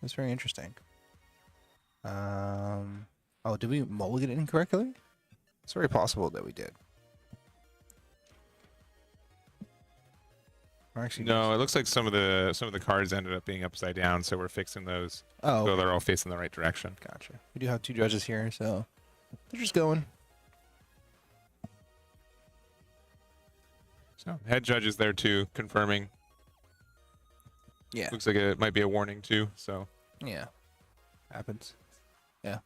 That's very interesting. Oh, did we mulligan it incorrectly? It's very possible that we did. Or actually, No, it looks like some of the cards ended up being upside down, so we're fixing those oh, so okay. they're all facing the right direction. Gotcha. We do have 2 judges here, so they're just going. So head judge is there too, confirming. Yeah. Looks like it might be a warning too. So Yeah. Happens. Yeah.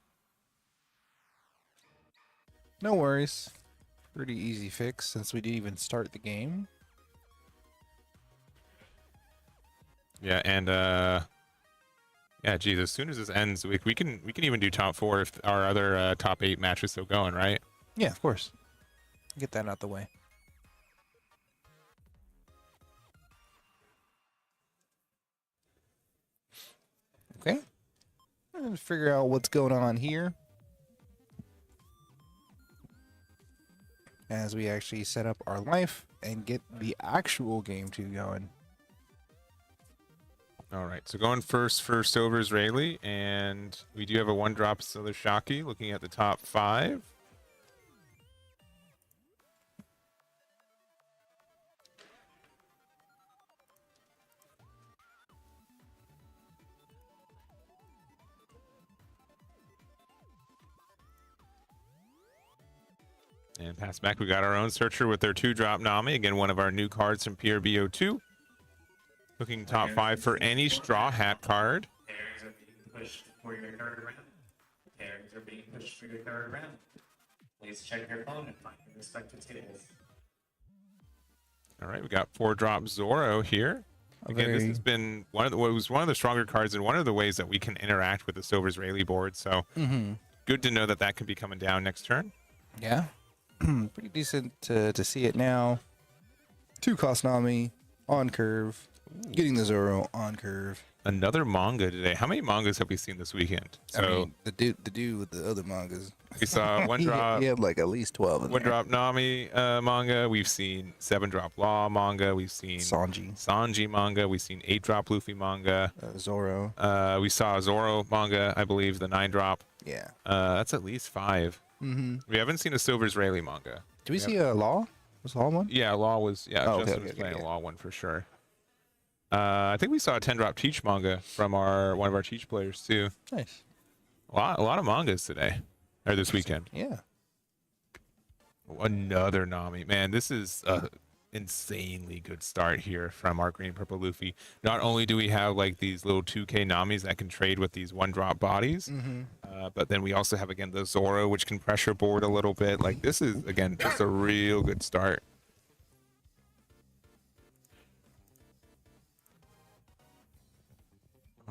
No worries. Pretty easy fix since we didn't even start the game. yeah, and yeah, geez, as soon as this ends, we can even do top 4 if our other top 8 match is still going, right? Yeah, of course. Get that out the way. Okay. And figure out what's going on here. As we actually set up our life and get the actual game 2 going. All right, so going first for Silver Israeli, and we do have a 1-drop Silver Shaki looking at the top 5. And pass back, we got our own searcher with their 2-drop Nami. Again, one of our new cards from PRBO2. Looking top 5 for any Straw Hat card. Pairings are being pushed for your card around. Pairings are being pushed for your card around. Please check your phone and find your respective tables. All right, we got 4-drop Zoro here. Again, this has been one of the stronger cards and one of the ways that we can interact with the Silver Israeli board. So good to know that that can be coming down next turn. Yeah. Pretty decent to see it now. 2-cost Nami on curve. Getting the Zoro on curve. Another manga today. How many mangas have we seen this weekend? So I mean, the dude with the other mangas. we saw 1-drop. He had like at least 12 in there. 1-drop Nami manga. We've seen 7-drop Law manga. We've seen Sanji manga. We've seen 8-drop Luffy manga. Zoro. We saw a Zoro manga, I believe, the 9-drop. Yeah. That's at least 5. We haven't seen a Silver Israeli manga. Did we see a Law? Was Law one? Yeah, Law was. Yeah, Oh, Justin okay, was okay, playing yeah. a Law one for sure. I think we saw a 10-drop Teach manga from one of our Teach players too. Nice. A lot of mangas today, or this weekend. Yeah. Another Nami. Man, this is a insanely good start here from our green purple Luffy. Not only do we have like these little 2K Namis that can trade with these 1-drop bodies, but then we also have again the Zoro, which can pressure board a little bit. Like this is again just a real good start.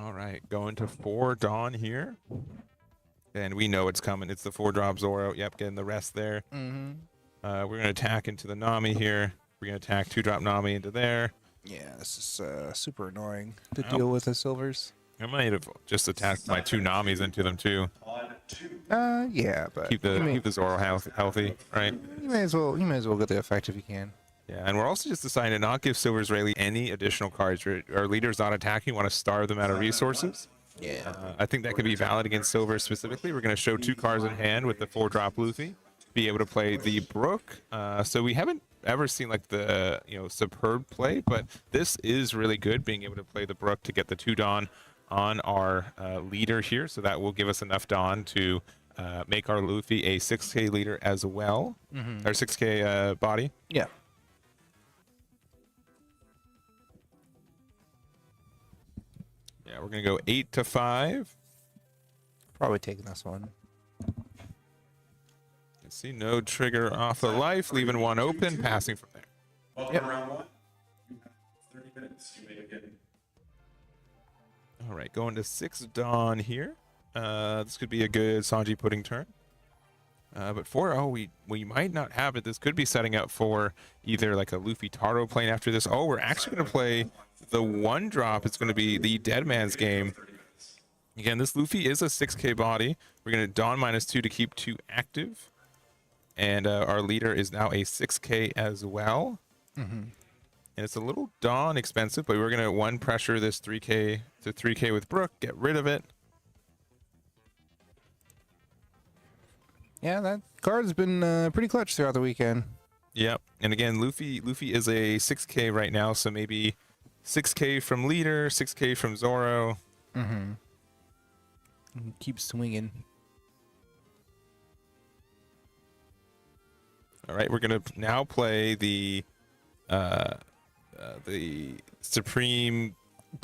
All right, going to 4 Dawn here. And we know it's coming. It's the 4-drop Zoro. Yep, getting the rest there. We're going to attack into the Nami here. We're going to attack 2-drop Nami into there. Yeah, this is super annoying to deal with the Silvers. I might have just attacked my 2 Namis into them too. Yeah, but Keep the Zoro healthy, right? you may as well get the effect if you can. Yeah, and we're also just deciding to not give Silver Israeli any additional cards. Our leader's not attacking. Want to starve them out of resources. Yeah. I think that could be valid against Silver specifically. We're going to show 2 cards in hand with the 4-drop Luffy. Be able to play the Brook. So we haven't ever seen like the superb play, but this is really good. Being able to play the Brook to get the 2 Dawn on our leader here, so that will give us enough Dawn to make our Luffy a 6K leader as well, or 6K body. Yeah. Yeah, we're gonna go 8 to 5. Probably taking this one. You see, no trigger off the life, leaving 1 open, passing from there. Welcome round 1. You have 30 minutes. You may begin. All right, going to 6 Dawn here. This could be a good Sanji pudding turn. But 4, we might not have it. This could be setting up for either like a Luffy Taro plane after this. Oh, we're actually going to play the 1-drop. It's going to be the Dead Man's Game. Again, this Luffy is a 6K body. We're going to Dawn -2 to keep 2 active. And our leader is now a 6K as well. And it's a little Dawn expensive, but we're going to one pressure this 3K to 3K with Brook, get rid of it. Yeah, that card's been pretty clutch throughout the weekend. Yep. And again, Luffy is a 6K right now, so maybe 6K from Leader, 6K from Zoro. Mm-hmm. Keep swinging. All right, we're going to now play the Supreme.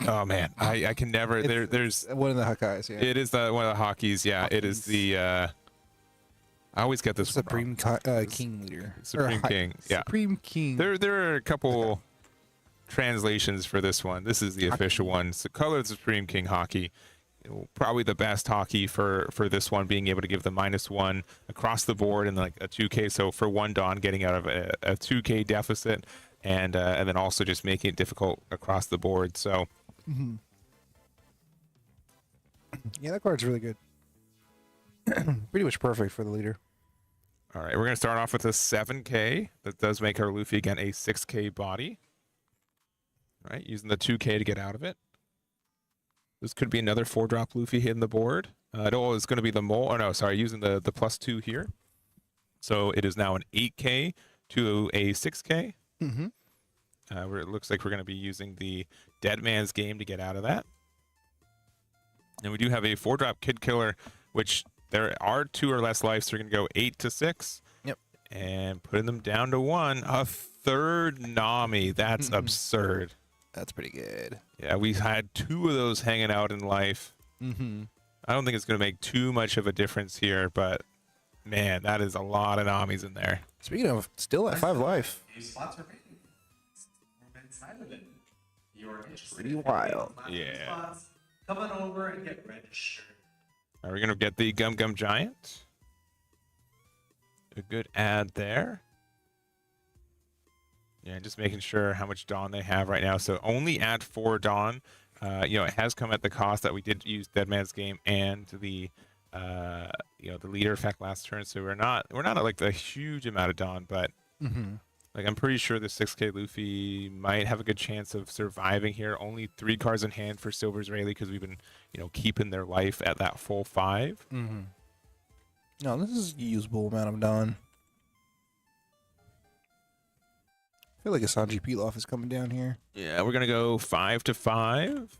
Oh man, I can never. There's one of the Hawkeyes. Yeah, it is one of the hockeys. Yeah, it is the. I always get this Supreme King Leader. Supreme King. Yeah, Supreme King. There are a couple translations for this one. This is the official one. So Colored Supreme King hockey. Probably the best hockey for this one, being able to give the -1 across the board and like a 2K. So for one Dawn getting out of a 2K deficit, and then also just making it difficult across the board. So yeah, that card's really good. Pretty much perfect for the Leader. All right, we're gonna start off with a 7K. That does make our Luffy again a 6K body. All right, using the 2K to get out of it. This could be another 4-drop Luffy hitting the board. It's going to be the mole. Oh no, sorry, using the +2 here. So it is now an 8K to a 6K. Mm-hmm. Where it looks like we're going to be using the Dead Man's Game to get out of that. And we do have a 4-drop Kid Killer, which there are 2 or less lives, so we're going to go 8 to 6. Yep. And putting them down to 1. A 3rd Nami. That's absurd. That's pretty good. Yeah, we've had 2 of those hanging out in life. Mm-hmm. I don't think it's going to make too much of a difference here, but man, that is a lot of Namis in there. Speaking of, still at 5 life. Few spots remaining. Move inside of it. You're interested Pretty in wild. the Yeah. spots, come on over and get registered. Are we going to get the Gum Gum Giant? A good ad there. Yeah, just making sure how much Dawn they have right now. So only at 4 Dawn. It has come at the cost that we did use Dead Man's Game and the the Leader effect last turn. So we're not at like a huge amount of Dawn, but like I'm pretty sure the 6K Luffy might have a good chance of surviving here. Only 3 cards in hand for Silver's Rayleigh because we've been keeping their life at that full 5. Mm-hmm. No, this is a usable amount of Dawn. I feel like a Sanji Pilaf is coming down here. Yeah, we're gonna go 5 to 5.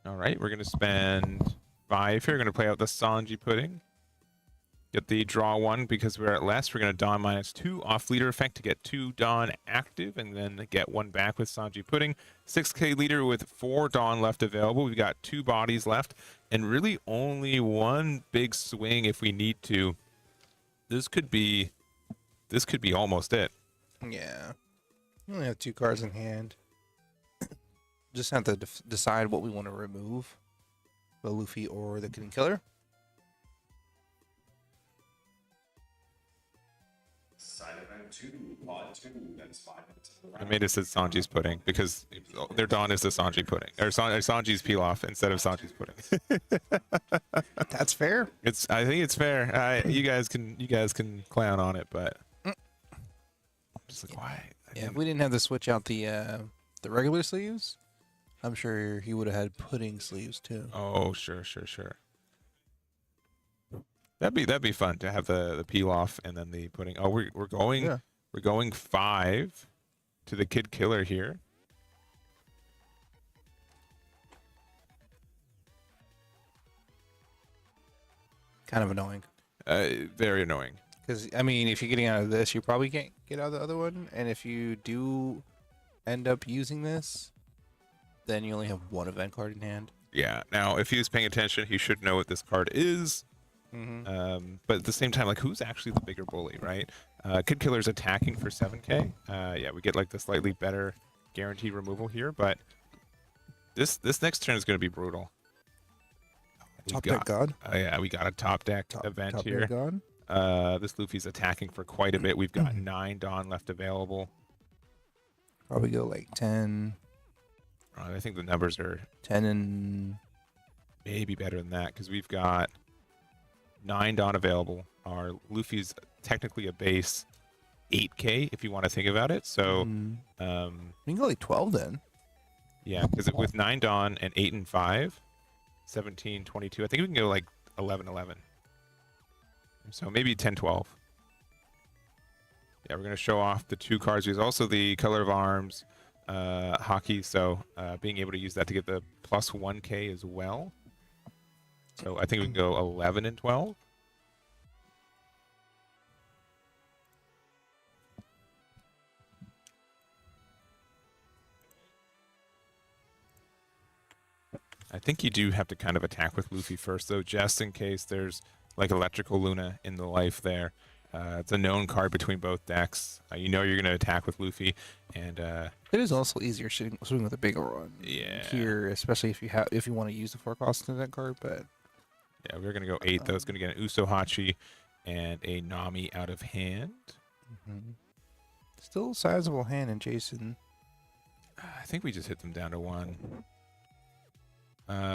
All right, we're gonna spend 5 here. We're gonna play out the Sanji pudding. Get the draw 1 because we're at less. We're going to Dawn -2 off Leader effect to get 2 Dawn active and then get 1 back with Sanji Pudding. 6K Leader with 4 Dawn left available. We've got 2 bodies left and really only 1 big swing if we need to. This could be almost it. Yeah. We only have 2 cards in hand. Just have to decide what we want to remove. The Luffy or the King Killer. Side event 2, mod 2, that's 5 minutes. I made it said Sanji's Pudding because their Dawn is the Sanji Pudding. Or Sanji's Pilaf instead of Sanji's Pudding. That's fair. I think it's fair. You guys can clown on it, but just like why? Yeah, if we didn't have to switch out the regular sleeves, I'm sure he would have had pudding sleeves too. Oh, sure. That'd be fun to have the peel off and then the pudding. Oh, we're going 5 to the Kid Killer here. Kind of annoying. Very annoying. Because, I mean, if you're getting out of this, you probably can't get out of the other one. And if you do end up using this, then you only have 1 event card in hand. Yeah. Now, if he was paying attention, he should know what this card is. But at the same time, like, who's actually the bigger bully, right? Kid Killer's attacking for 7K. Yeah, we get like the slightly better guaranteed removal here, but this next turn is going to be brutal. Top deck God. Yeah, we got a top deck event top here. Deck God. this Luffy's attacking for quite a bit. We've got 9 Dawn left available. Probably go like 10. I think the numbers are 10 and maybe better than that because we've got 9 Dawn available. Our Luffy's technically a base 8K if you want to think about it. So, we can go like 12 then. yeah, because with 9 Dawn and 8 and 5, 17, 22, I think we can go like 11, 11. So maybe 10, 12. Yeah, we're going to show off the 2 cards. There's also the color of arms hockey, so being able to use that to get the plus 1K as well. So I think we can go 11 and 12. I think you do have to kind of attack with Luffy first, though, just in case there's like Electrical Luna in the life there. It's a known card between both decks. You know you're going to attack with Luffy, and it is also easier shooting with a bigger one. Yeah. Here, especially if you want to use the 4 cost in that card, but yeah, we're going to go 8 though. It's going to get an Usohachi and a Nami out of hand. Still a sizable hand in Jason. I think we just hit them down to 1.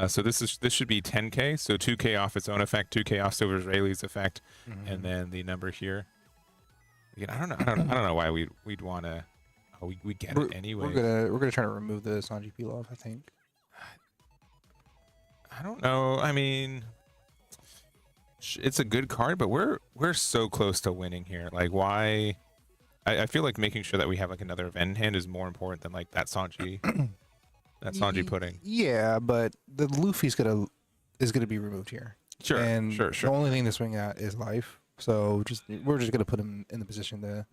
So this should be 10K. So 2K off its own effect, 2K off Silver Rayleigh's effect, and then the number here. Again, I don't know why we'd want to. Oh, we get it anyway. We're gonna try to remove the Sanji Pilaf, I think. I don't know. I mean, it's a good card, but we're so close to winning here. Like, why? I feel like making sure that we have like another event in hand is more important than like that Sanji. That Sanji pudding. Yeah, but the Luffy's is gonna be removed here. Sure, and sure. The only thing to swing at is life. So we're just gonna put him in the position to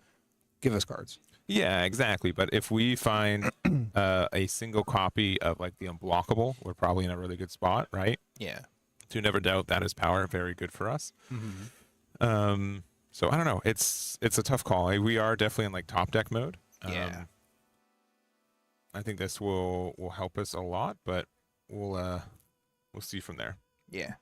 give us cards. Yeah, exactly. But if we find a single copy of like the unblockable, we're probably in a really good spot, right? Yeah. To never doubt that is power. Very good for us. So I don't know. It's a tough call. We are definitely in like top deck mode. Yeah. I think this will help us a lot, but we'll see from there. Yeah.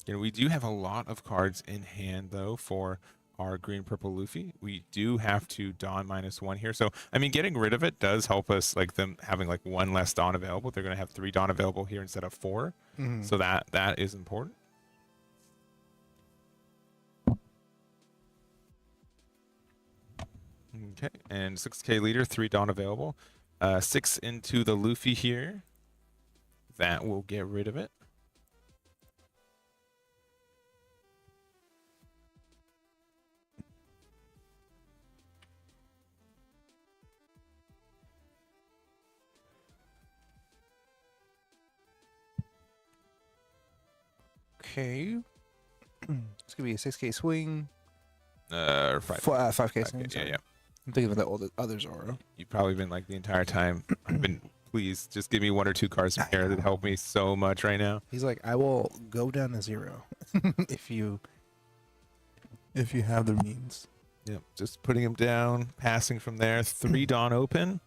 You know, we do have a lot of cards in hand though for our green purple Luffy. We do have to Dawn -1 here. So I mean, getting rid of it does help us, like them having like 1 less Dawn available. They're gonna have 3 Dawn available here instead of 4. So that is important. Okay, and 6K leader, 3 Dawn available. 6 into the Luffy here. That will get rid of it. Okay. It's gonna be a 6K swing. Or 5K. 5K swing. 5K, yeah. I'm thinking of the other Zoro. You've probably been like the entire time. I've been, please just give me 1 or 2 cards from here that help me so much right now. He's like, I will go down to 0 if you have the means. Yep, just putting him down, passing from there. 3 Dawn open.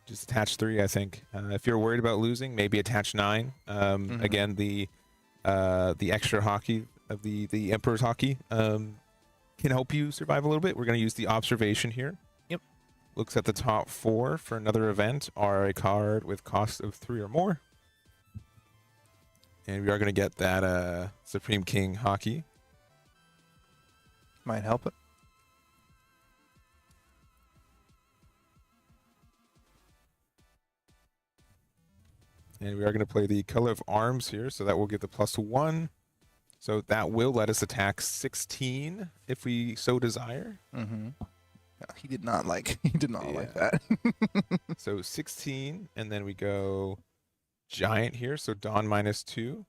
Just attach 3, I think. If you're worried about losing, maybe attach 9. Again, the extra hockey of the Emperor's hockey can help you survive a little bit. We're going to use the observation here. Yep. Looks at the top 4 for another event are a card with cost of 3 or more. And we are going to get that Supreme King hockey. Might help it. And we are going to play the color of arms here, so that will get the +1. So that will let us attack 16 if we so desire. He did not like that. So 16, and then we go giant here, so Dawn -2.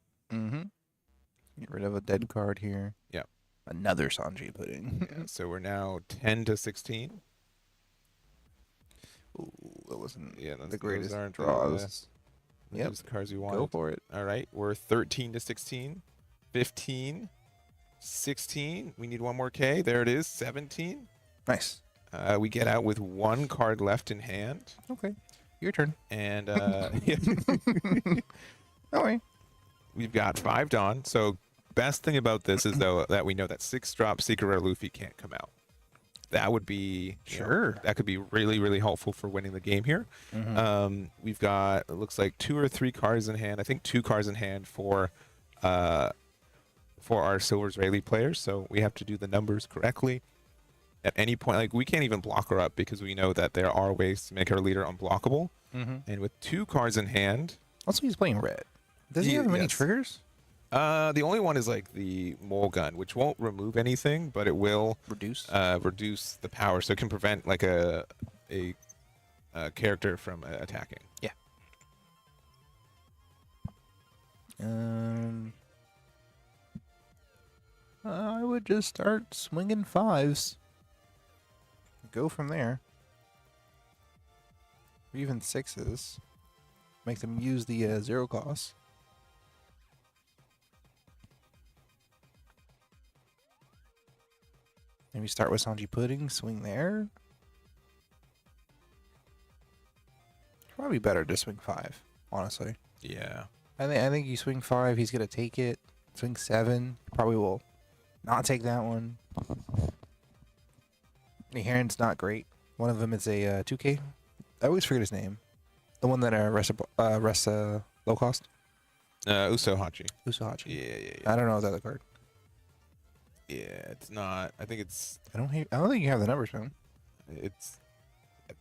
Get rid of a dead card here. Yep. Another Sanji pudding. Yeah, so we're now 10 to 16. Ooh, that wasn't Those the greatest aren't draws. Those cards we want. Go for it. All right, we're 13 to 16, 15, 16. We need 1 more K. There it is, 17. Nice. We get out with 1 card left in hand. Okay, your turn. And All right. we've got 5 Dawn. So best thing about this is though that we know that 6-drop Secret Rare Luffy can't come out. That would be Sure. that could be really, really helpful for winning the game here. We've got, it looks like 2 or 3 cards in hand. I think 2 cards in hand for our Silver's Rayleigh players. So we have to do the numbers correctly. At any point, like we can't even block her up because we know that there are ways to make our leader unblockable. And with 2 cards in hand, Also, he's playing red. Does he have many Yes. triggers? the only one is like the mole gun, which won't remove anything, but it will Reduce. reduce the power, so it can prevent like a character from attacking. Yeah. I would just start swinging 5s. Go from there. Or even 6s. Make them use the 0 cost. Maybe start with Sanji Pudding, swing there. Probably better to swing 5, honestly. Yeah. I think you swing 5, he's gonna take it. Swing 7, probably will not take that one. The Heron's not great. One of them is a 2K. I always forget his name. The one that rests low cost. Usohachi. Usohachi. Yeah. I don't know the other card. Yeah, it's not. I think it's. I don't think you have the numbers, man. It's.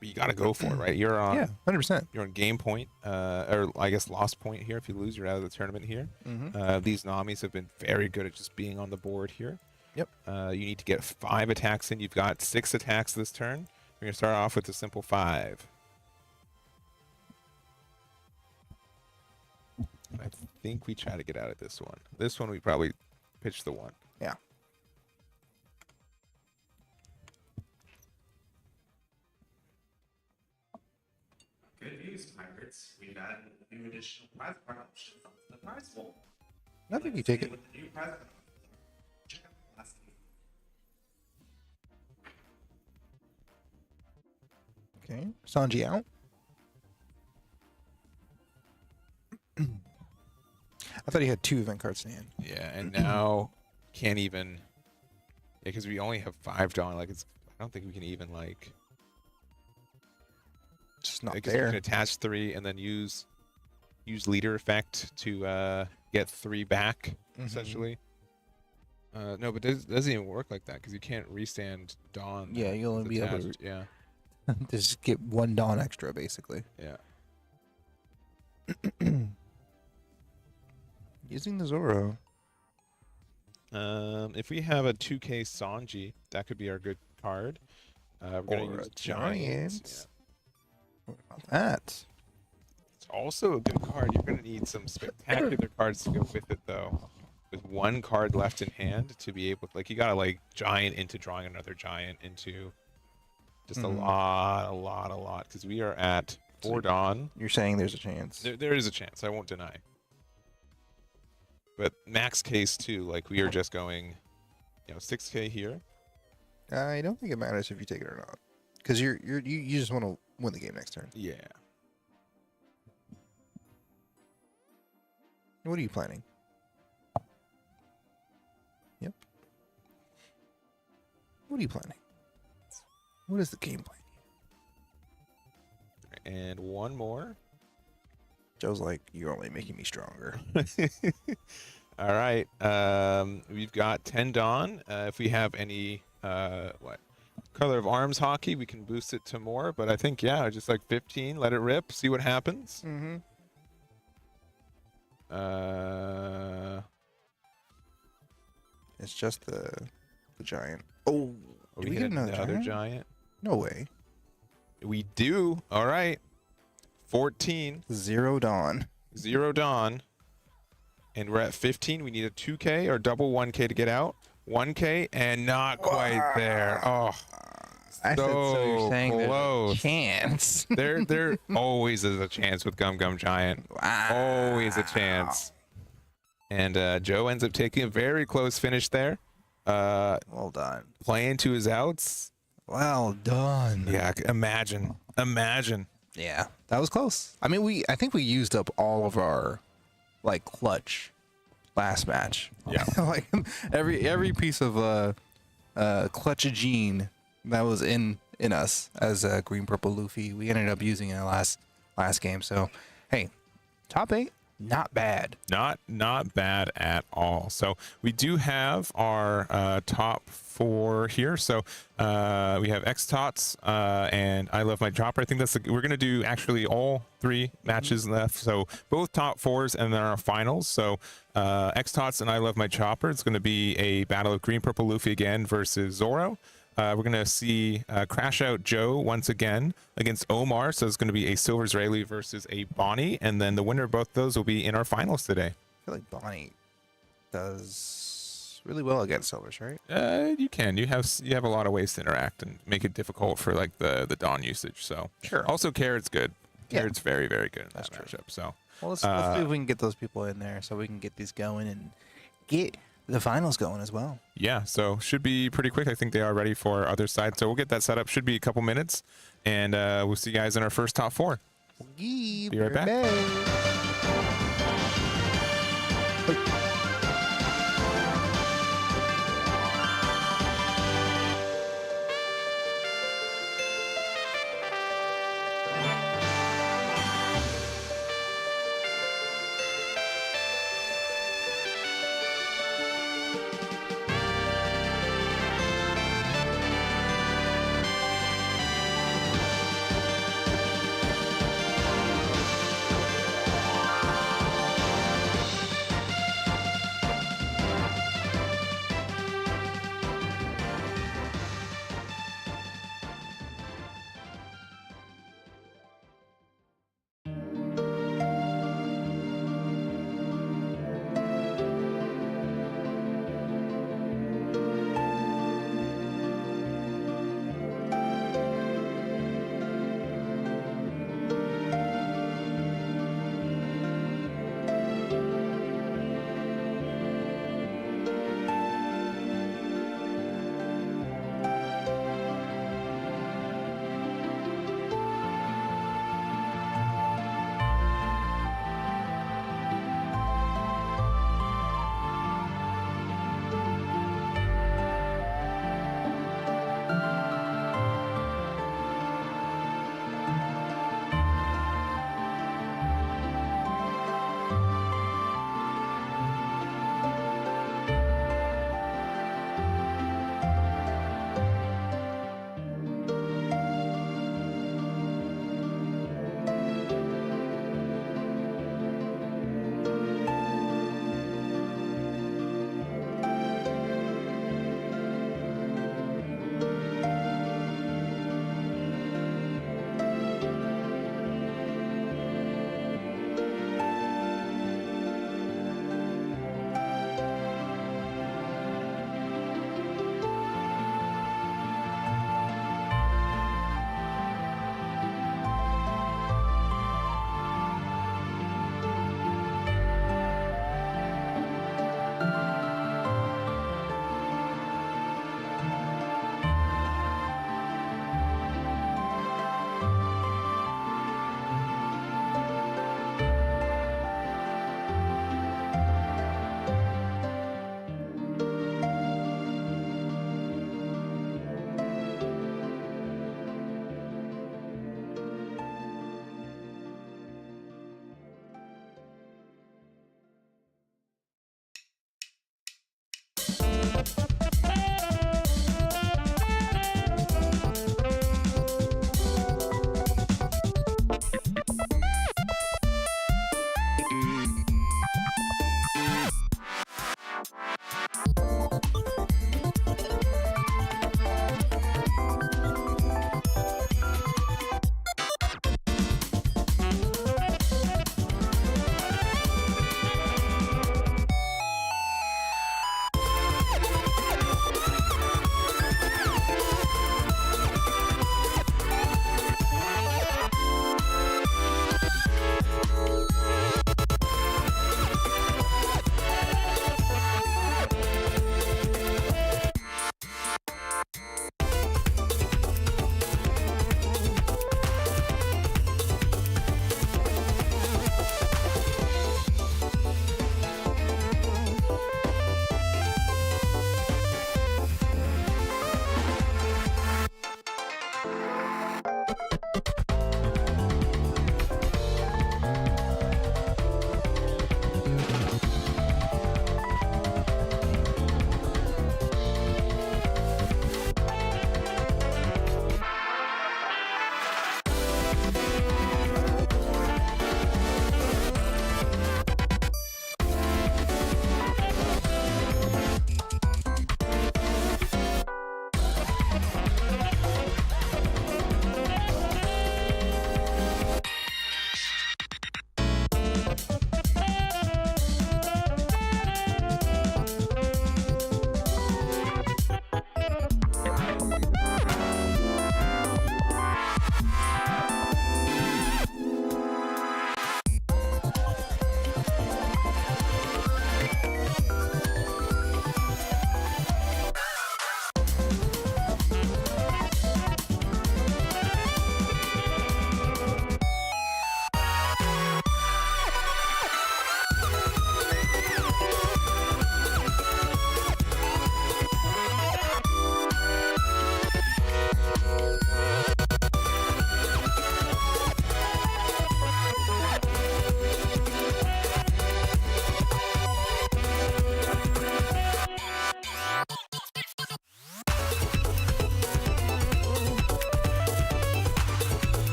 You gotta go for it, right? You're on. Yeah, 100%. You're on game point, or I guess lost point here. If you lose, you're out of the tournament here. These Namis have been very good at just being on the board here. Yep. You need to get 5 attacks in. You've got 6 attacks this turn. We're gonna start off with a simple 5. I think we try to get out of this one. This one we probably pitch the 1. Yeah. Good news, pirates. We've added new additional prize options onto the prize pool. I think you take it. With the new prize check out the last game. Okay. Sanji out. I thought he had 2 event cards in hand. Yeah, and now can't even. Yeah, because we only have 5 Dawn. Like it's. I don't think we can even like. Just not Because you there. can attach 3 and then use leader effect to get 3 back essentially. No, but it doesn't even work like that because you can't restand Dawn. Yeah, you'll only be able to attached. Yeah. just get 1 Dawn extra, basically. Yeah. Using the Zoro. If we have a 2K Sanji, that could be our good card. We're gonna Or use a Giant. Yeah. What about that? It's also a good card. You're gonna need some spectacular cards to go with it, though. With 1 card left in hand to be able, like, you gotta like Giant into drawing another Giant into just a lot, because we are at 4 Dawn. You're saying there's a chance. There is a chance. I won't deny. But max case too, like we are just going, 6K here. I don't think it matters if you take it or not, because you just want to win the game next turn. Yeah. What are you planning? Yep. What are you planning? What is the game plan? And 1 more. Joe's like, you're only making me stronger. All right. We've got 10 Dawn. If we have any color of arms hockey, we can boost it to more. But I think just like 15. Let it rip. See what happens. It's just the giant. Oh, We do we hit get another giant? giant. No way. We do. All right. 14. 0 Dawn. 0 Dawn. And we're at 15. We need a 2K or double 1K to get out. 1K and not quite there. Oh, I said so. You're saying close. there's a chance. There always is a chance with Gum Gum Giant. Wow. Always a chance. And Joe ends up taking a very close finish there. Well done. Playing to his outs. Well done. Yeah, imagine. Yeah, that was close. I mean, I think we used up all of our, like, clutch last match. Yeah. Like every piece of clutch gene that was in us as green purple Luffy, we ended up using in the last game. So hey, top 8, not bad. Not bad at all. So we do have our top 4 here. So we have X-Tots and I Love My Chopper. I think we're gonna do actually all 3 matches left. So both top 4s and then our finals. So X-Tots and I Love My Chopper. It's gonna be a battle of green purple Luffy again versus Zoro. We're going to see Crash Out Joe once again against Omar. So it's going to be a Silver Israeli versus a Bonnie. And then the winner of both those will be in our finals today. I feel like Bonnie does really well against Silvers, right? You can. You have a lot of ways to interact and make it difficult for like the Dawn usage. So Sure. Also, Carrot's good. Yeah. Carrot's very, very good in That's that true. matchup. So Well, let's see if we can get those people in there so we can get these going and get the finals going as well. yeah, so should be pretty quick. I think they are ready for our other side. So we'll get that set up. Should be a couple minutes. And we'll see you guys in our first top 4. Be right back.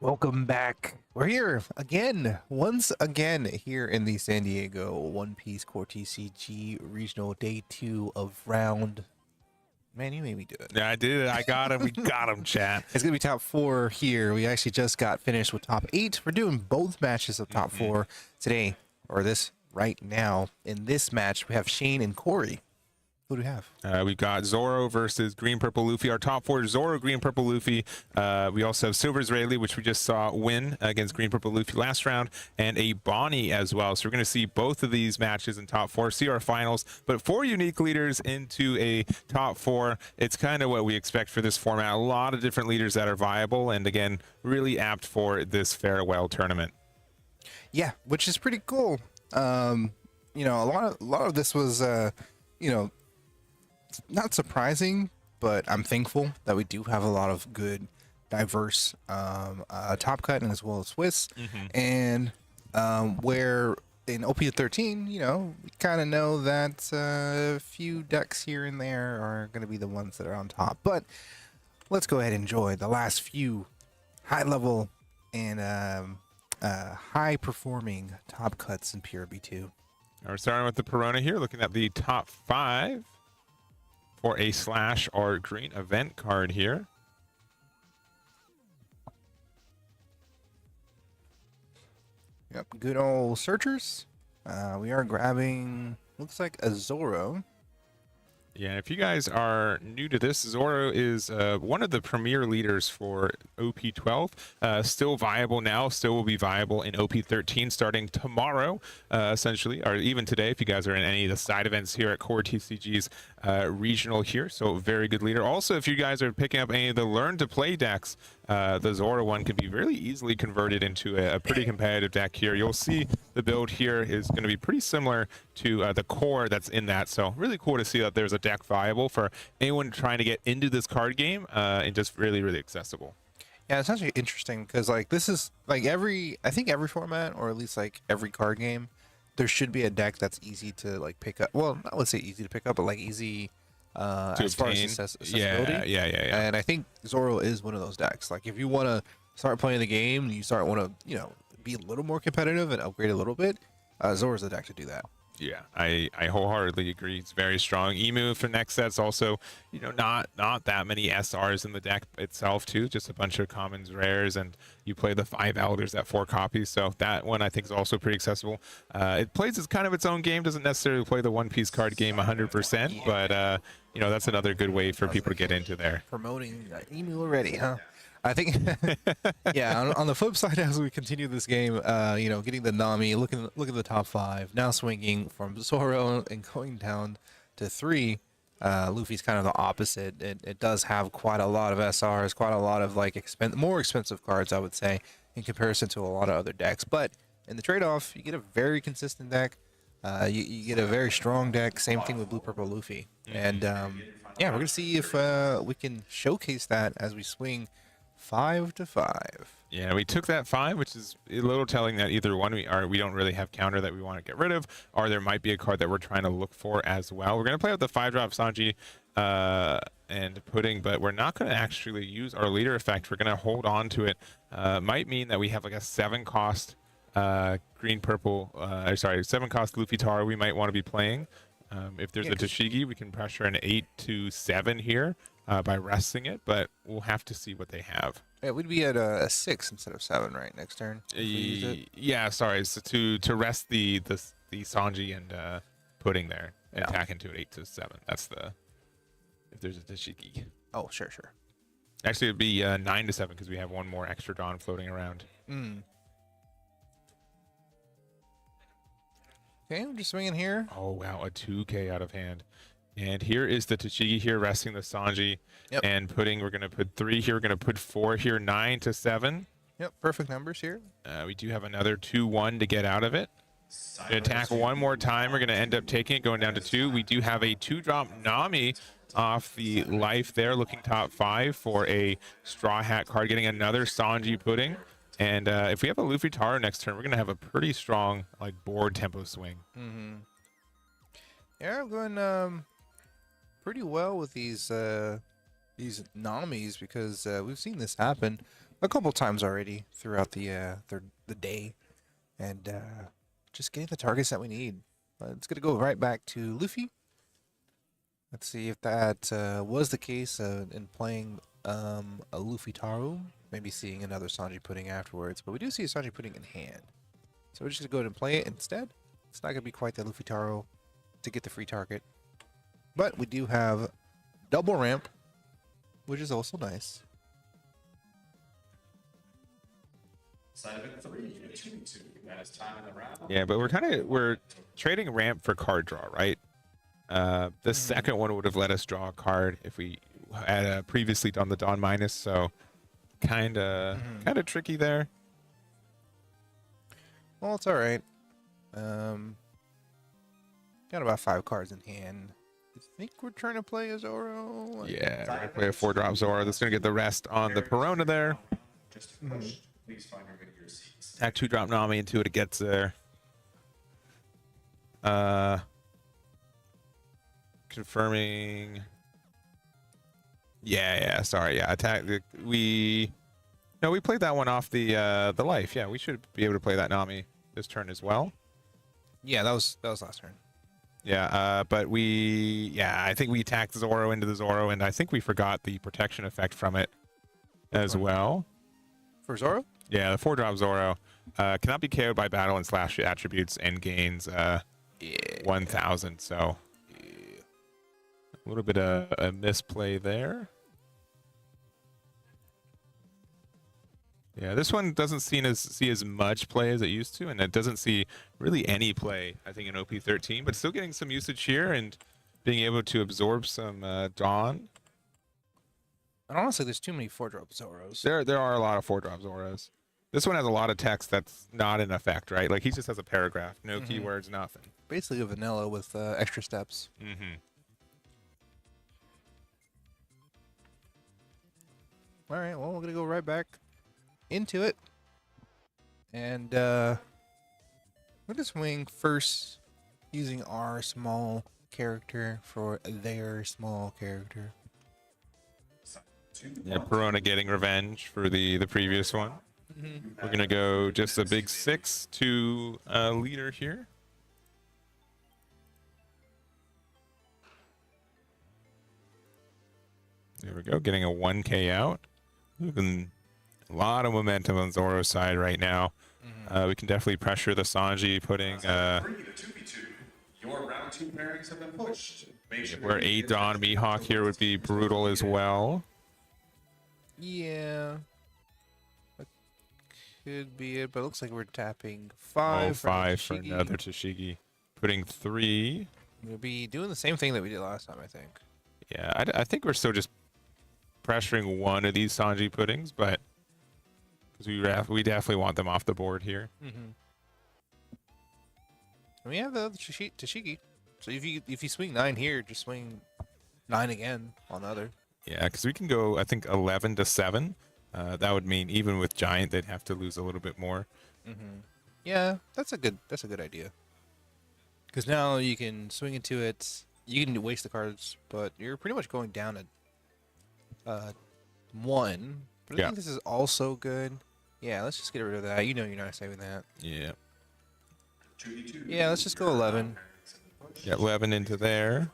Welcome back. We're here again, once again, here in the San Diego One Piece CoreTCG Regional Day 2 of round. Man, you made me do it. Yeah, I did it. I got him. We got him, chat. It's going to be top 4 here. We actually just got finished with top 8. We're doing both matches of top 4 today, or this right now. In this match, we have Shane and Corey. Who do we have? We've got Zoro versus Green Purple Luffy. Our top 4 is Zoro, Green Purple Luffy. We also have Silver Israeli, which we just saw win against Green Purple Luffy last round, and a Bonnie as well. So we're going to see both of these matches in top 4, see our finals. But 4 unique leaders into a top 4. It's kind of what we expect for this format. A lot of different leaders that are viable, and again, really apt for this farewell tournament. Yeah, which is pretty cool. You know, a lot of this was, you know, not surprising, but I'm thankful that we do have a lot of good, diverse top cut and as well as Swiss. And where in OP13, you know, we kind of know that a few decks here and there are going to be the ones that are on top. But let's go ahead and enjoy the last few high level and high performing top cuts in PRB2. We're starting with the Perona here, looking at the top 5. For a slash or green event card here. Yep, good old searchers. We are grabbing, looks like a Zoro. Yeah, if you guys are new to this, Zoro is one of the premier leaders for OP12. Still viable now, still will be viable in OP13 starting tomorrow, essentially, or even today if you guys are in any of the side events here at CoreTCG's regional here. So very good leader. Also, if you guys are picking up any of the Learn to Play decks, the Zoro one can be really easily converted into a pretty competitive deck here. You'll see the build here is going to be pretty similar to the core that's in that. So really cool to see that there's a deck viable for anyone trying to get into this card game and just really, really accessible. Yeah, it's actually interesting because like this is like I think every format, or at least like every card game, there should be a deck that's easy to like pick up. Well, not let's say easy to pick up, but like easy as far as accessibility. Yeah. And I think Zoro is one of those decks. Like if you want to start playing the game, and you want to, you know, be a little more competitive and upgrade a little bit, Zoro's the deck to do that. Yeah, I wholeheartedly agree. It's very strong. Emu for next set's also, you know, not that many SRs in the deck itself too. Just a bunch of commons, rares, and you play the 5 elders at 4 copies. So that one I think is also pretty accessible. It plays as kind of its own game. Doesn't necessarily play the One Piece card game 100%, yeah. But you know, that's another good way for people to get into there. Promoting Emu already, huh? I think, yeah. On the flip side, as we continue this game, getting the Nami, look at the top 5. Now swinging from Zoro and going down to 3. Luffy's kind of the opposite. It does have quite a lot of SRs, quite a lot of like more expensive cards, I would say, in comparison to a lot of other decks. But in the trade-off, you get a very consistent deck. You get a very strong deck. Same thing with Blue Purple Luffy. And yeah, we're gonna see if we can showcase that as we swing 5 to 5. Yeah, we took that 5, which is a little telling that either one we don't really have counter that we want to get rid of, or there might be a card that we're trying to look for as well. We're gonna play with the 5-drop Sanji and Pudding, but we're not gonna actually use our leader effect. We're gonna hold on to it. Might mean that we have like a 7-cost green purple. 7-cost Luffy Taro we might want to be playing. If there's a Tashigi, we can pressure an 8 to 7 here by resting it, but we'll have to see what they have. Yeah, we'd be at a 6 instead of 7 right next turn. Yeah, sorry. So to rest the Sanji and Pudding there, and attack into an 8 to 7. That's the if there's a Tashigi. Oh, sure. Actually, it'd be 9 to 7 because we have one more extra Dawn floating around. Okay, we're just swinging here. Oh wow, a 2K out of hand. And here is the Tashigi here, resting the Sanji. Yep. And Pudding, we're going to put 3 here. We're going to put 4 here, 9 to 7. Yep, perfect numbers here. We do have another 2-1 to get out of it. Gonna attack one more time. We're going to end up taking it, going down to 2. We do have a 2-drop Nami off the life there, looking top 5 for a Straw Hat card, getting another Sanji Pudding. And if we have a Luffy Taro next turn, we're going to have a pretty strong board tempo swing. Yeah, I'm going pretty well with these Namis because we've seen this happen a couple times already throughout the day, and just getting the targets that we need. It's gonna go right back to Luffy. Let's see if that was the case in playing a Luffy Taro. Maybe seeing another Sanji Pudding afterwards, but we do see a Sanji Pudding in hand, so we're just gonna go ahead and play it instead. It's not gonna be quite the Luffy Taro to get the free target. But we do have double ramp, which is also nice. Side of it 3, 2-2. That's time in the round. Yeah, but we're trading ramp for card draw, right? The second one would have let us draw a card if we had previously done the Dawn minus, so kind of tricky there. Well, it's all right. Got about 5 cards in hand. I think we're trying to play a Zoro. Yeah, we're gonna play a 4-drop Zoro. That's gonna get the rest on the Perona there. Just push. Please find your way to your seats. Attack 2-drop Nami into it. It gets there. Confirming. Yeah. Sorry. Yeah. Attack. We played that one off the life. Yeah, we should be able to play that Nami this turn as well. Yeah, that was last turn. Yeah, but I think we attacked Zoro into the Zoro, and I think we forgot the protection effect from it as well. For Zoro? Yeah, the 4-drop Zoro cannot be KO'd by battle and slash attributes and gains 1,000. So a little bit of a misplay there. Yeah, this one doesn't see as much play as it used to, and it doesn't see really any play, I think, in OP13, but still getting some usage here and being able to absorb some Dawn. And honestly, there's too many 4-drop Zoros. There are a lot of 4-drop Zoros. This one has a lot of text that's not in effect, right? Like, he just has a paragraph, no keywords, nothing. Basically a vanilla with extra steps. All right, well, we're going to go right back into it. And we're going to swing first using our small character for their small character. Yeah, Perona getting revenge for the previous one. We're going to go just a big 6 to leader here. There we go, getting a 1K out. Looking a lot of momentum on Zoro's side right now. We can definitely pressure the Sanji, putting Your round 2 pairings have been pushed. where a Dawn Mihawk here would be brutal as well. Yeah. That could be it, but it looks like we're tapping 5 Oh, for another 5 for Tashigi. another Tashigi. Putting 3. We'll be doing the same thing that we did last time, I think. Yeah, I think we're still just pressuring one of these Sanji puddings, but because we definitely want them off the board here. Mm-hmm. And we have the other Tashigi. So if you swing 9 here, just swing 9 again on the other. Yeah, because we can go, I think, 11 to 7. That would mean even with Giant, they'd have to lose a little bit more. Mm-hmm. Yeah, that's a good idea. Because now you can swing into it. You can waste the cards, but you're pretty much going down at 1. But I Yeah. think this is also good. Yeah, let's just get rid of that. You know you're not saving that. Yeah. Yeah, let's just go 11. Yeah, 11 into there.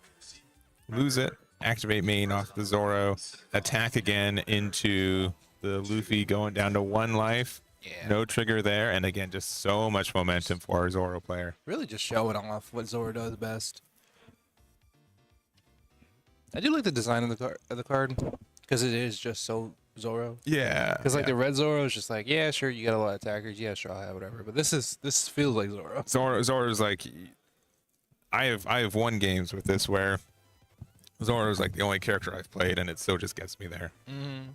Lose it. Activate main off the Zoro. Attack again into the Luffy, going down to 1 life. Yeah. No trigger there. And again, just so much momentum for our Zoro player. Really just showing off what Zoro does best. I do like the design of the card because it is just so Zoro. Yeah. Because like yeah. the red Zoro is just like, yeah, sure, you got a lot of attackers, yeah, sure, I'll have whatever. But this feels like Zoro. Zoro's like, I have won games with this where Zoro's like the only character I've played, and it still just gets me there. Mm-hmm.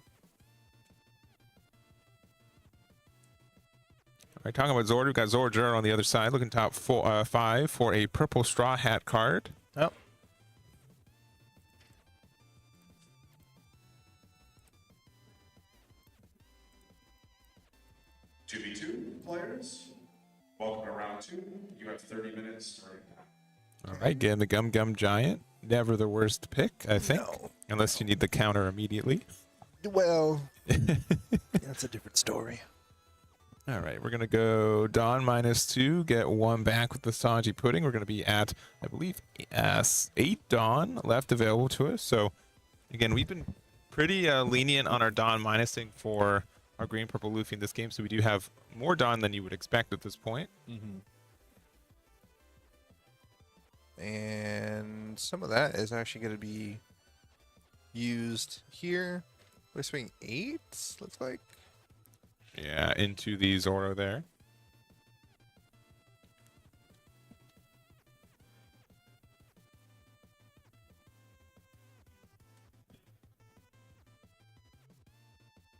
All right, talking about Zoro, we've got Zoro on the other side, looking top 5 for a purple straw hat card. Oh. Two v two players. Welcome to round 2. You have 30 minutes starting now. All right, getting the Gum Giant. Never the worst pick, I think. No. Unless you need the counter immediately. Well, that's a different story. All right, we're going to go Dawn -2, get 1 back with the Sanji Pudding. We're going to be at, I believe, 8 Dawn left available to us. So, again, we've been pretty lenient on our Dawn minusing for our green purple Luffy in this game. So we do have more Dawn than you would expect at this point. Mm-hmm. And some of that is actually going to be used here. We're swing 8, looks like. Yeah, into the Zoro there.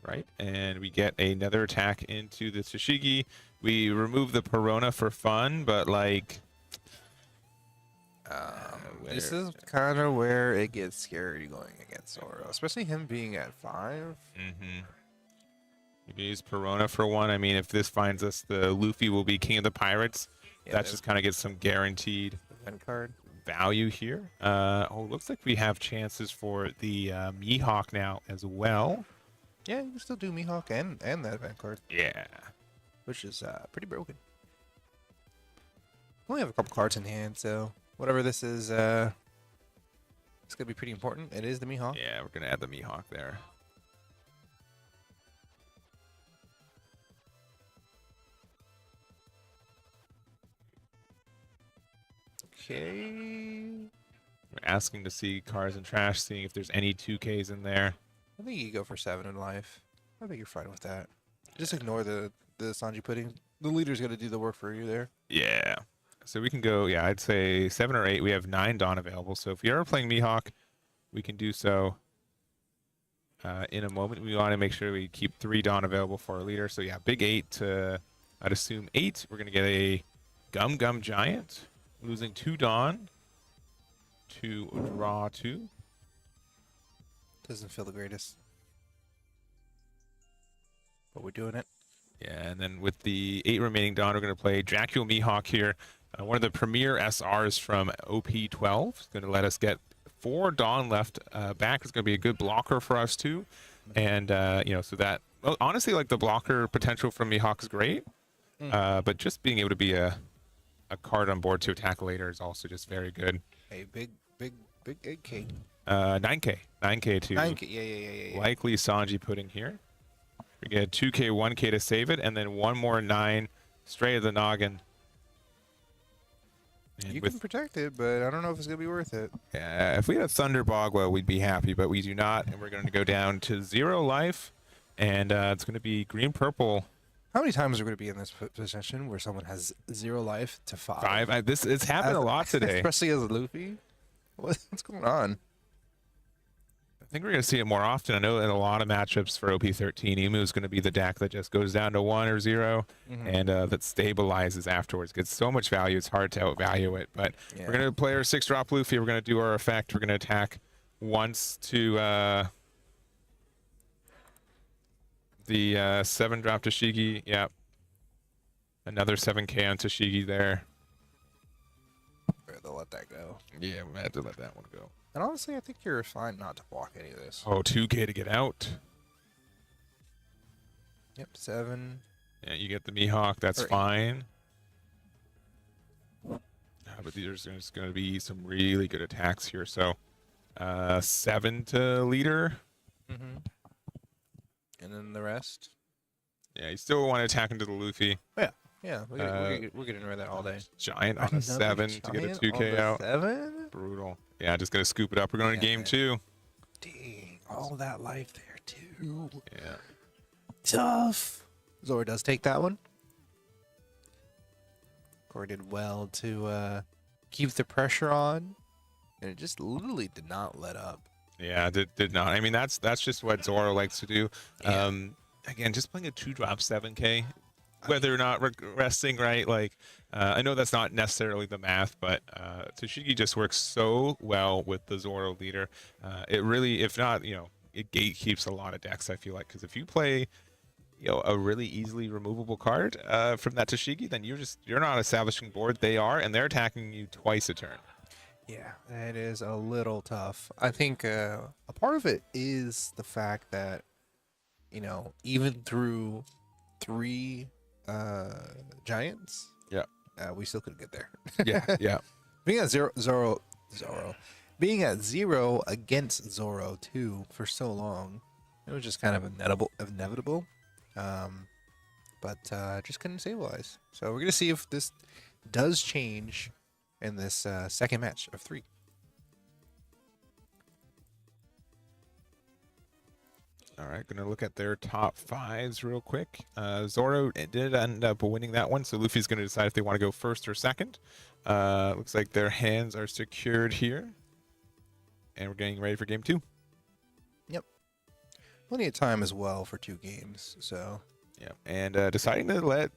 Right, and we get another attack into the Tashigi. We remove the Perona for fun, but like... This is kind of where it gets scary going against Zoro, especially him being at 5. Mm-hmm. Maybe use Perona for 1. I mean, if this finds us, the Luffy will be king of the pirates. Yeah, That just kind of gets some guaranteed event card. value here. Looks like we have chances for the Mihawk now as well. Yeah, you can still do Mihawk and that event card, Yeah. which is pretty broken. We only have a couple cards in hand, so whatever this is, it's gonna be pretty important. It is the Mihawk. Yeah, we're going to add the Mihawk there. Okay. We're asking to see cars and trash, seeing if there's any 2Ks in there. I think you go for 7 in life. I think you're fine with that. Just ignore the Sanji Pudding. The leader's gonna do the work for you there. Yeah. So we can go, yeah, I'd say 7 or 8. We have 9 Dawn available. So if you're playing Mihawk, we can do so in a moment. We want to make sure we keep 3 Dawn available for our leader. So yeah, big 8 to, I'd assume 8. We're going to get a Gum Giant, losing 2 Dawn to draw 2. Doesn't feel the greatest, but we're doing it. Yeah, and then with the 8 remaining Dawn, we're going to play Dracula Mihawk here. One of the premier SRs from OP12. It's going to let us get 4 Dawn left back. It's going to be a good blocker for us too. And, so that, well, honestly, like the blocker potential from Mihawk is great. But just being able to be a card on board to attack later is also just very good. Hey, big 8K. 9K. 9K too. 9K. Yeah. Likely Sanji Pudding here. We get 2K, 1K to save it, and then 1 more 9 straight at the noggin. And You can protect it, but I don't know if it's gonna be worth it. if we had a Thunder Bagua, we'd be happy, but we do not, and we're going to go down to 0 life. And it's going to be green-purple How many times are we going to be in this position where someone has 0 life to 5? 5. It's happened a lot today. Especially as a Luffy. What's going on? I think we're going to see it more often. I know in a lot of matchups for OP13, Emu is going to be the deck that just goes down to 1 or 0 and that stabilizes afterwards. Gets so much value, it's hard to outvalue it. But Yeah. we're going to play our 6-drop Luffy. We're going to do our effect. We're going to attack once to the 7-drop Tashigi. Yep. Another 7k on Tashigi there. They'll let that go. Yeah, we had to let that one go. And honestly, I think you're fine not to block any of this. Oh, 2k to get out. Yep, 7. Yeah, you get the Mihawk. That's Or 8. fine. But there's going to be some really good attacks here. So 7 to leader. And then the rest. Yeah, you still want to attack into the Luffy. Yeah, we're getting rid of that all day. Giant on a Another 7 to get a giant 2k on the out. 7? Brutal. Yeah, just going to scoop it up. We're going to game 2. Dang, all that life there too. Yeah. Tough. Zoro does take that one. Core did well to keep the pressure on, and it just literally did not let up. Yeah, did not. I mean, that's just what Zoro likes to do. Yeah. Again, just playing a 2-drop 7k, whether or not resting, right? Like, I know that's not necessarily the math, but Tashigi just works so well with the Zoro leader. It really, if not, it gatekeeps a lot of decks, I feel like, because if you play, a really easily removable card from that Tashigi, then you're not establishing board. They are, and they're attacking you twice a turn. Yeah, it is a little tough. I think a part of it is the fact that, even through 3 giants, we still couldn't get there. Yeah. Being at Zoro, being at 0 against Zoro too for so long, it was just kind of inevitable. But just couldn't stabilize. So we're gonna see if this does change in this second match of 3. All right, gonna look at their top 5s real quick. Zoro did end up winning that one, so Luffy's gonna decide if they want to go first or second. Looks like their hands are secured here, and we're getting ready for game 2. Yep. Plenty of time as well for 2 games. So Yeah, and deciding to let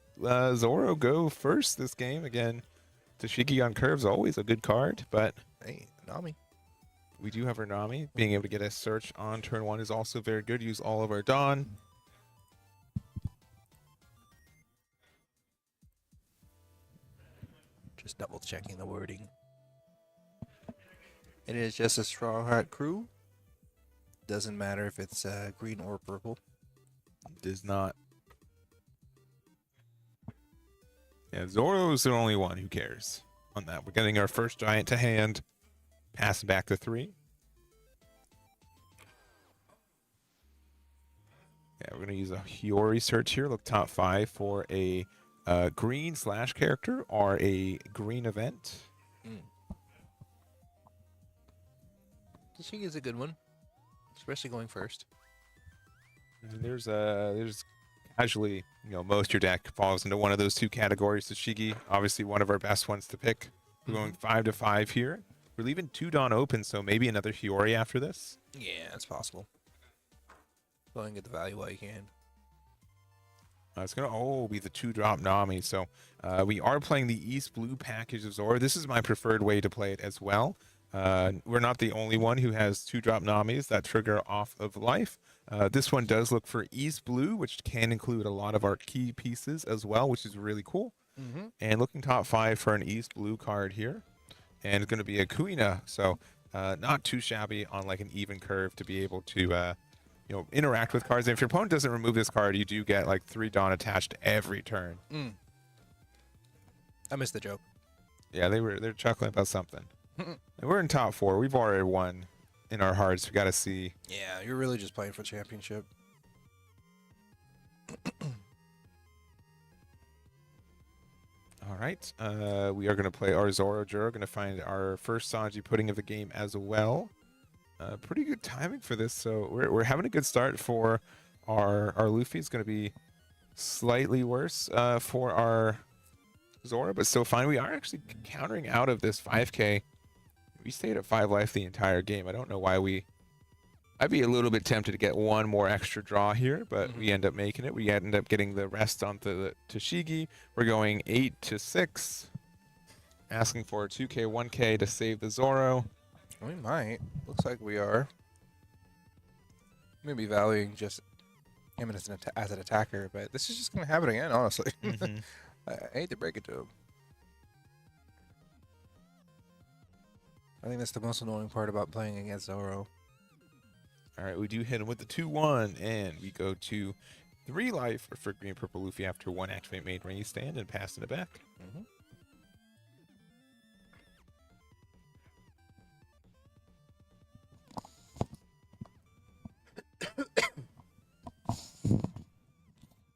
Zoro go first this game again. Tashigi on curve's always a good card, but hey, Nami. we do have our Nami. Being able to get a search on turn 1 is also very good. Use all of our Dawn. Just double checking the wording. It is just a Straw Hat crew. Doesn't matter if it's green or purple. Does not. Yeah, Zoro's the only one who cares on that. We're getting our first giant to hand. Passing back to 3. Yeah, we're going to use a Hiyori search here. Look top 5 for a green / character or a green event. Tashigi is a good one, especially going first. And there's casually, most of your deck falls into one of those 2 categories. Tashigi, obviously one of our best ones to pick. We're going 5 to 5 here. We're leaving 2 Dawn open, so maybe another Hiyori after this. Yeah, it's possible. Go and get the value while you can. It's going to be the 2-drop Nami. So we are playing the East Blue package of Zoro. This is my preferred way to play it as well. We're not the only one who has 2-drop Namis that trigger off of life. This one does look for East Blue, which can include a lot of our key pieces as well, which is really cool. And looking top 5 for an East Blue card here. And it's going to be a Kuina, so not too shabby on like an even curve to be able to interact with cards. And if your opponent doesn't remove this card, you do get like 3 Dawn attached every turn. I missed the joke. Yeah, they're chuckling about something. And we're in top 4. We've already won in our hearts. We got to see. Yeah, you're really just playing for championship. All right, we are going to play our Zoro Juro. Going to find our first Sanji pudding of the game as well. Pretty good timing for this, so we're having a good start for our Luffy is going to be slightly worse for our Zora, but still fine. We are actually countering out of this 5K. We stayed at 5 life the entire game. I don't know why I'd be a little bit tempted to get one more extra draw here, but we end up making it. We end up getting the rest onto the Tashigi. We're going 8 to 6, asking for a 2K, 1K to save the Zoro. We might. Looks like we are. Maybe valuing just him as an attacker, but this is just going to happen again, honestly. I hate to break it to him. I think that's the most annoying part about playing against Zoro. All right, we do hit him with the 2-1, and we go to 3 life for Green Purple Luffy after 1 activate main raise stand and passing it back.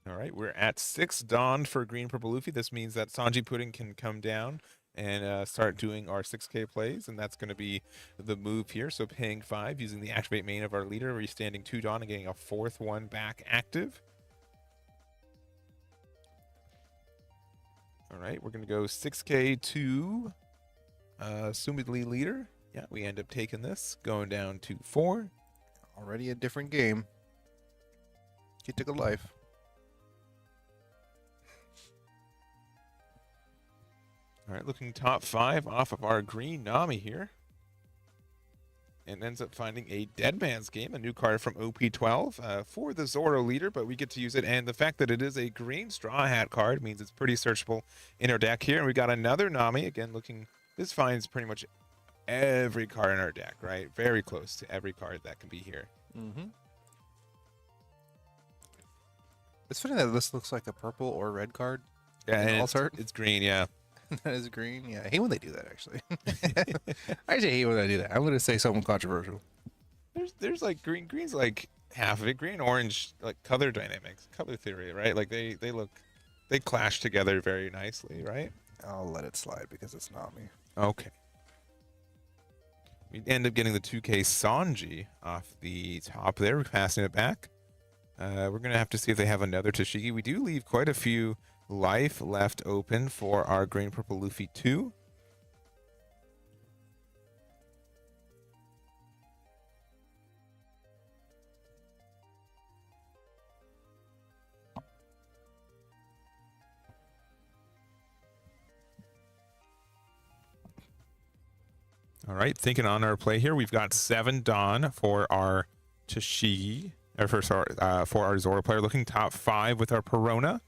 All right, we're at 6 Dawn for Green Purple Luffy. This means that Sanji Pudding can come down and start doing our 6K plays, and that's going to be the move here. So paying 5, using the activate main of our leader, restanding 2 Dawn and getting a 4th one back active. All right, we're going to go 6K to assumedly leader. Yeah, we end up taking this, going down to 4. Already a different game. He took a life. All right, looking top 5 off of our green Nami here. And ends up finding a Dead Man's Game, a new card from OP12 for the Zoro leader, but we get to use it. And the fact that it is a green Straw Hat card means it's pretty searchable in our deck here. And we got another Nami, again, this finds pretty much every card in our deck, right? Very close to every card that can be here. It's funny that this looks like a purple or red card. Yeah, in and alt art. it's green, yeah. That is green. Yeah, I hate when they do that, actually. I actually hate when they do that. I'm going to say something controversial. There's like green's like half of it. Green and orange, like color dynamics, color theory, right? Like they clash together very nicely, right? I'll let it slide because it's not me. Okay. We end up getting the 2K Sanji off the top there. We're passing it back. We're going to have to see if they have another Tashigi. We do leave quite a few life left open for our Green Purple Luffy 2. All right, thinking on our play here, we've got 7 Dawn for our Tashigi, or for our Zoro player. Looking top 5 with our Perona.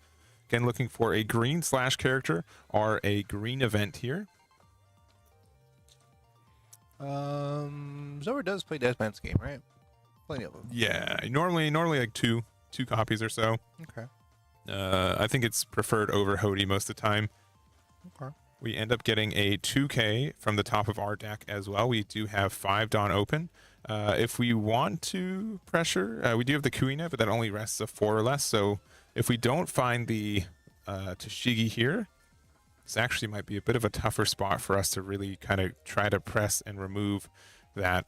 Again, looking for a green / character or a green event here. Zoro does play Dead Man's Game, right? Plenty of them. Yeah, normally like two copies or so. Okay. I think it's preferred over Hody most of the time. Okay. We end up getting a 2K from the top of our deck as well. We do have 5 Dawn open. If we want to pressure, we do have the Kuina, but that only rests a 4 or less. So if we don't find the Tashigi here, this actually might be a bit of a tougher spot for us to really kind of try to press and remove that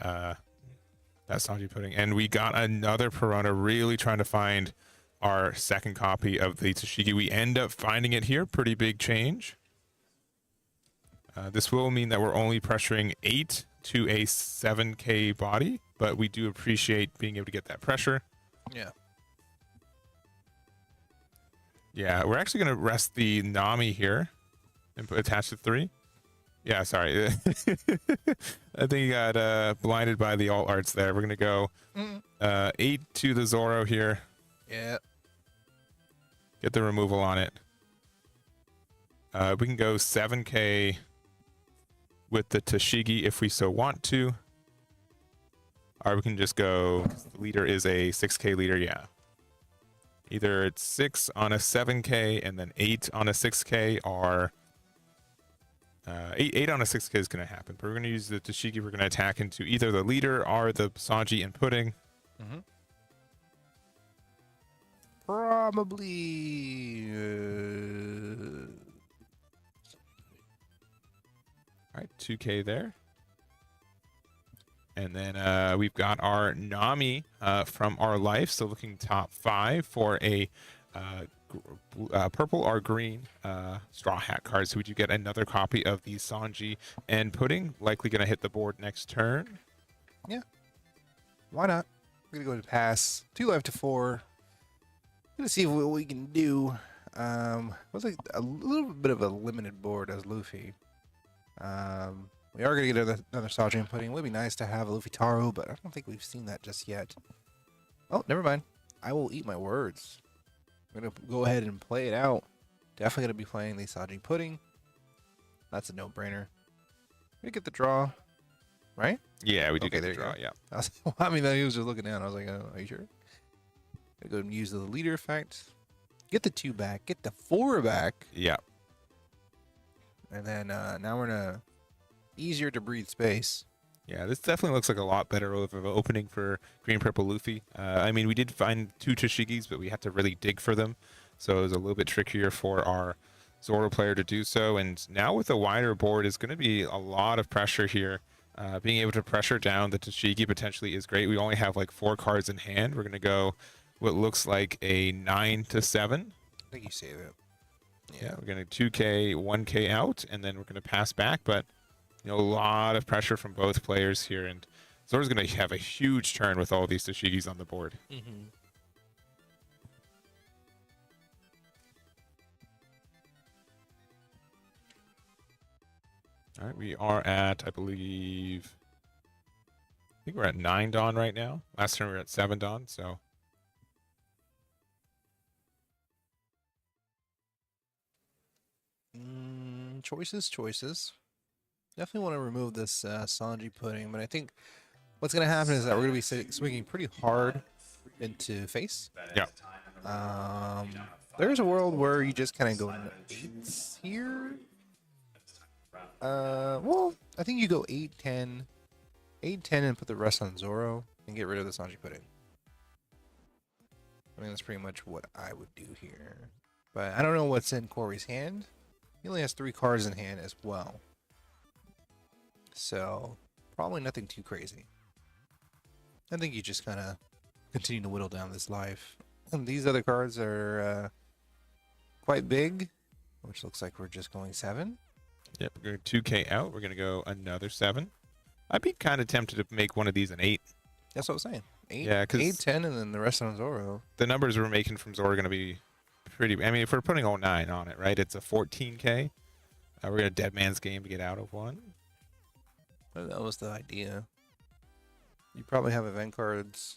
Sanji Pudding. And we got another Piranha really trying to find our second copy of the Tashigi. We end up finding it here. Pretty big change. This will mean that we're only pressuring 8 to a 7K body, but we do appreciate being able to get that pressure. Yeah. Yeah, we're actually going to rest the Nami here and attach the 3. Yeah, sorry. I think he got blinded by the alt arts there. We're going to go 8 to the Zoro here. Yeah. Get the removal on it. We can go 7K with the Tashigi if we so want to. Or we can just go, the leader is a 6K leader, yeah. Either it's 6 on a 7K and then 8 on a 6K, or 8 on a 6K is going to happen. But we're going to use the Tashigi. We're going to attack into either the leader or the Sanji and Pudding. Probably. All right, 2K there. And then we've got our Nami from Our Life, so looking top 5 for a purple or green straw hat card. So would you get another copy of the Sanji and Pudding? Likely going to hit the board next turn. Yeah. Why not? We're gonna go to pass. 2 life to 4. Gonna see what we can do. Was like a little bit of a limited board as Luffy. We are gonna get another Sanji and Pudding. It would be nice to have a Luffy Taro, but I don't think we've seen that just yet. Oh, never mind. I will eat my words. I'm gonna go ahead and play it out. Definitely gonna be playing the Sanji Pudding. That's a no-brainer. We get the draw, right? Yeah, we do Okay, get there the you draw. go. Yeah. I mean, he was just looking down. I was like, oh, are you sure? Gonna go and use the leader effect. Get the 2 back. Get the 4 back. Yeah. And then now we're in a easier to breathe space. Yeah, this definitely looks like a lot better of an opening for Green Purple Luffy. I mean, we did find 2 Tashigis, but we had to really dig for them. So it was a little bit trickier for our Zoro player to do so. And now with a wider board is going to be a lot of pressure here. Being able to pressure down the Tashigi potentially is great. We only have like 4 cards in hand. We're going to go what looks like a 9 to 7. I think you save it. Yeah, we're going to 2K, 1K out, and then we're going to pass back. But you know, a lot of pressure from both players here, and Zoro's going to have a huge turn with all these Tashigis on the board. Mm-hmm. All right, we are at, I believe, I think we're at 9 Dawn right now. Last turn we were at 7 Dawn, so. Choices. Definitely want to remove this Sanji Pudding, but I think what's going to happen is that we're going to be swinging pretty hard into face. Yeah. There's a world where you just kind of go 8s here. Well, I think you go 8, 10, 8, 10, and put the rest on Zoro and get rid of the Sanji Pudding. I mean, that's pretty much what I would do here. But I don't know what's in Corey's hand. He only has 3 cards in hand as well. So, probably nothing too crazy. I think you just kind of continue to whittle down this life. And these other cards are quite big, which looks like we're just going 7. Yep, we're going 2K out. We're going to go another 7. I'd be kind of tempted to make one of these an 8. That's what I'm saying. 8, Yeah, 'cause 8, 10, and then the rest on Zoro. The numbers we're making from Zoro are going to be pretty. I mean, if we're putting all 9 on it, right? It's a 14K. We're going to Dead Man's Game to get out of one. That was the idea. You probably have event cards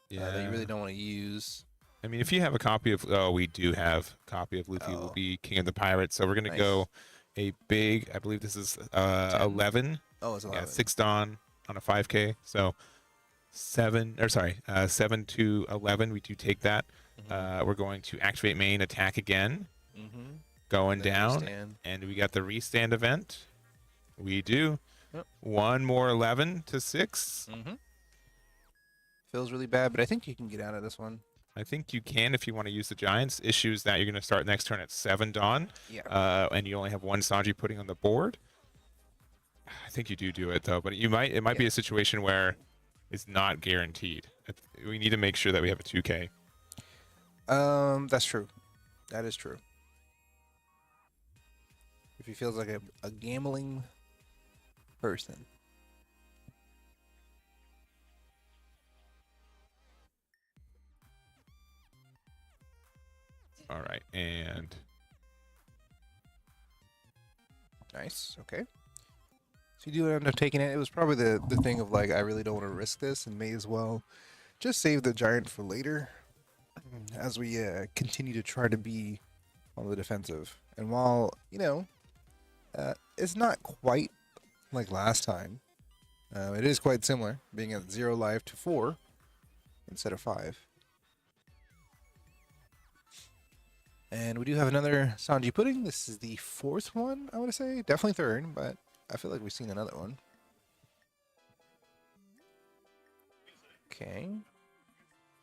that you really don't want to use. I mean, if you have a copy of, we do have a copy of Luffy will be King of the Pirates. So we're going to go a big, I believe this is 11. Oh, it's 11. Yeah, 6 Dawn on a 5K. So 7 to 11. We do take that. We're going to activate main, attack again. Going down. And we got the restand event. We do. Yep. 1 more 11 to 6. Feels really bad, but I think you can get out of this one. I think you can if you want to use the Giants. Issues that you're going to start next turn at 7 Dawn. Yeah. And you only have 1 Sanji Pudding on the board. I think you do it though, but it might be a situation where it's not guaranteed. We need to make sure that we have a 2K. That's true. That is true. If he feels like a gambling person. All right, and Nice. Okay. So you do end up taking it. It was probably the thing of like, I really don't want to risk this and may as well just save the giant for later as we continue to try to be on the defensive. And while, it's not quite like last time, it is quite similar, being at 0 life to 4 instead of 5. And we do have another Sanji Pudding. This is the 4th one, I would say. Definitely 3rd, but I feel like we've seen another one. Okay.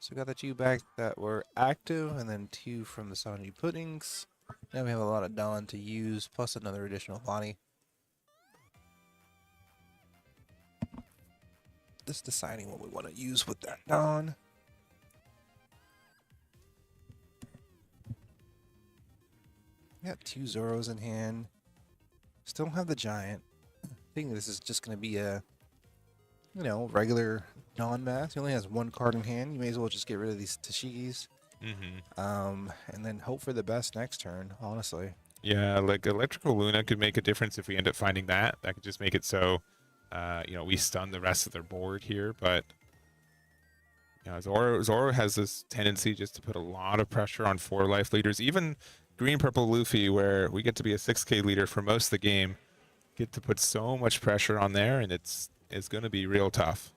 So we got the 2 back that were active, and then 2 from the Sanji Puddings. Now we have a lot of Dawn to use, plus another additional Lonnie. Just deciding what we want to use with that Dawn. We got 2 Zoros in hand. Still don't have the Giant. I think this is just going to be a, you know, regular Dawn mass. He only has 1 card in hand. You may as well just get rid of these TCG's. And then hope for the best next turn, honestly. Yeah, like Electrical Luna could make a difference if we end up finding that. That could just make it so, you know, we stun the rest of their board here. But, you know, Zoro has this tendency just to put a lot of pressure on 4 life leaders. Even Green Purple Luffy, where we get to be a 6K leader for most of the game, get to put so much pressure on there, and it's going to be real tough.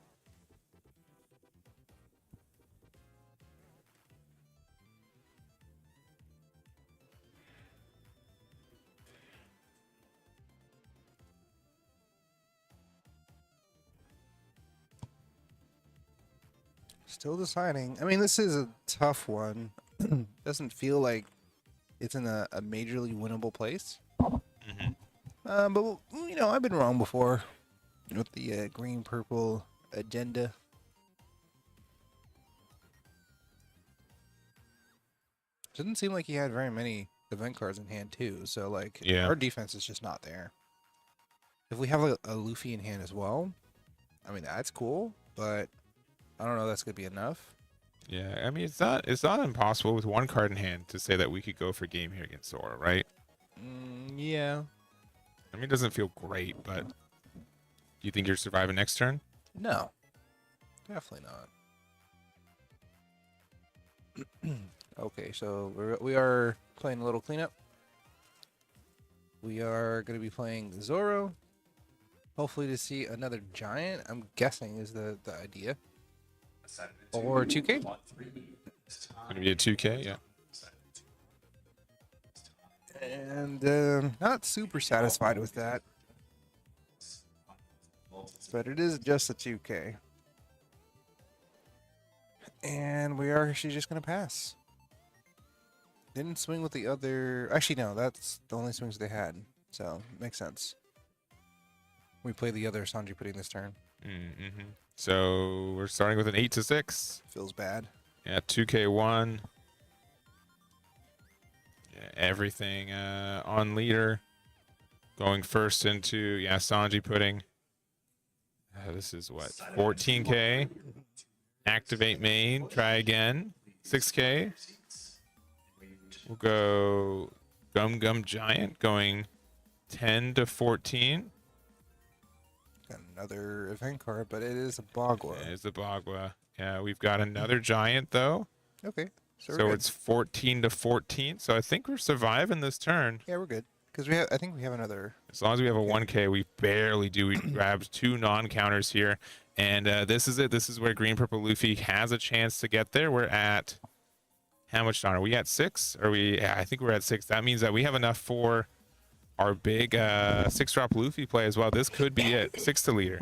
Still deciding. I mean, this is a tough one. Doesn't feel like it's in a majorly winnable place. But, you know, I've been wrong before with the green-purple agenda. Doesn't seem like he had very many event cards in hand, too. So, like, Yeah. our defense is just not there. If we have a Luffy in hand as well, I mean, that's cool, but I don't know if that's going to be enough. Yeah, I mean, it's not impossible with 1 card in hand to say that we could go for game here against Zoro, right? Yeah. I mean, it doesn't feel great, but do you think you're surviving next turn? No. Definitely not. Okay, so we are playing a little cleanup. We are going to be playing Zoro. Hopefully to see another giant, I'm guessing is the idea. Or 2K? Going to be a 2K, yeah. And not super satisfied with that. But it is just a 2K. And we are actually just going to pass. Didn't swing with the other... Actually, no, that's the only swings they had. So, makes sense. We play the other Sanji pudding this turn. So we're starting with an 8-6. Feels bad. Yeah, 2K1. Yeah, everything on leader. Going first into, yeah, Sanji pudding. This is what, 14K. Activate main. Try again. 6K. We'll go Gum Gum Giant going 10-14. Got another event card, but it is a Bagua. There's the Bagua. Yeah, we've got another giant though. Okay. So So it's 14-14. So I think we're surviving this turn. Yeah, we're good. Because I think we have another. As long as we have a 1K, we barely do. We grabbed 2 non-counters here. And this is it. This is where Green Purple Luffy has a chance to get there. We're at, how much Don? Are we at 6? Are we? Yeah, I think we're at 6. That means that we have enough for our big 6-drop Luffy play as well. This could be it. 6 to leader.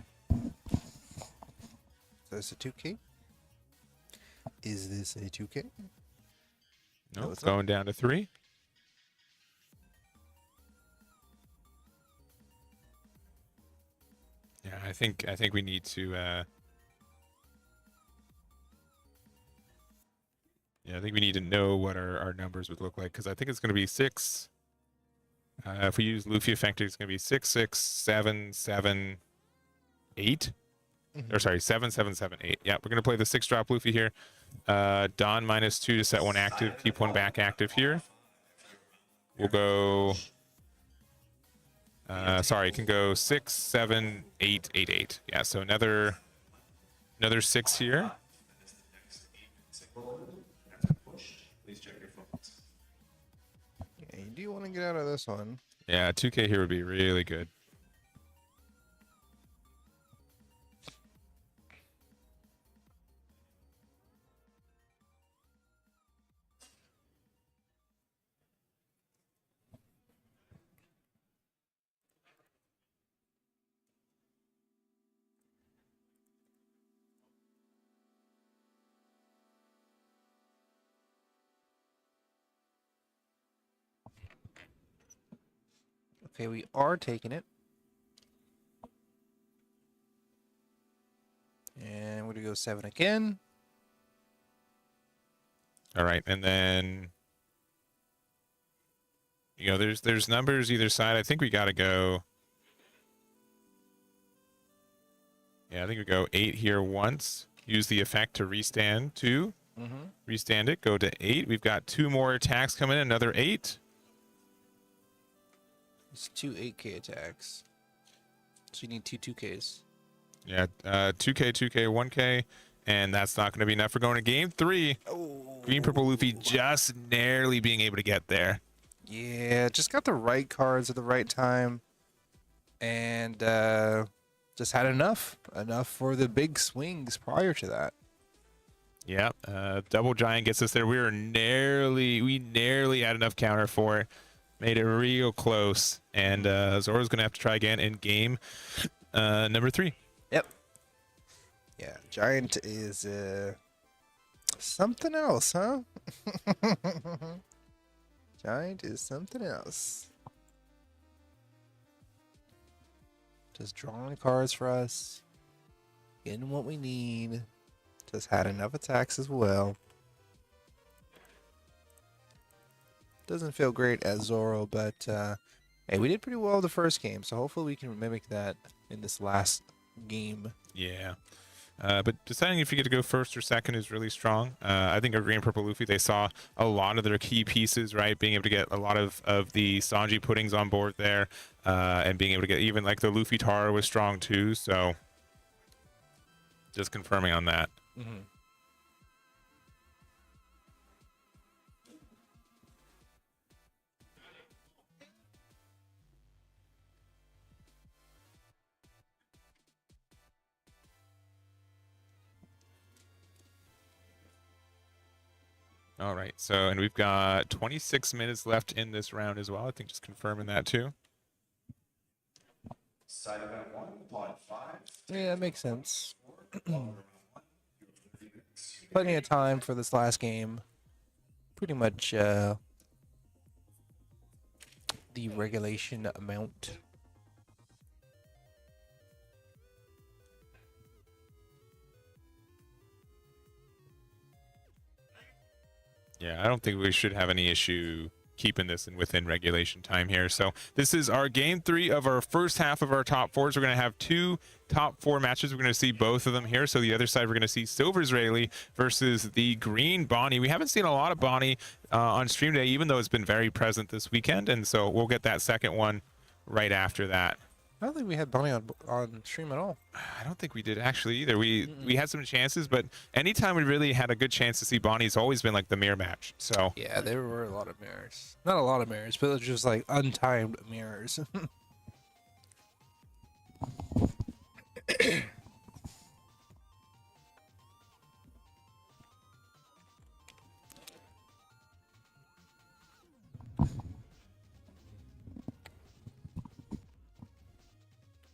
So it's a 2K? Is this a 2K? No, No, it's it's not. going down to 3. Yeah, I think we need to. Yeah, I think we need to know what our numbers would look like because I think it's going to be 6. If we use Luffy effective, it's going to be 6, 6, 7, 7, 8. Or sorry, 7, 7, 7, 8. Yeah, we're going to play the 6-drop Luffy here. Don -2 to set 1 active. Keep 1 back active here. We'll go. Sorry, it can go 6, 7, 8, 8, 8. Yeah, so another 6 here. Yeah, you do want to get out of this one. Yeah, 2K here would be really good. Okay, we are taking it. go 7 again. All right, and then there's numbers either side. I think we got to go. Yeah, I think we go 8 here once. Use the effect to restand 2. Restand it. Go to 8. We've got 2 more attacks coming in. Another 8. It's 2 8K attacks. So you need 2 2Ks. Yeah, 2K, 2K, 1K, and that's not going to be enough for going to game 3. Oh. Green Purple Luffy just narrowly being able to get there. Yeah, just got the right cards at the right time. And just had enough for the big swings prior to that. Yeah, double giant gets us there. We narrowly had enough counter for it. Made it real close, and Zoro's gonna have to try again in game number 3. Yep. Yeah, giant is something else, huh? Giant is something else. Just drawing cards for us, getting what we need. Just had enough attacks as well. Doesn't feel great as Zoro, but hey, we did pretty well the first game, so hopefully we can mimic that in this last game. Yeah. But deciding if you get to go first or second is really strong. I think our Green Purple Luffy, they saw a lot of their key pieces, right? Being able to get a lot of the Sanji puddings on board there, and being able to get even like the Luffy Tar was strong too. So just confirming on that. All right, so, and we've got 26 minutes left in this round as well. I think just confirming that too. Side event 1, plot 5. Yeah, that makes sense. Plenty of time for this last game. Pretty much the regulation amount. Yeah, I don't think we should have any issue keeping this in within regulation time here. So this is our game 3 of our first half of our top 4s. We're going to have 2 top 4 matches. We're going to see both of them here. So the other side, we're going to see Silver Israeli versus the Green Bonnie. We haven't seen a lot of Bonnie on stream today, even though it's been very present this weekend. And so we'll get that second one right after that. I don't think we had Bonnie on stream at all. I don't think we did actually either. We had some chances, but anytime we really had a good chance to see Bonnie, it's always been like the mirror match. So yeah, there were a lot of mirrors. Not a lot of mirrors, but it was just like untimed mirrors.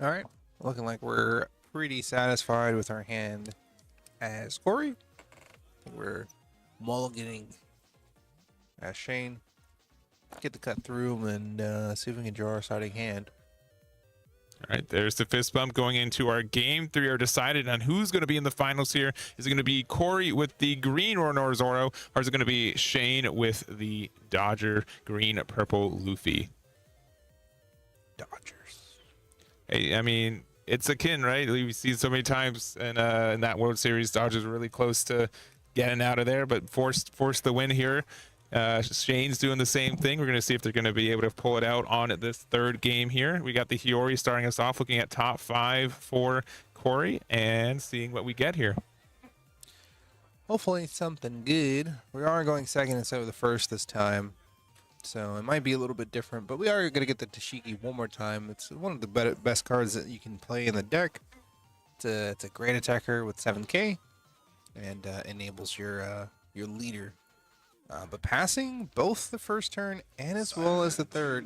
All right, looking like we're pretty satisfied with our hand as Corey. We're mulliganing as Shane. Get to cut through them and see if we can draw our siding hand. all right, there's the fist bump going into our game 3. Are decided on who's going to be in the finals here. Is it going to be Corey with the green Oronoa Zoro, or is it going to be Shane with the Dodger green purple Luffy? Dodgers. Hey, I mean, it's akin, right? We've seen so many times in that World Series, Dodgers were really close to getting out of there, but forced the win here. Shane's doing the same thing. We're going to see if they're going to be able to pull it out on this third game here. We got the Hiyori starting us off, looking at top 5 for Corey and seeing what we get here. Hopefully something good. We are going second instead of the first this time, so it might be a little bit different, but we are going to get the Tashiki one more time. It's one of the best cards that you can play in the deck. It's a great attacker with 7k and enables your leader. But passing both the first turn and as well as the third,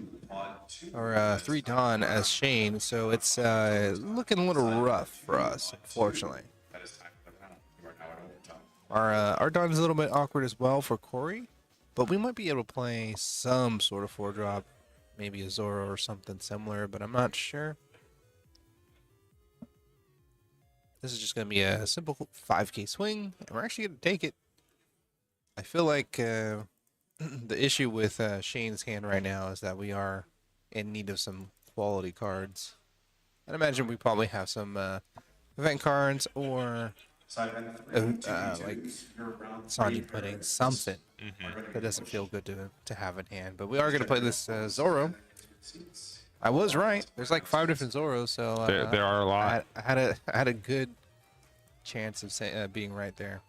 or 3 Dawn as Shane, so it's looking a little rough for us, unfortunately. That is time for the round. You are now at overtime. Our Dawn's a little bit awkward as well for Corey, but we might be able to play some sort of 4-drop, maybe a Zoro or something similar, but I'm not sure. This is just going to be a simple 5K swing, and we're actually going to take it. I feel like the issue with Shane's hand right now is that we are in need of some quality cards. I'd imagine we probably have some event cards or So event 3, like 2v2s, your round 3 Sanji putting pairs something are gonna that be doesn't pushed. feel good to have in hand. But we are going to play this Zoro. Seats. I was right. There's like 5 different Zoros, so There are a lot. I had a good chance of being right there.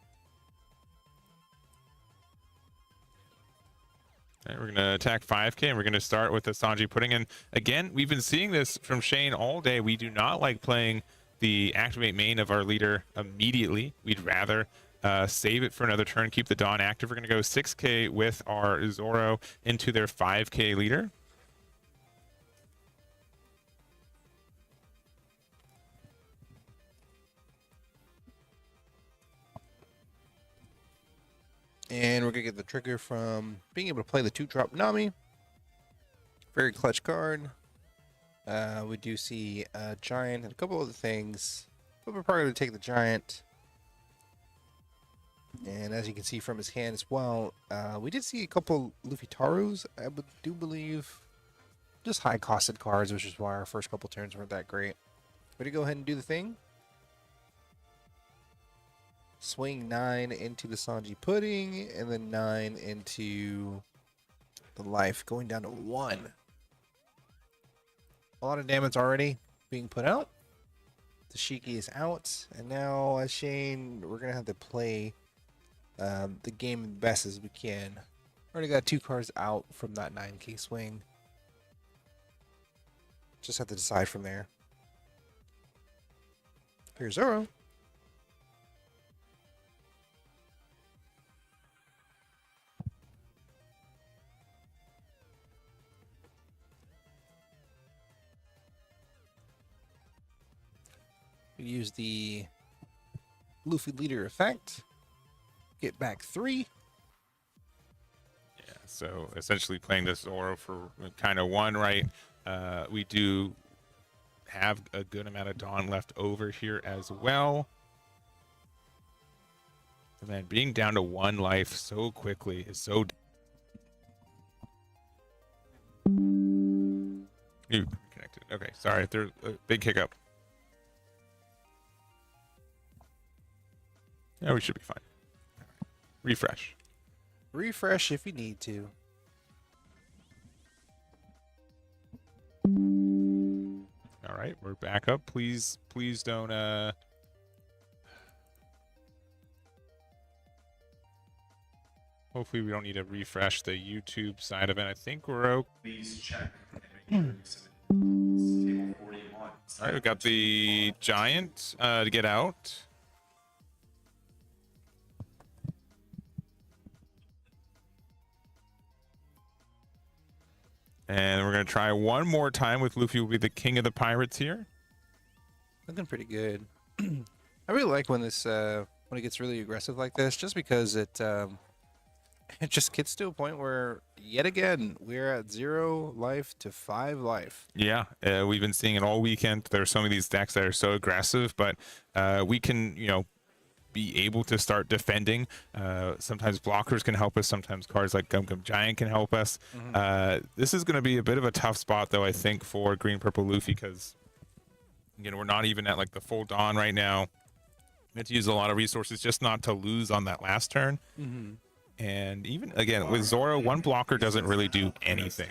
All right, we're gonna attack 5K, and we're gonna start with the Sanji pudding. And again, we've been seeing this from Shane all day. We do not like playing the activate main of our leader immediately. We'd rather save it for another turn, keep the Dawn active. We're gonna go 6K with our Zoro into their 5K leader. And we're going to get the trigger from being able to play the 2-drop Nami. Very clutch card. We do see a Giant and a couple other things. But we're probably going to take the Giant. And as you can see from his hand as well, we did see a couple Luffy Tarus, I do believe. Just high-costed cards, which is why our first couple turns weren't that great. Ready to go ahead and do the thing? Swing 9 into the Sanji pudding, and then 9 into the life, going down to 1. A lot of damage already being put out. The Shiki is out, and now Shane, we're gonna have to play the game as best as we can. Already got 2 cards out from that 9K swing. Just have to decide from there. Here's Zoro. Use the Luffy leader effect. Get back 3. Yeah, so essentially playing this Zoro for kind of 1, right? We do have a good amount of Dawn left over here as well. And then being down to 1 life so quickly is so... Ooh, connected. Okay, sorry, there's a big hiccup. Yeah, we should be fine. Refresh. Refresh if you need to. All right, we're back up. Please don't hopefully we don't need to refresh the YouTube side of it. I think we're okay. Please check. And make sure you submit. Table 41. All right, we got the Giant to get out. And we're going to try one more time with Luffy will be the king of the pirates here. Looking pretty good. I really like when this when it gets really aggressive like this, just because it just gets to a point where yet again we're at 0 life to 5 life. Yeah, we've been seeing it all weekend. There are some of these decks that are so aggressive, but we can, be able to start defending. Sometimes blockers can help us. Sometimes cards like Gum Gum Giant can help us. This is going to be a bit of a tough spot, though, I think, for Green Purple Luffy, because we're not even at like the full Dawn right now. We have to use a lot of resources just not to lose on that last turn. And even again with Zoro, 1 blocker doesn't really do anything.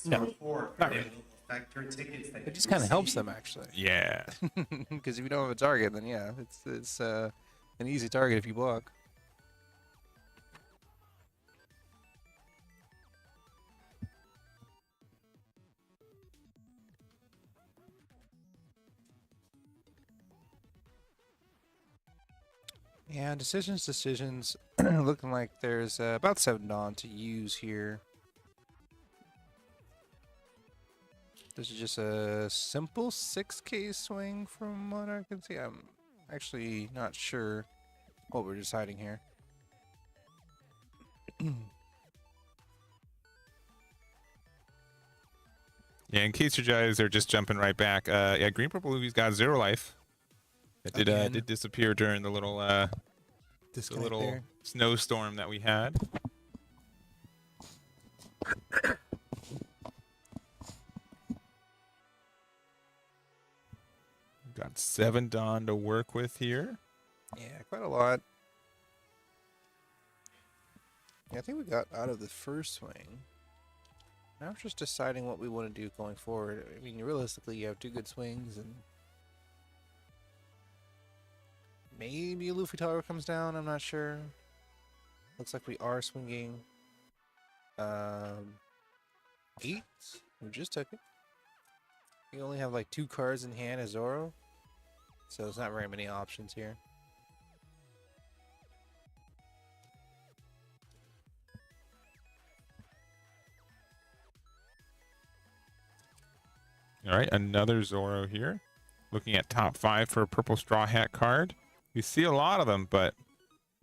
No, not really. It just kind of helps them, actually. Yeah. Because if you don't have a target, then yeah, it's an easy target if you block. Yeah, decisions. Looking like there's about 7 Dawn to use here. This is just a simple 6K swing from what I can see. I'm actually not sure what we're deciding here. Yeah, in case your guys are just jumping right back, yeah, Green Purple Luffy's got 0 life. It did Again. did disappear during the little Disconnect there. snowstorm that we had. Got 7 Dawn to work with here. Yeah, quite a lot. Yeah, I think we got out of the first swing. Now I'm just deciding what we want to do going forward. I mean, realistically, you have 2 good swings, and maybe a Luffy Tower comes down. I'm not sure. Looks like we are swinging 8. We just took it. We only have like 2 cards in hand as Zoro, so there's not very many options here. All right, another Zoro here. Looking at top 5 for a purple straw hat card. We see a lot of them, but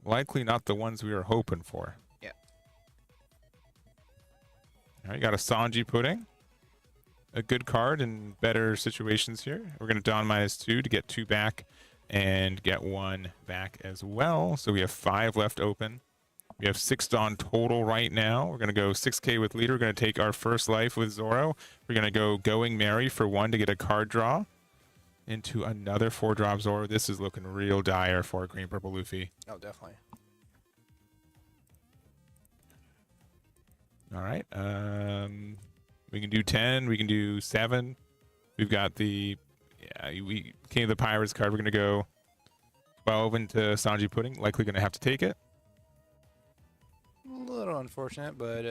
likely not the ones we were hoping for. Yeah. All right, got a Sanji Pudding. A good card in better situations here. We're going to Dawn -2 to get 2 back and get 1 back as well. So we have 5 left open. We have 6 Dawn total right now. We're going to go 6K with leader. We're going to take our first life with Zoro. We're going to go Going Merry for 1 to get a card draw into another 4-drop Zoro. This is looking real dire for Green Purple Luffy. Oh, definitely. All right. We can do 10. We can do 7. We've got the King of the Pirates card. We're going to go 12 into Sanji Pudding. Likely going to have to take it. A little unfortunate, but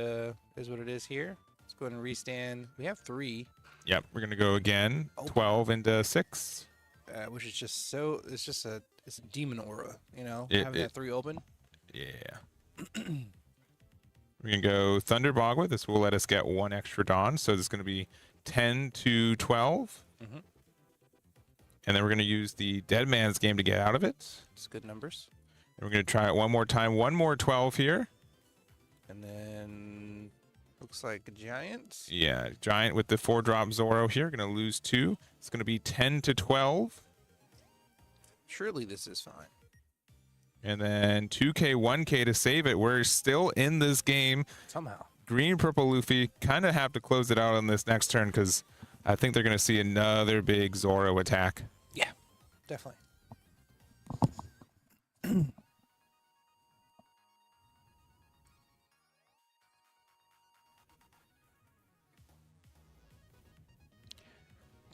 is what it is here. Let's go ahead and restand. We have 3. Yep. We're going to go again. 12 into 6. Which is just so, it's a demon aura, you know, Having that 3 open. Yeah. We're going to go Thunder Bagua. This will let us get 1 extra Dawn. So this is going to be 10 to 12. Mm-hmm. And then we're going to use the Dead Man's Game to get out of it. It's good numbers. And we're going to try it one more time. 1 more 12 here. And then looks like a giant. Yeah, Giant with the 4-drop Zoro here. Going to lose 2. It's going to be 10 to 12. Surely this is fine. And then 2K, 1K to save it. We're still in this game. Somehow. Green Purple Luffy kind of have to close it out on this next turn because I think they're going to see another big Zoro attack. Yeah, definitely.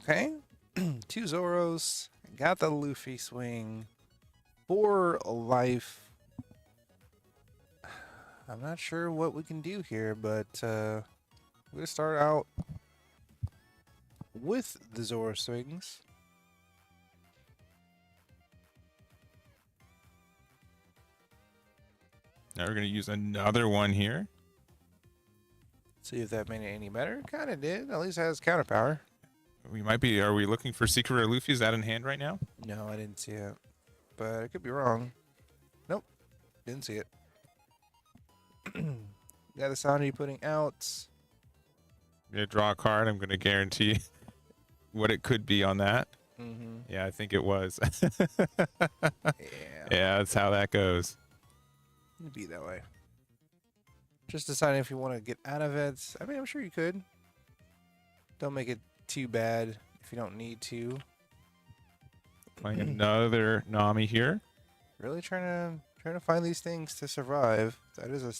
Okay. 2 Zoros. Got the Luffy swing. 4 life. I'm not sure what we can do here, but we're going to start out with the Zoro swings. Now we're going to use another one here. See if that made it any better. Kind of did. At least it has counter power. We might be. Are we looking for Secret Rare Luffy? Is that in hand right now? No, I didn't see it. But I could be wrong. Nope. Didn't see it. Got the Sanji Pudding out. I'm going to draw a card. I'm going to guarantee what it could be on that. Mm-hmm. Yeah, I think it was. Yeah. Yeah, that's how that goes. It'd be that way. Just deciding if you want to get out of it. I mean, I'm sure you could. Don't make it too bad if you don't need to. Playing another Nami here. Really trying to find these things to survive. That is a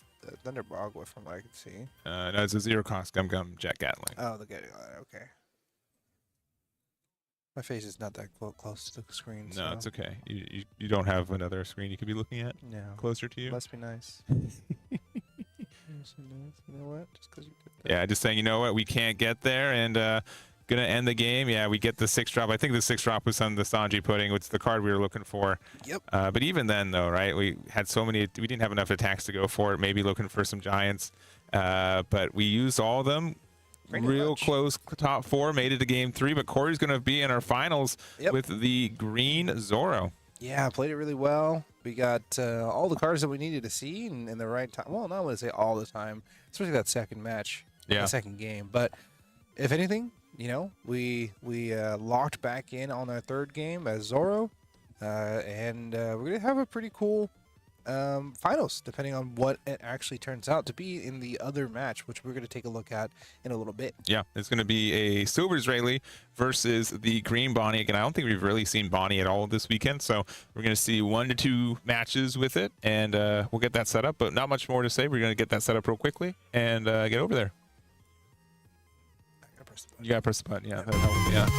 Thunder Bagua from what I can see. No, it's a 0-cost Gum Gum Jet Gatling. Oh, the getting okay. My face is not that close to the screen. No, so. it's okay. You don't have another screen you could be looking at No. closer to you. Must be nice. Must be nice. You know what? Just because you did that. Yeah, just saying, you know what? We can't get there and gonna end the game. Yeah, we get the 6-drop. I think the 6-drop was on the Sanji Pudding, which is the card we were looking for. Yep. But even then, though, right? We had so many. We didn't have enough attacks to go for it. Maybe looking for some giants. But we used all of them. Pretty Real much. close top 4, made it to game 3, but Corey's going to be in our finals Yep. with the green Zoro. Yeah, played it really well. We got all the cards that we needed to see in the right time. Well, not want to say all the time, especially that second match, Yeah. the second game. But if anything, you know, we locked back in on our third game as Zoro. and we're gonna have a pretty cool finals, depending on what it actually turns out to be in the other match, which we're gonna take a look at in a little bit. Yeah, it's going to be a Silver Israeli versus the Green Bonnie. Again, I don't think we've really seen Bonnie at all this weekend, so we're going to see 1 to 2 matches with it, and we'll get that set up. But not much more to say. We're going to get that set up real quickly and get over there. I gotta press the button. You got to press the button. Yeah, that helps. Yeah.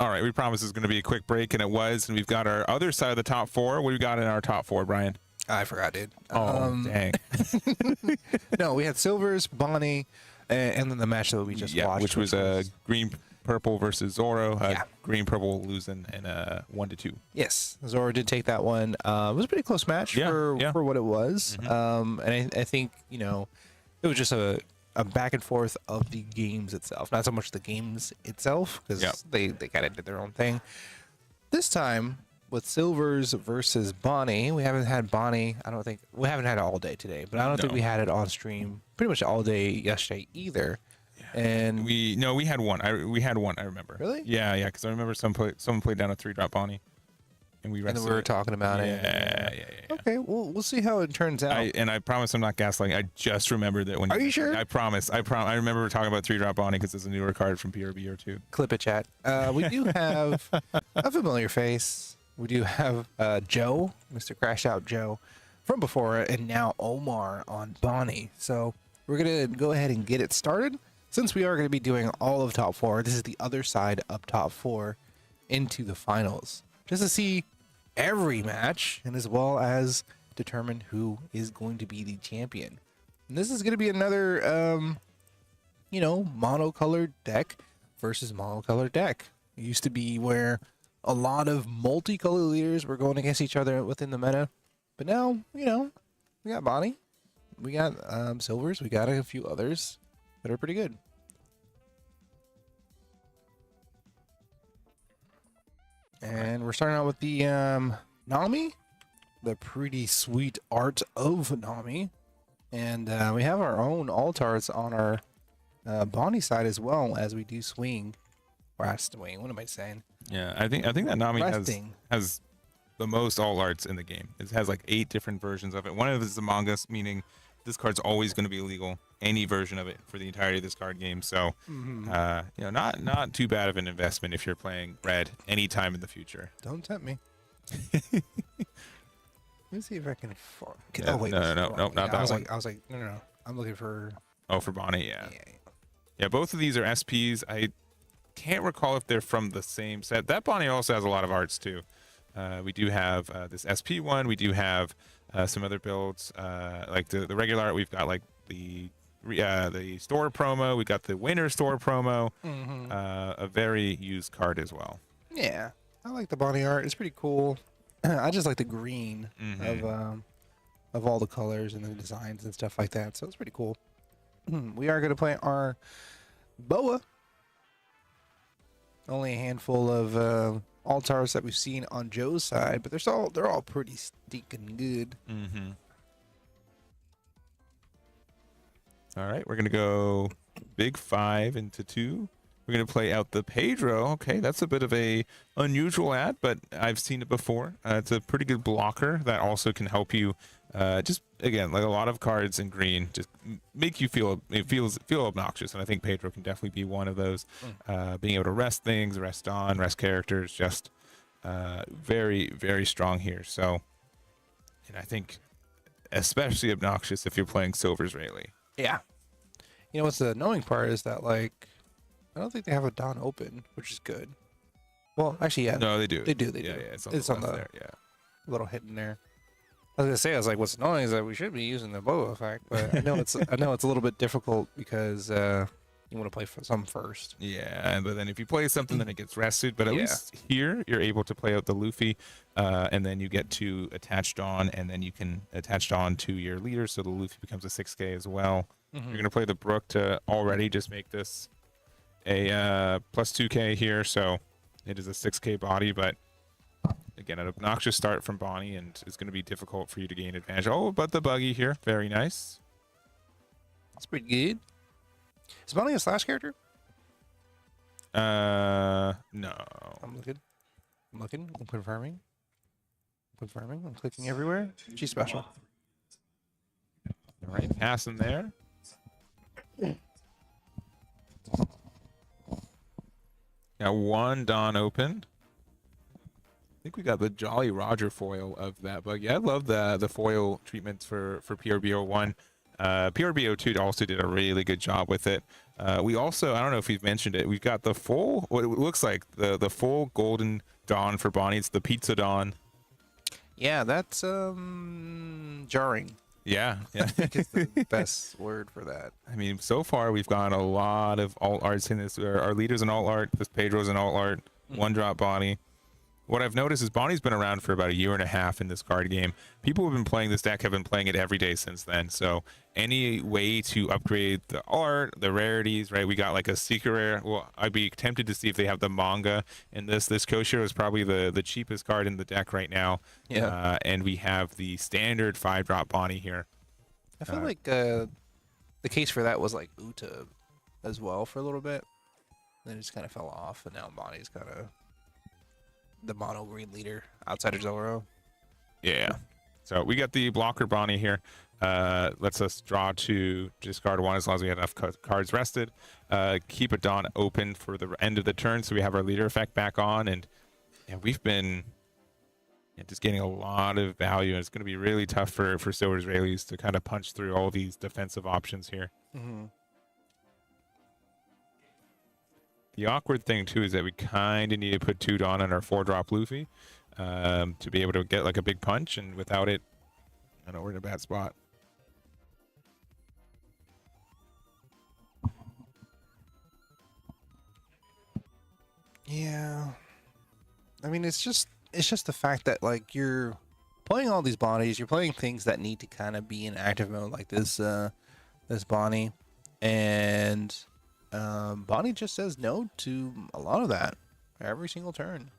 All right, we promised it was going to be a quick break, and it was. And we've got our other side of the top 4. What do we got in our top 4, Brian? I forgot, dude. Oh, dang. No, we had Silvers, Bonnie, and then the match that we just watched, which was Green Purple versus Zoro. Green Purple losing in 1 to 2. Yes, Zoro did take that one. It was a pretty close match for what it was. And I think, you know, it was just a back and forth of the games itself, not so much the games itself, because they kind of did their own thing. This time, with Silvers versus Bonnie. We haven't had Bonnie. I don't think we haven't had it all day today, but I don't think No. we had it on stream pretty much all day yesterday either. And We had one. We had one. I remember. Really? Yeah, yeah. Because I remember someone played down a 3-drop Bonnie, and we then rested we were it. talking about it. Yeah. Okay, we'll see how it turns out. I promise I'm not gaslighting. I just remembered that when. Are you sure? I promise. I remember talking about 3-drop Bonnie because it's a newer card from PRB or 2. Clip it, chat. We do have a familiar face. We do have Joe, Mr. Crash Out Joe, from before, and now Omar on Bonnie. So we're gonna go ahead and get it started. Since we are going to be doing all of top 4, this is the other side of top 4 into the finals, just to see every match and as well as determine who is going to be the champion. And this is going to be another, monocolored deck versus monocolored deck. It used to be where a lot of multicolored leaders were going against each other within the meta, but now, we got Bonnie, we got Silvers, we got a few others that are pretty good. And we're starting out with the Nami, the pretty sweet art of Nami. And we have our own altars on our Bonnie side as well, as we do swing. Or swing, what am I saying? Yeah, I think that Nami Resting. has the most alt arts in the game. It has like 8 different versions of it. One of it is the mangas, meaning this card's always going to be illegal, any version of it for the entirety of this card game. So, not too bad of an investment if you're playing red anytime in the future. Don't tempt me. Let me see if I can. Yeah, oh wait, no, not that one. I was like, no. I'm looking for. Oh, for Bonnie, yeah. Yeah. Yeah, both of these are SPs. I can't recall if they're from the same set. That Bonnie also has a lot of arts too. We do have this SP one. We do have some other builds like the regular art. We've got like the store promo. We got the winter store promo. A very used card as well. Yeah, I like the Bonnie art. It's pretty cool. I just like the green of all the colors and the designs and stuff like that. So it's pretty cool. We are going to play our Boa. Only a handful of altars that we've seen on Joe's side, but they're all pretty stinking good. All right, we're gonna go big 5 into 2. We're gonna play out the Pedro. Okay, that's a bit of a unusual ad, but I've seen it before. It's a pretty good blocker that also can help you. Just again, like a lot of cards in green, just make you feel obnoxious, and I think Pedro can definitely be one of those. Being able to rest things, rest characters, just very, very strong here. So, and I think especially obnoxious if you're playing Silvers Rayleigh. Yeah. You know what's the annoying part is that like I don't think they have a Dawn open, which is good. Well, actually, yeah. No, they do. They do. Yeah, it's on the the there. Yeah. little hidden there. I was gonna say, I was like, what's annoying is that we should be using the bow effect, but I know it's a little bit difficult because you want to play some first. Yeah, but then if you play something, then it gets rested. But at least here, you're able to play out the Luffy, and then you get to attach Dawn, and then you can attach Dawn to your leader, so the Luffy becomes a 6K as well. You're going to play the Brook to already just make this a plus 2K here, so it is a 6K body, but again, an obnoxious start from Bonnie, and it's going to be difficult for you to gain advantage. Oh, but the buggy here, very nice. That's pretty good. Is Bonnie a slash character? No. I'm looking. I'm confirming. I'm clicking everywhere. She's special. All right, passing there. Got one Dawn open. I think we got the Jolly Roger foil of that bug. Yeah, I love the foil treatments for PRBO1. PRBO2 also did a really good job with it. We also, I don't know if we've mentioned it, we've got the full, what it looks like, the full golden Dawn for Bonnie. It's the Pizza Dawn. Yeah, that's jarring. Yeah. I think it's the best word for that. I mean, so far we've got a lot of alt arts in this. Our leader's an alt art. This Pedro's an alt art. One drop Bonnie. what I've noticed is Bonnie's been around for about a year and a half in this card game. People who've been playing this deck have been playing it every day since then. So any way to upgrade the art, the rarities, right? We got like a secret rare. Well, I'd be tempted to see if they have the manga in this. This Koshiro is probably the cheapest card in the deck right now. Yeah. And we have the standard 5-drop Bonnie here. I feel like the case for that was like Uta as well for a little bit. Then it just kind of fell off, and now Bonnie's kind of the mono green leader outside of Zoro. Yeah. So we got the blocker Bonnie here. Lets us draw to discard one as long as we have enough cards rested. Keep a Dawn open for the end of the turn, so we have our leader effect back on. And we've been just getting a lot of value. And it's going to be really tough for Silver Israelis to kind of punch through all these defensive options here. Mm-hmm. The awkward thing, too, is that we kind of need to put 2 Dawn on our 4-drop Luffy to be able to get like a big punch. And without it, I know we're in a bad spot. Yeah. I mean, it's just the fact that like you're playing all these Bonnies, you're playing things that need to kind of be in active mode, like this Bonnie, and Bonnie just says no to a lot of that every single turn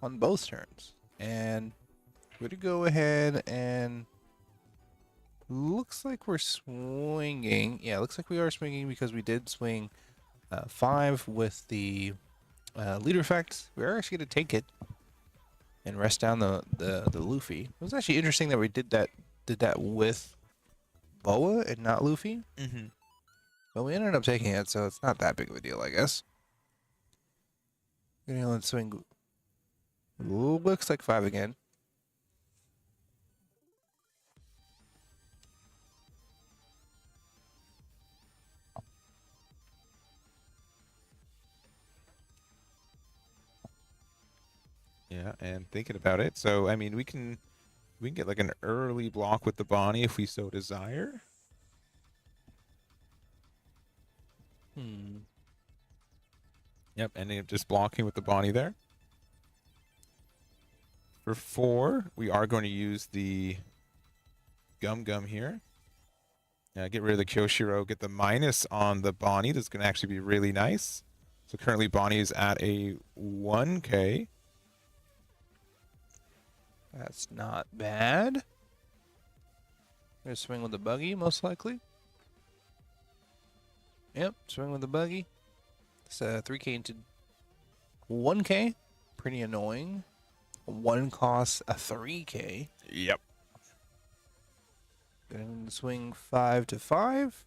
on both turns. And we're gonna go ahead and looks like we're swinging. Yeah, looks like we are swinging because we did swing 5 with the leader effect. We're actually gonna take it and rest down the Luffy. It was actually interesting that we did that with Boa and not Luffy. Mm-hmm. But we ended up taking it, so it's not that big of a deal, I guess. Let's swing. Looks like 5 again. Yeah, and thinking about it, so I mean, we can get like an early block with the Bonnie if we so desire. Yep, ending up just blocking with the Bonnie there. For 4, we are going to use the Gum here. Get rid of the Kyoshiro, get the minus on the Bonnie. That's going to actually be really nice. So currently Bonnie is at a 1K. That's not bad. Gonna swing with the buggy, most likely. Yep, swing with the buggy. It's 3K into 1K. Pretty annoying. 1 costs a 3K. Yep. Gonna swing 5 to 5.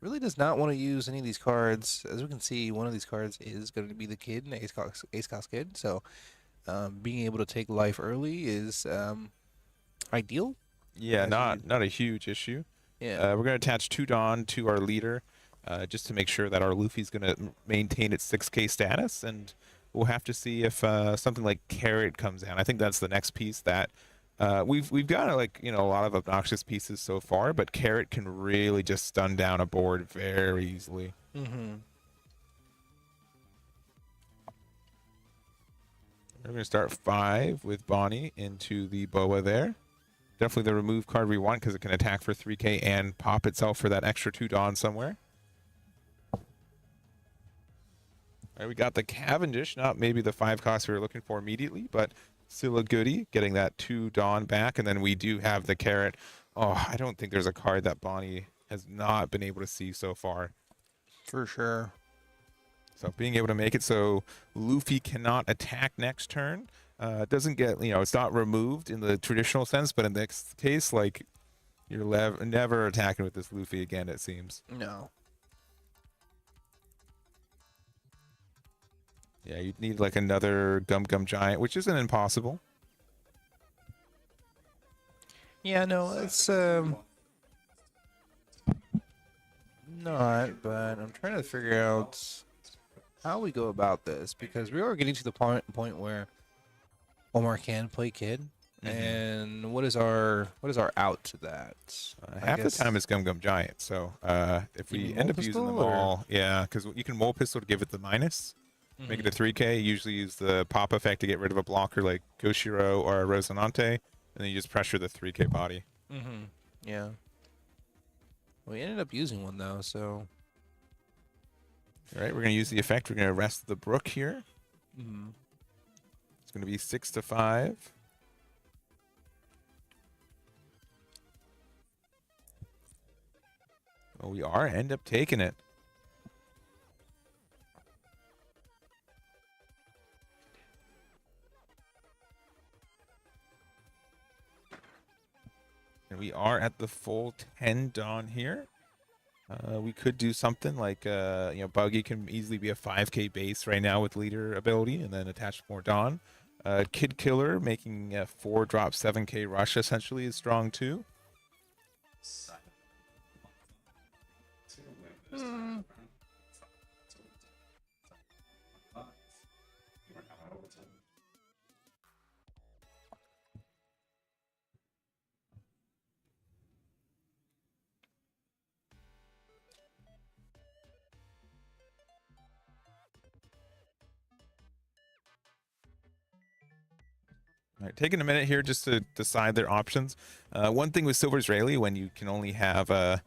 Really does not want to use any of these cards. As we can see, one of these cards is going to be the kid, an Ace Cost kid. So being able to take life early is ideal. Yeah, not a huge issue. Yeah. We're going to attach 2 Dawn to our leader just to make sure that our Luffy's going to maintain its 6K status, and we'll have to see if something like Carrot comes down. I think that's the next piece that we've got like a lot of obnoxious pieces so far, but Carrot can really just stun down a board very easily. Mm-hmm. We're going to start 5 with Bonnie into the Boa there. Definitely the remove card we want because it can attack for 3K and pop itself for that extra 2 Dawn somewhere. All right, we got the Cavendish, not maybe the 5 cost we were looking for immediately, but still a goodie, getting that 2 Dawn back. And then we do have the Carrot. Oh, I don't think there's a card that Bonnie has not been able to see so far. For sure. So being able to make it so Luffy cannot attack next turn. Doesn't get, it's not removed in the traditional sense, but in this case, like, you're never attacking with this Luffy again, it seems. No. Yeah, you'd need like another Gum Giant, which isn't impossible. Yeah, no, it's not, but I'm trying to figure out how we go about this, because we are getting to the point where Omar can play kid, and what is our out to that? Half the time it's Gum Giant, so if we end up using them all, yeah, because you can Mole Pistol to give it the minus. Make it a 3K. Usually use the pop effect to get rid of a blocker like Goshiro or Resonante, and then you just pressure the 3K body. Yeah. We ended up using one though, so. All right, we're gonna use the effect. We're gonna rest the Brook here. Mm-hmm. It's gonna be 6-5. Oh, we end up taking it. And we are at the full 10 Dawn here. We could do something like, Buggy can easily be a 5K base right now with leader ability and then attach more Dawn. Kid Killer making a 4-drop 7K rush essentially is strong too. All right, taking a minute here just to decide their options. One thing with Silver Israeli, when you can only have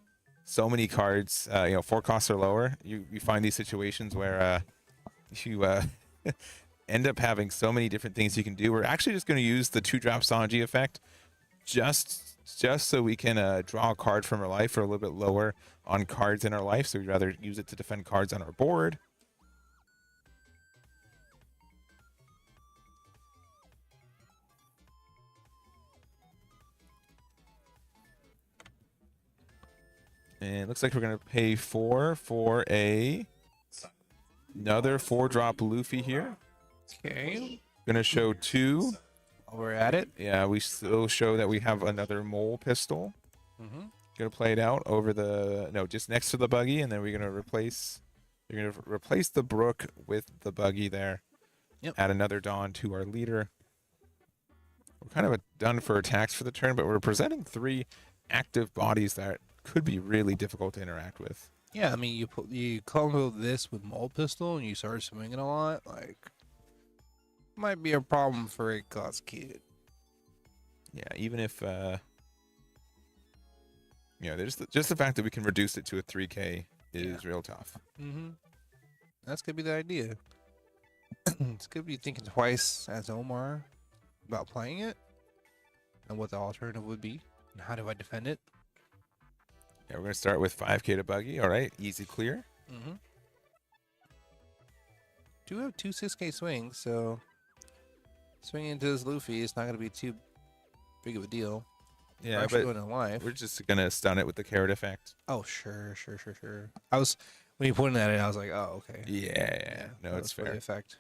so many cards, 4 costs or lower, you find these situations where you end up having so many different things you can do. We're actually just going to use the 2-drop Sanji effect just so we can draw a card from our life or a little bit lower on cards in our life. So we'd rather use it to defend cards on our board. And it looks like we're going to pay 4 for another 4-drop Luffy here. Okay. Going to show 2. While we're at it. Yeah, we still show that we have another mole pistol. Mm-hmm. Going to play it out over just next to the buggy, and then we're going to replace the Brook with the buggy there. Yep. Add another Dawn to our leader. We're kind of done for attacks for the turn, but we're presenting 3 active bodies that could be really difficult to interact with. Yeah, I mean, you combo this with Mole Pistol and you start swinging a lot, like, might be a problem for a cost kid. Yeah, even if there's just the fact that we can reduce it to a 3K is real tough. Mm-hmm. That's gonna be the idea. It's gonna be thinking twice as Omar about playing it and what the alternative would be and how do I defend it. Yeah, we're gonna start with 5K to buggy. All right, easy clear. Mm-hmm. Do have 2 6K swings, so swinging into this Luffy is not going to be too big of a deal. Yeah, but but in life. we're just gonna stun it with the carrot effect. Oh, sure. I was when you pointed at it, I was like, oh, okay. Yeah. No, that it's was for fair. the effect.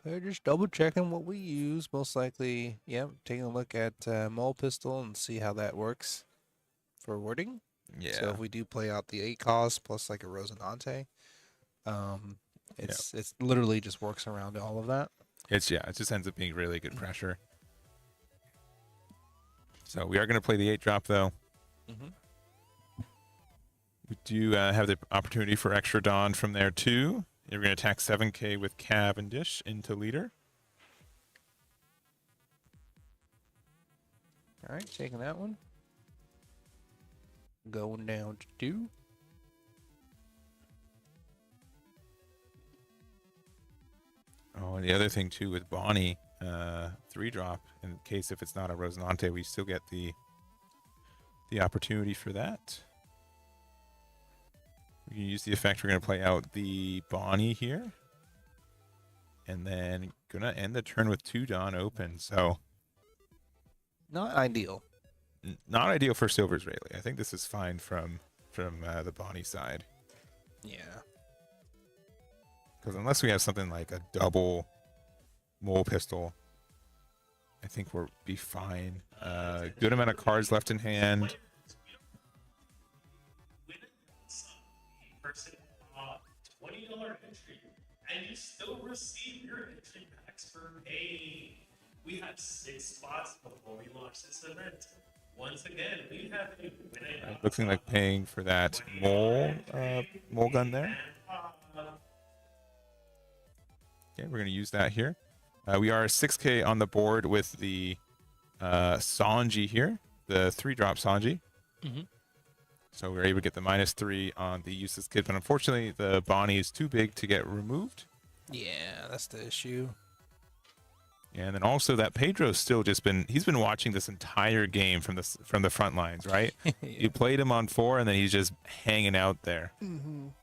Okay, just double checking what we use. Most likely, taking a look at Mole Pistol and see how that works for wording. Yeah. So if we do play out the 8 cost plus like a Rosinante, it's literally just works around all of that. It just ends up being really good pressure. So we are going to play the 8-drop though. Mm-hmm. We do have the opportunity for extra Dawn from there too. We're going to attack 7K with Cavendish into leader. All right, taking that one. Going down to 2. Oh, and the other thing too with Bonnie, 3-drop, in case if it's not a Rosinante, we still get the opportunity for that. We can use the effect. We're going to play out the Bonnie here. And then going to end the turn with 2 Dawn open. So Not ideal. Not ideal for Silver Israeli. I think this is fine from the Bonnie side. Yeah. Because unless we have something like a double Mole Pistol, I think we'll be fine. Good amount of cards left in hand. Person $20 entry, and you still receive your entry packs for paying. We had 6 spots before we launched this event. Once again, we have a winning Right, looking like paying for that mole gun there. Okay, we're going to use that here. We are 6K on the board with the Sanji here, the 3-drop Sanji. So we're able to get the -3 on the useless kid, but unfortunately the Bonnie is too big to get removed. Yeah, that's the issue. And then also that Pedro's still he's been watching this entire game from the front lines, right? You played him on 4 and then he's just hanging out there. And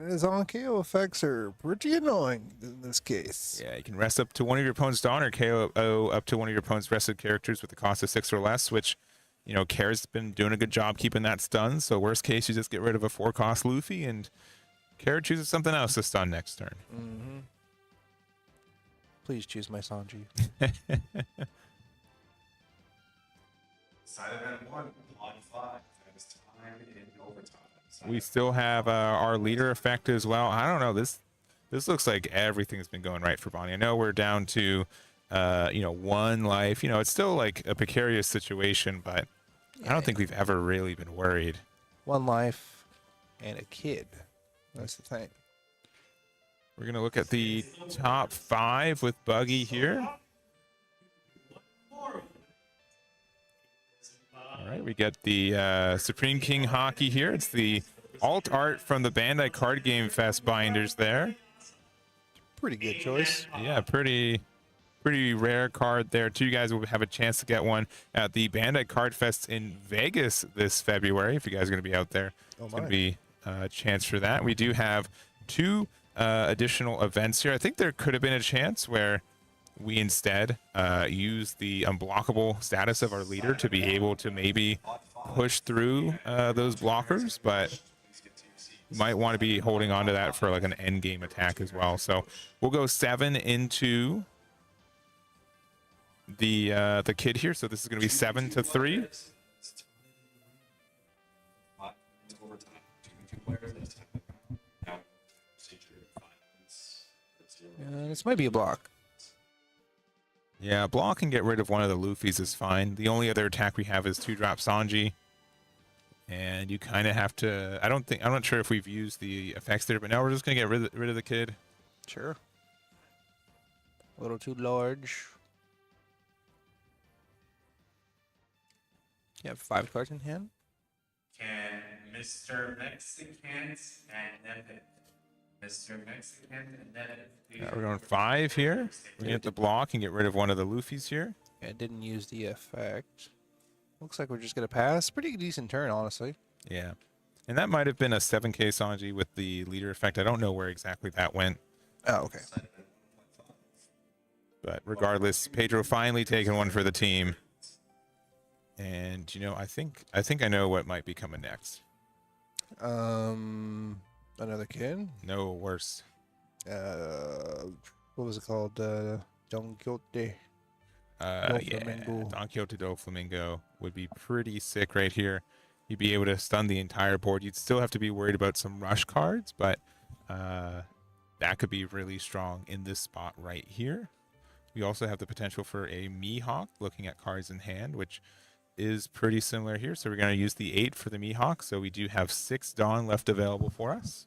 his on-KO effects are pretty annoying in this case. Yeah, you can rest up to one of your opponent's Dawn or KO up to one of your opponent's rested characters with the cost of 6 or less, which, you know, Kair's been doing a good job keeping that stun. So worst case, you just get rid of a 4-cost Luffy and Kair chooses something else to stun next turn. Please choose my Sanji. Side event 1, on 5. That is time in overtime. We still have our leader effect as well. I don't know. This looks like everything's been going right for Bonnie. I know we're down to, 1 life. You know, it's still like a precarious situation, but I don't think we've ever really been worried. 1 life and a kid. That's the thing. We're going to look at the top 5 with Buggy here. All right, we get the Supreme King Hockey here. It's the alt art from the Bandai Card Game Fest binders there. Pretty good choice. Yeah, pretty rare card there too. You guys will have a chance to get one at the Bandai Card Fest in Vegas this February. If you guys are going to be out there, it's going to be a chance for that. We do have 2 additional events here. I think there could have been a chance where we instead use the unblockable status of our leader to be able to maybe push through those blockers, but you might want to be holding on to that for like an end game attack as well. So we'll go 7 into the kid here. So this is going to be 7 to 3. This might be a block. Yeah, block and get rid of one of the Luffys is fine. The only other attack we have is 2-drop Sanji. And you kind of have to... I'm not sure if we've used the effects there, but now we're just going to get rid of the kid. Sure. A little too large. You have 5 cards in hand? Can Mr. Mexicans and Nevin. Mr. Mexican and Nevin. We're going 5 here. We get the block and get rid of one of the Luffys here. Yeah, didn't use the effect. Looks like we're just going to pass. Pretty decent turn, honestly. Yeah. And that might have been a 7K Sanji with the leader effect. I don't know where exactly that went. Oh, okay. But regardless, Pedro finally taking one for the team. And, you know, I think I know what might be coming next. Another kid? No, worse. What was it called? Don Quixote. Yeah, Don Quixote do Flamingo would be pretty sick right here. You'd be able to stun the entire board. You'd still have to be worried about some rush cards, but that could be really strong in this spot right here. We also have the potential for a Mihawk, looking at cards in hand, which is pretty similar here. So we're going to use the 8 for the Mihawk. So we do have 6 Dawn left available for us.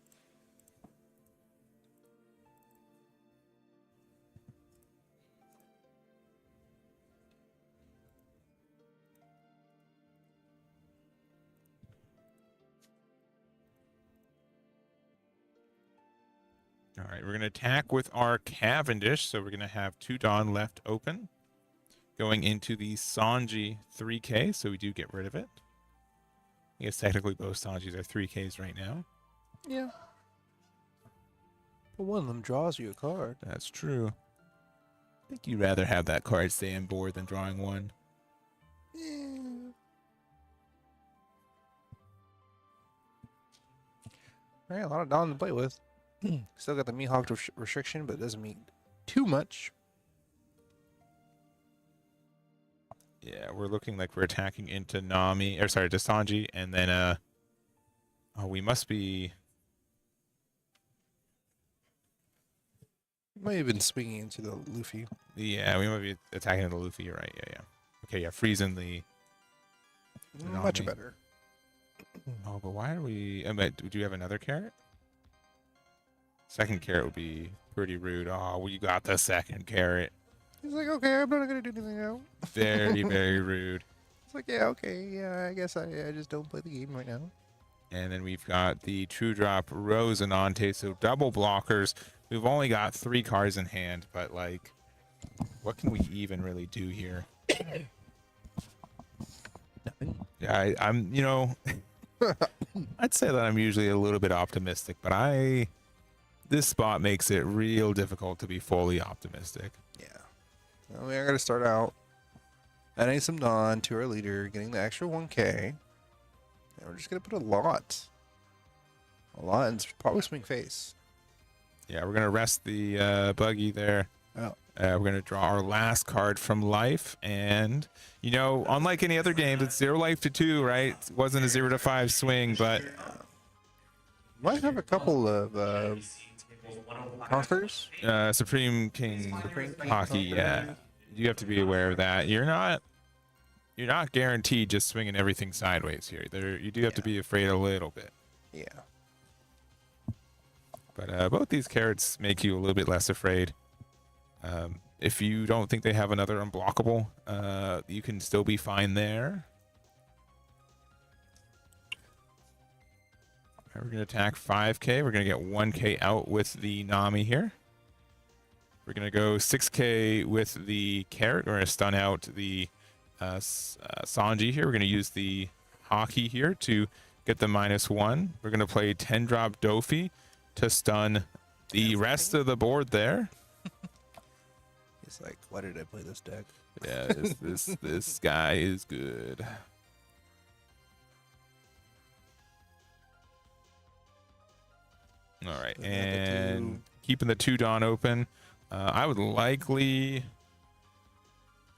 All right, we're going to attack with our Cavendish. So we're going to have 2 Dawn left open. Going into the Sanji 3K, so we do get rid of it. I guess technically both Sanjis are 3Ks right now. Yeah. But one of them draws you a card. That's true. I think you'd rather have that card stay on board than drawing one. Yeah. All right, a lot of Dawn to play with. Still got the Mihawk restriction, but it doesn't mean too much. Yeah, we're looking like we're attacking into Nami, or sorry, to Sanji, and then oh, we must be. Might have been swinging into the Luffy. Yeah, we might be attacking into Luffy. You're right. Yeah. Okay, yeah, freezing the Much better. Oh, but why are we? I mean, do you have another carrot? Second carrot would be pretty rude. Oh, well, you got the second carrot. He's like, okay, I'm not gonna do anything now. Very, very rude. It's like, yeah, okay, yeah, I guess I just don't play the game right now. And then we've got the True Drop Rosinante, so double blockers. We've only got 3 cards in hand, but like, what can we even really do here? Nothing. Yeah, I'm, you know, I'd say that I'm usually a little bit optimistic, but this spot makes it real difficult to be fully optimistic. Yeah. Well, we are gonna start out adding some Dawn to our leader, getting the extra 1K. And we're just gonna put a lot and probably swing face. Yeah, we're gonna rest the buggy there. Oh. We're gonna draw our last card from life, and you know, unlike any other game, it's 0 life to 2, right? It wasn't a 0 to 5 swing, but Might have a couple of conquerors. Supreme King Supreme King hockey, yeah. Conqueror. You have to be aware of that. You're not guaranteed just swinging everything sideways here. You do have to be afraid a little bit. Yeah. But both these carrots make you a little bit less afraid. If you don't think they have another unblockable, you can still be fine there. We're going to attack 5K. We're going to get 1K out with the Nami here. We're going to go 6K with the carrot. We're going to stun out the Sanji here. We're going to use the hockey here to get the -1. We're going to play 10-drop Dofi to stun the rest of the board there. He's like, why did I play this deck? Yeah, this guy is good. All right, and keeping the 2 Dawn open. I would likely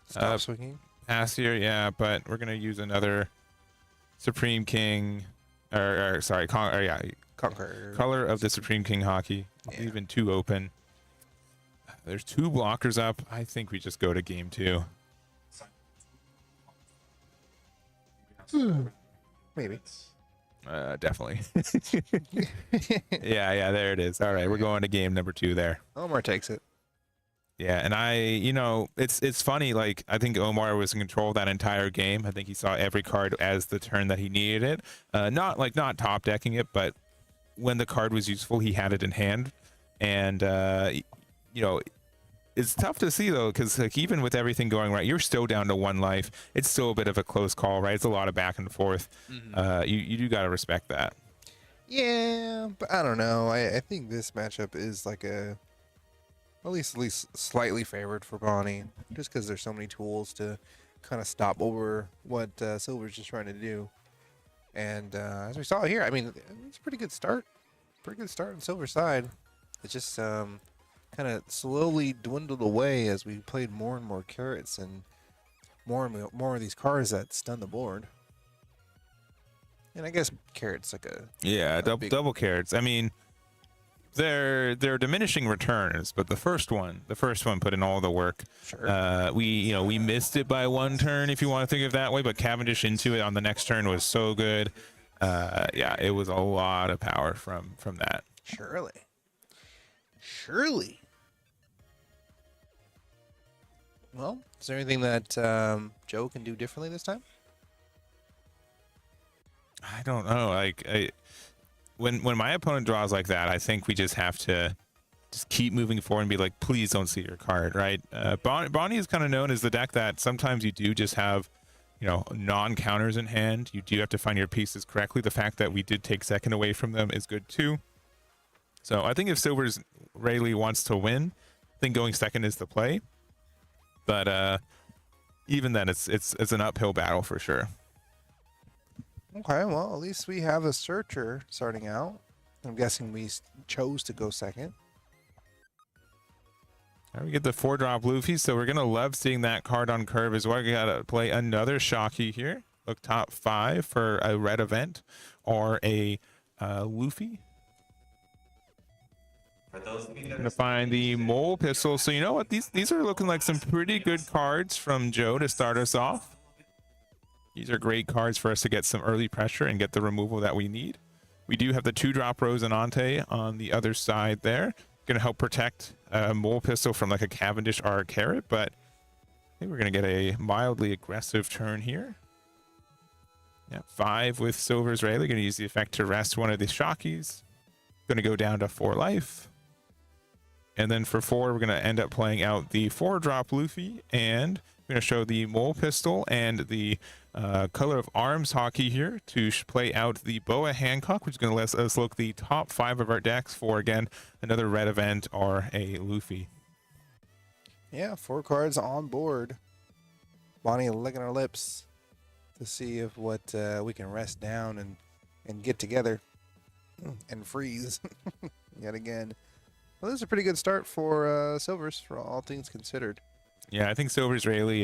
Stop swinging. pass here, yeah, but we're gonna use another Supreme King, or sorry, Conqueror. color of the Supreme King hockey. Yeah. Leaving 2 open. There's 2 blockers up. I think we just go to game 2. Maybe. Definitely. yeah, there it is. All right, we're going to game number 2 there. Omar takes it. Yeah, and you know, it's funny. Like, I think Omar was in control of that entire game. I think he saw every card as the turn that he needed it. Not top decking it, but when the card was useful, he had it in hand. And you know, it's tough to see though, because like even with everything going right, you're still down to 1 life. It's still a bit of a close call, right? It's a lot of back and forth. You do gotta respect that. Yeah, but I don't know. I think this matchup is like at least slightly favored for Bonnie, just because there's so many tools to kind of stop over what Silver's just trying to do. And as we saw here, I mean, it's a pretty good start. Pretty good start on Silver's side. It's just kind of slowly dwindled away as we played more and more carrots and more of these cards that stun the board. And I guess carrots like a double carrots. I mean, they're diminishing returns, but the first one put in all the work. Sure. We missed it by 1 turn, if you want to think of it that way, but Cavendish into it on the next turn was so good. Yeah, it was a lot of power from that. Surely. Well, is there anything that Joe can do differently this time? I don't know. Like, when my opponent draws like that, I think we just have to just keep moving forward and be like, please don't see your card, right? Bonnie is kind of known as the deck that sometimes you do just have, you know, non-counters in hand. You do have to find your pieces correctly. The fact that we did take second away from them is good too. So I think if Silver's Rayleigh wants to win, I think going second is the play. But even then, it's an uphill battle for sure. Okay, well, at least we have a searcher starting out. I'm guessing we chose to go second. Now we get the 4-drop Luffy, so we're gonna love seeing that card on curve as well. We gotta play another Shocky here. Look top 5 for a red event or a Luffy. For those of you that Gonna find the mole pistol. So you know what? These are looking like some pretty good cards from Joe to start us off. These are great cards for us to get some early pressure and get the removal that we need. We do have the 2-drop Rosinante on the other side there. Going to help protect Mole Pistol from like a Cavendish or a Carrot, but I think we're going to get a mildly aggressive turn here. Yeah, 5 with Silver Israeli. Going to use the effect to rest one of the Shockies. Going to go down to 4 life. And then for 4, we're going to end up playing out the 4-drop Luffy, and we're going to show the Mole Pistol and the Color of Arms hockey here to play out the Boa Hancock, which is going to let us look the top 5 of our decks for, again, another red event or a Luffy. Yeah, 4 cards on board. Bonnie licking her lips to see if what we can rest down and get together and freeze yet again. Well, this is a pretty good start for Silvers, for all things considered. Yeah, I think Silver Israeli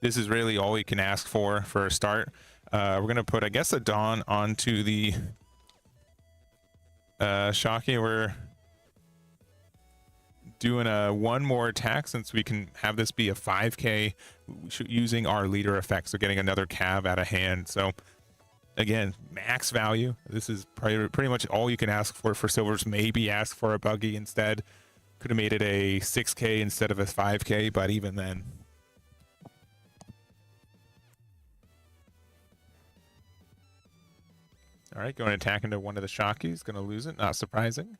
this is really all we can ask for a start. We're going to put, I guess, a Dawn onto the Shocky. We're doing one more attack since we can have this be a 5k using our leader effect, so getting another Cav out of hand. So again, max value. This is pretty much all you can ask for Silvers. Maybe ask for a buggy instead. Could have made it a 6k instead of a 5k, but even then. All right, going to attack into one of the Shockies. Going to lose it, not surprising.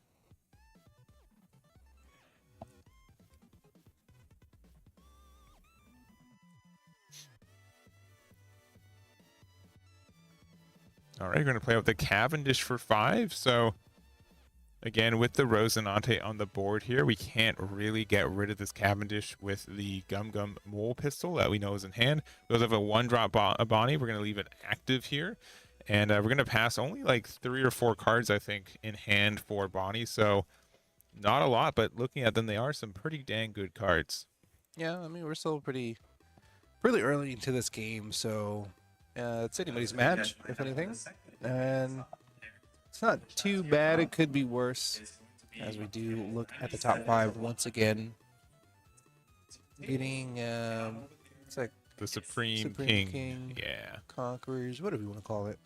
All right, we're going to play out the Cavendish for 5. So, again, with the Rosinante on the board here, we can't really get rid of this Cavendish with the Gum Gum Mole Pistol that we know is in hand. We also have a 1-drop Bonnie. We're going to leave it active here. And we're going to pass only like 3 or 4 cards, I think, in hand for Bonnie. So, not a lot, but looking at them, they are some pretty dang good cards. Yeah, I mean, we're still pretty early into this game, so it's anybody's match, if anything. And it's not too bad. It could be worse, as we do look at the top 5 once again. Getting, it's like The Supreme King. Yeah. Conquerors, whatever you want to call it.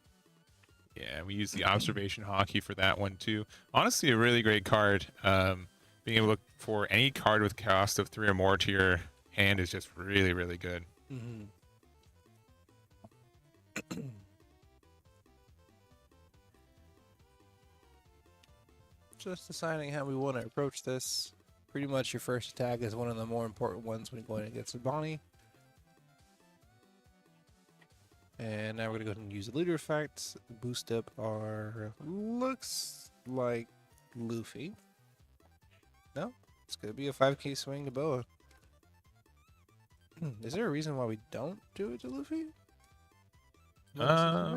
Yeah, we use the observation hockey for that one too. Honestly, a really great card. Being able to look for any card with cost of 3 or more to your hand is just really, really good. Mm-hmm. Just deciding how we want to approach this. Pretty much your first attack is one of the more important ones when you're going against a Bonnie. And now we're going to go ahead and use the leader effect. Boost up our, looks like Luffy. No, it's going to be a 5k swing to Boa. Is there a reason why we don't do it to Luffy? Yeah,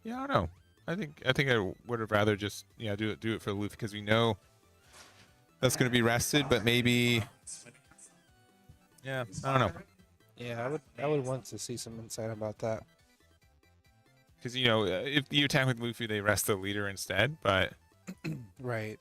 I don't know. I think I would have rather just do it for Luffy, because we know that's going to be rested, but maybe I don't know. Yeah, I would want to see some insight about that. Because if you attack with Luffy, they rest the leader instead, but Right.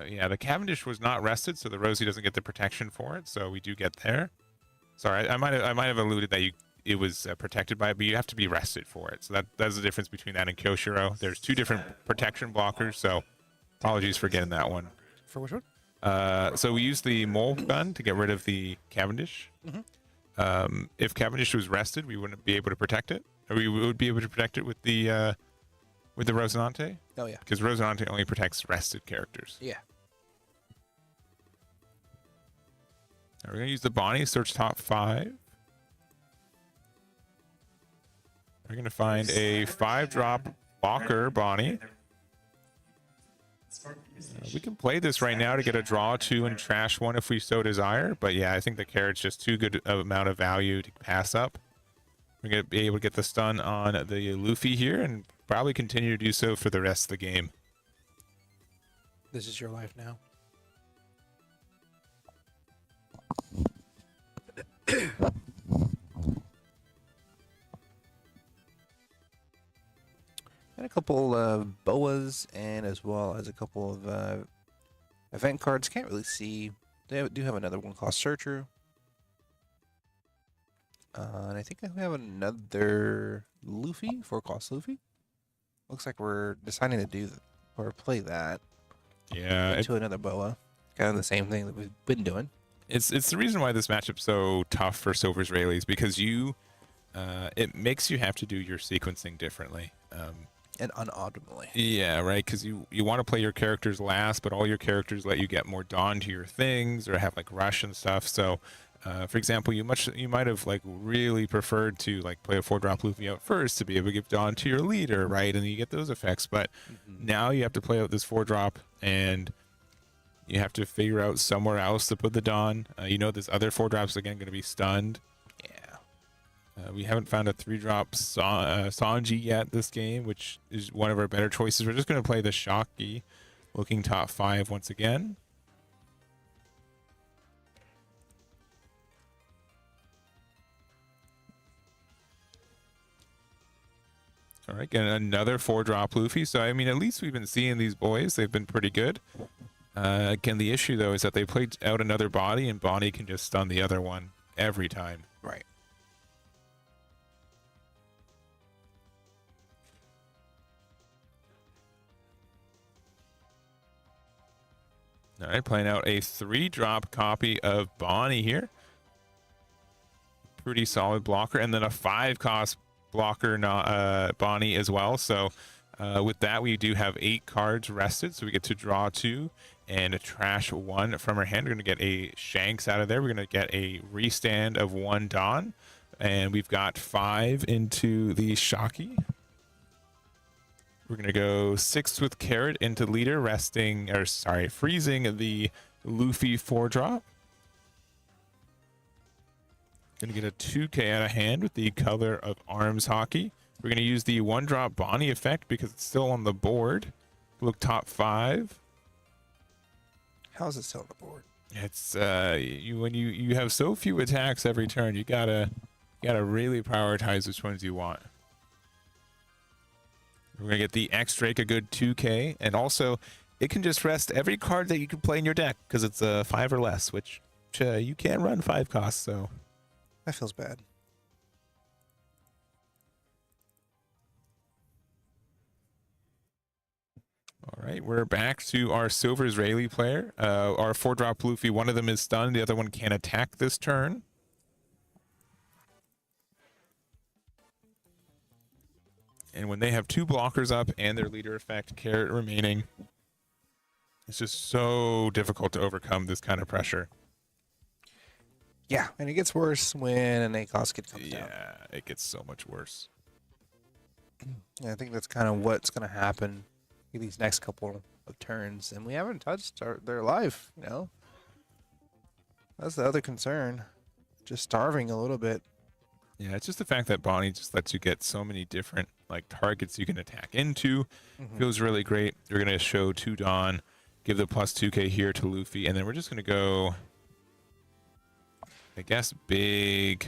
yeah, the Cavendish was not rested, so the Rosie doesn't get the protection for it. So we do get there. Sorry, I might have alluded that it was protected by it, but you have to be rested for it. So that's the difference between that and Kyoshiro. There's 2 different protection blockers, so apologies for getting that one. For which one? So we used the Mole gun to get rid of the Cavendish. Mm-hmm. If Cavendish was rested, we wouldn't be able to protect it. Or we would be able to protect it with the Rosinante. Oh, yeah. Because Rosinante only protects rested characters. Yeah. We're going to use the Bonnie, search top 5. We're going to find a 5-drop Walker Bonnie. We can play this right now to get a draw 2 and trash 1 if we so desire. But yeah, I think the carrot's just too good of amount of value to pass up. We're going to be able to get the stun on the Luffy here and probably continue to do so for the rest of the game. This is your life now. And a couple of boas, and as well as a couple of Event cards, can't really see. They do have another one called Searcher. And I think we have another Luffy, 4-cost Luffy. Looks like we're deciding to do or play that Yeah, into another boa. Kind of the same thing that we've been doing. it's the reason why this matchup's so tough for Silver Israelis, because it makes you have to do your sequencing differently. And unoptimally. Yeah, right. Because you want to play your characters last, but all your characters let you get more dawn to your things or have like rush and stuff. So, for example, you might have like really preferred to like play a 4-drop Luffy out first to be able to give dawn to your leader, right? And you get those effects. But now you have to play out this 4-drop, and you have to figure out somewhere else to put the dawn. This other 4-drops again going to be stunned. Yeah. We haven't found a 3-drop Sanji yet this game, which is one of our better choices. We're just going to play the Shocky, looking top 5 once again. All right, getting another 4-drop Luffy. So, I mean, at least we've been seeing these boys. They've been pretty good. Again, the issue, though, is that they played out another body, and Bonnie can just stun the other one every time. Right. All right, playing out a 3-drop copy of Bonnie here. Pretty solid blocker. And then a 5-cost blocker Bonnie as well. So with that, we do have 8 cards rested. So we get to draw 2 and a trash 1 from our hand. We're going to get a Shanks out of there. We're going to get a restand of 1 Dawn. And we've got 5 into the Shocky. We're going to go 6 with Carrot into leader, freezing the Luffy 4-drop. Going to get a 2K out of hand with the Color of Arms Hockey. We're going to use the 1-drop Bonnie effect because it's still on the board. Look top 5. How is it still on the board? It's when you have so few attacks every turn, you gotta really prioritize which ones you want. We're going to get the X-Drake, a good 2K, and also it can just rest every card that you can play in your deck because it's a 5 or less, which you can run 5 costs, so. That feels bad. All right, we're back to our Silver Israeli player. Our 4-drop Luffy, one of them is stunned, the other one can't attack this turn. And when they have 2 blockers up and their leader effect, Carrot remaining, it's just so difficult to overcome this kind of pressure. Yeah, and it gets worse when an 8-cost kid comes down. Yeah, it gets so much worse. Yeah, I think that's kind of what's going to happen in these next couple of turns. And we haven't touched their life, you know? That's the other concern. Just starving a little bit. Yeah, it's just the fact that Bonnie just lets you get so many different targets you can attack into. Feels really great. You're going to show 2 Dawn, give the plus 2K here to Luffy, and then we're just going to go, I guess, big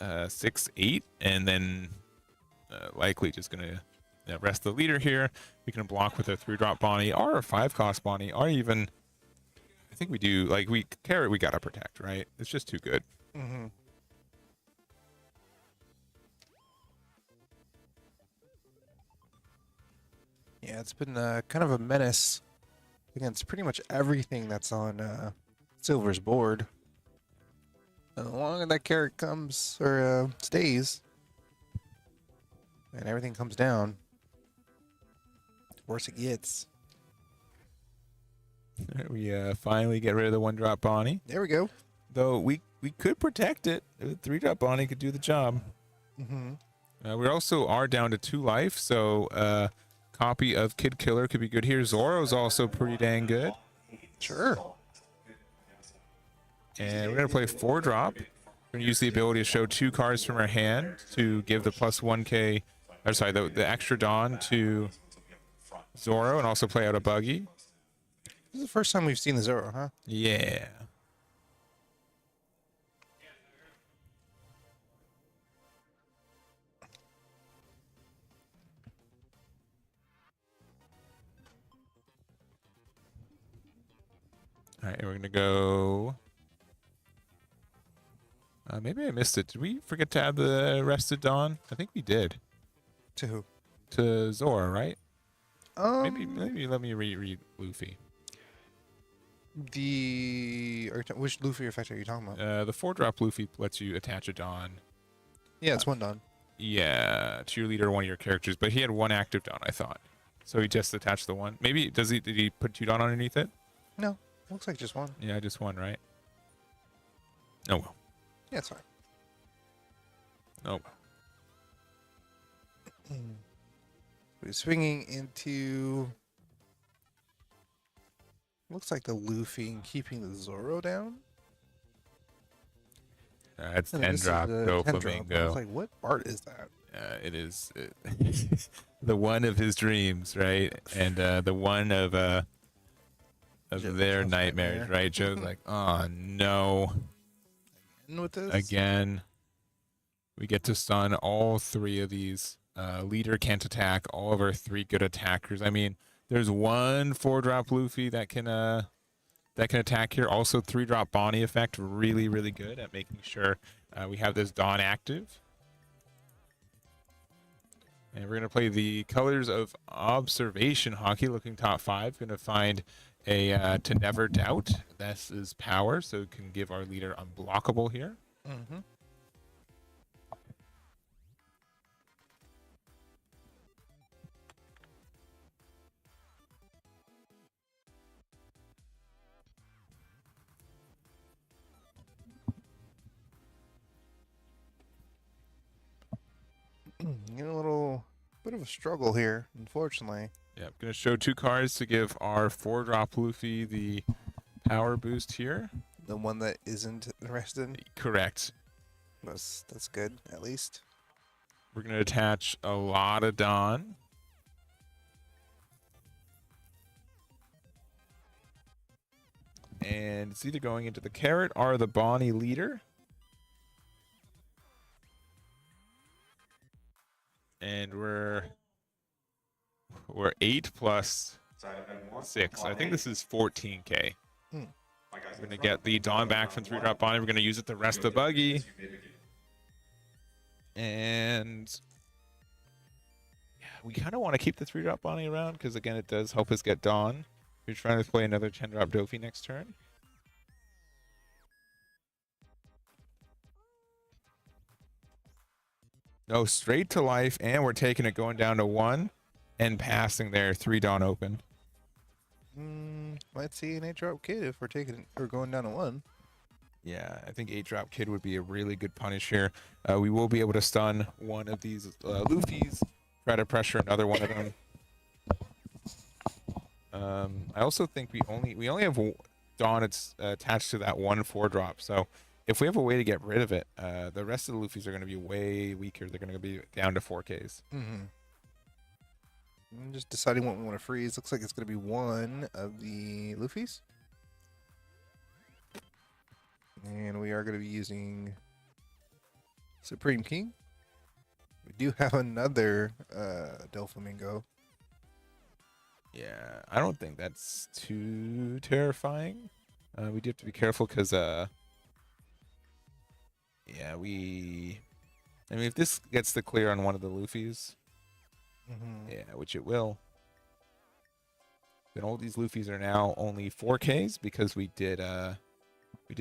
6-8, and then likely just going to rest the leader here. We can block with a 3-drop Bonnie or a 5-cost Bonnie, or even, I think we do, Carrot, we got to protect, right? It's just too good. Yeah, it's been kind of a menace against pretty much everything that's on Silver's board. And the longer that Carrot comes or stays, and everything comes down, the worse it gets. We finally get rid of the 1-drop Bonnie. There we go. Though we could protect it. A 3-drop Bonnie could do the job. We also are down to 2 life, so copy of Kid Killer could be good here. Zoro's also pretty dang good. Sure. And we're going to play 4-drop. We're going to use the ability to show 2 cards from our hand to give the plus 1K, or sorry, the extra Dawn to Zoro, and also play out a Buggy. This is the first time we've seen the Zoro, huh? Yeah. All right, and we're gonna go. Maybe I missed it. Did we forget to add the rested Dawn? I think we did. To who? To Zora, right? Maybe Um, let me reread Luffy. which Luffy effect are you talking about? The 4-drop Luffy lets you attach a Dawn. Yeah, it's one Dawn. Yeah, to your leader or one of your characters, but he had one active Dawn, I thought. So he just attached the one. Maybe did he put 2 Dawn underneath it? No, looks like just one. Yeah, just one, right? Oh well. Yeah, it's fine. Oh well. We're swinging into. Looks like the Luffy and keeping the Zoro down. It's And 10 this is drop, a go 10 drop. I was Flamingo. like, what art is that? It is the one of his dreams, right? And the one of their Joe's nightmares, nightmare. right? Joe's like, oh no, And with this? again. We get to stun all 3 of these. Leader can't attack all of our 3 good attackers. I mean, there's one 4-drop Luffy that can attack here. Also 3-drop Bonnie effect, really, really good at making sure we have this Dawn active. And we're gonna play the colors of observation hockey. Looking top 5, gonna find a to never doubt. This is power, so it can give our leader unblockable here. Mm-hmm. Getting a little bit of a struggle here, unfortunately. Yep, gonna show 2 cards to give our 4-drop Luffy the power boost here. The one that isn't rested. Correct. That's good, at least. We're gonna attach a lot of Dawn. And it's either going into the carrot or the Bonnie leader. And we're 8 plus Side event 1. 6. I think this is 14k. My guys We're gonna get the Dawn back from 3-drop Bonnie. We're gonna use it to rest the buggy. And yeah, we kind of want to keep the 3-drop Bonnie around because again, it does help us get Dawn. We're trying to play another 10-drop Dofi next turn. No, straight to life, and we're taking it going down to 1 and passing there 3 Dawn open. Might see an 8-drop kid if we're taking it or going down to 1. Yeah, I think 8-drop kid would be a really good punish here. We will be able to stun one of these Luffy's, try to pressure another one of them. I also think we only have Dawn attached to that 1 4-drop. So if we have a way to get rid of it, the rest of the Luffy's are going to be way weaker. They're going to be down to 4Ks. Mm-hmm. I'm just deciding what we want to freeze. Looks like it's going to be one of the Luffy's. And we are going to be using Supreme King. We do have another Doflamingo. Yeah, I don't think that's too terrifying. We do have to be careful because, yeah, I mean, if this gets the clear on one of the Luffy's, yeah, which it will, then all these Luffy's are now only 4Ks because we did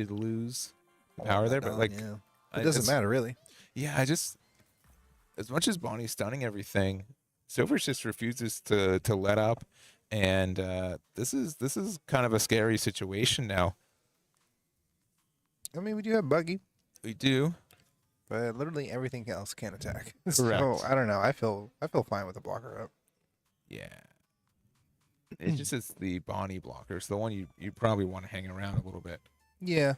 lose the power there. But like, yeah. It doesn't matter really. Yeah, as much as Bonnie's stunning everything, Silvers just refuses to let up, and this is kind of a scary situation now. I mean, we do have Buggy, We do. but literally everything else can attack. Correct. So I don't know. I feel fine with the blocker up. Yeah. It's just it's the Bonnie blockers, the one you probably want to hang around a little bit. Yeah.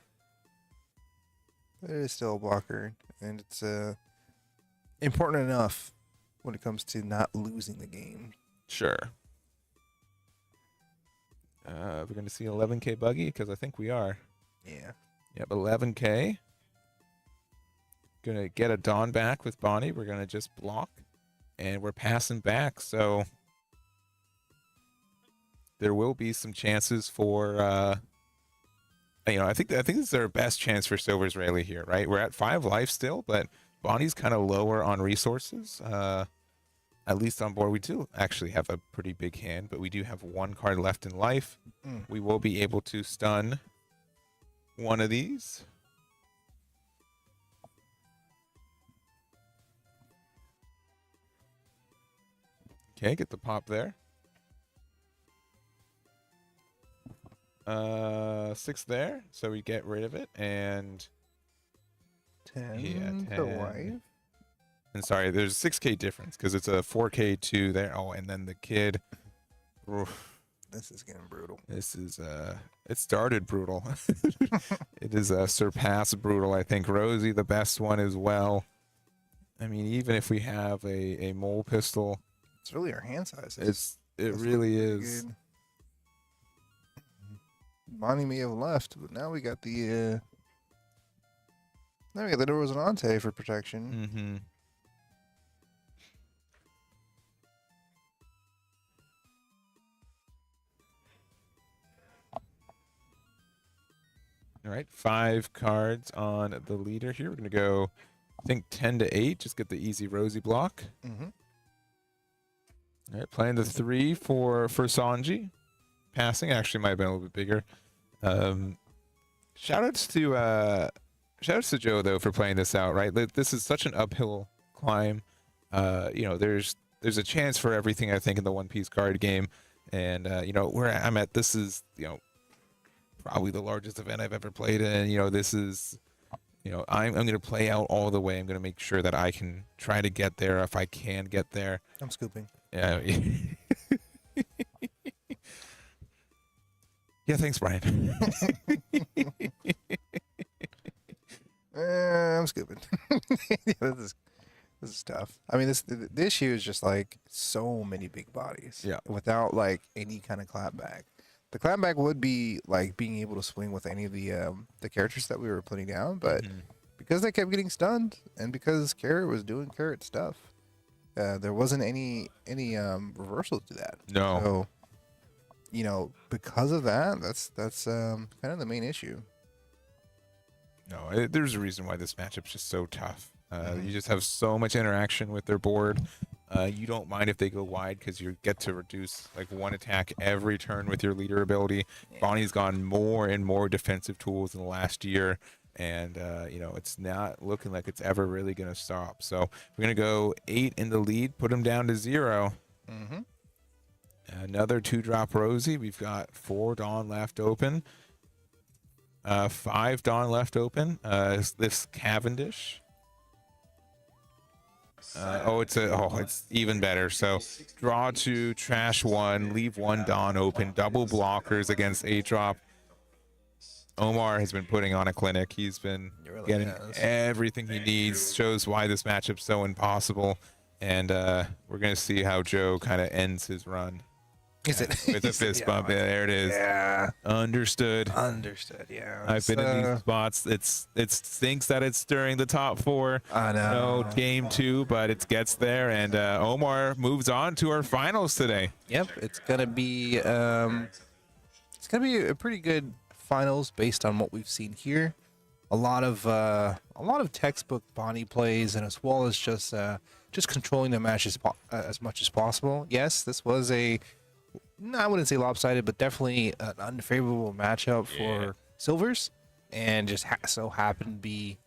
It is still a blocker, and it's important enough when it comes to not losing the game. Sure. We're going to see 11k buggy because I think we are. Yeah. Yep, 11k. Gonna get a Dawn back with Bonnie. We're gonna just block, and we're passing back. So there will be some chances for I think this is our best chance for Silver's Rayleigh here, right? We're at 5 life still, but Bonnie's kind of lower on resources. At least on board, we do actually have a pretty big hand, but we do have 1 card left in life. We will be able to stun one of these. Okay, get the pop there. 6 there, so we get rid of it, and 10 yeah, to 10. life. And sorry, there's a 6K difference because it's a 4K 2 there. Oh, and then the kid. Oof, This is getting brutal. this is it started brutal. It is surpassed brutal. I think Rosie the best one as well. I mean, even if we have a mole pistol, It's really our hand size. it really is. Good. Bonnie may have left, but now we got the Rosinante for protection. Mm-hmm. All right, 5 cards on the leader here. We're gonna go, I think 10 to 8. Just get the easy Rosie block. Mm-hmm. All right, playing the 3 for Sanji. Passing actually might have been a little bit bigger. Shoutouts to Joe though for playing this out. Right, this is such an uphill climb. There's a chance for everything. I think in the One Piece card game, and where I'm at, this is probably the largest event I've ever played in. This is, I'm going to play out all the way. I'm going to make sure that I can try to get there if I can get there. I'm scooping. Yeah. Yeah, thanks, Brian. I'm scooping. Yeah, this is tough. I mean, the issue is just like so many big bodies. Yeah. Without like any kind of clapback. The clapback would be like being able to swing with any of the characters that we were putting down, but because they kept getting stunned and because Carrot was doing Carrot stuff, there wasn't any reversals to that. No. So, because of that, that's kind of the main issue. No, there's a reason why this matchup's just so tough. You just have so much interaction with their board. You don't mind if they go wide because you get to reduce like 1 attack every turn with your leader ability. Yeah. Bonnie's gone more and more defensive tools in the last year, and it's not looking like it's ever really going to stop. So we're going to go 8 in the lead, put them down to 0. Mm-hmm. Another 2-drop Rosie. We've got 4 Dawn left open. 5 Dawn left open. This Cavendish. It's even better. So draw 2, trash 1, leave 1 Dawn open, double blockers against 8-drop. Omar has been putting on a clinic. He's been getting everything he needs. Shows why this matchup's so impossible. And we're going to see how Joe kind of ends his run. Is it? With a fist bump. Yeah, there it is. Yeah. Understood. Yeah. I've been in these spots. It stinks that it's during the top 4. I know. No game 2, but it gets there, and Omar moves on to our finals today. Yep, it's gonna be a pretty good finals based on what we've seen here. A lot of textbook Bonnie plays, and as well as just controlling the match as much as possible. Yes, this was I wouldn't say lopsided, but definitely an unfavorable matchup for Silvers, and just so happened to be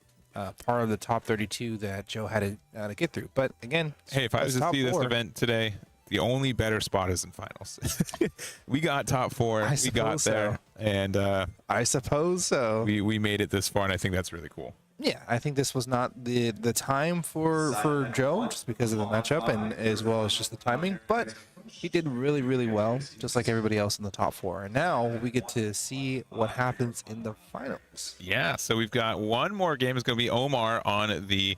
part of the top 32 that Joe had to get through. But again, hey, if I was to see this event today, the only better spot is in finals. We got top 4. We got there, and I suppose so. We made it this far, and I think that's really cool. Yeah, I think this was not the time for Joe, just because of the matchup and as well as just the timing. But he did really, really well, just like everybody else in the top 4. And now we get to see what happens in the finals. Yeah, so we've got one more game. It's going to be Omar on the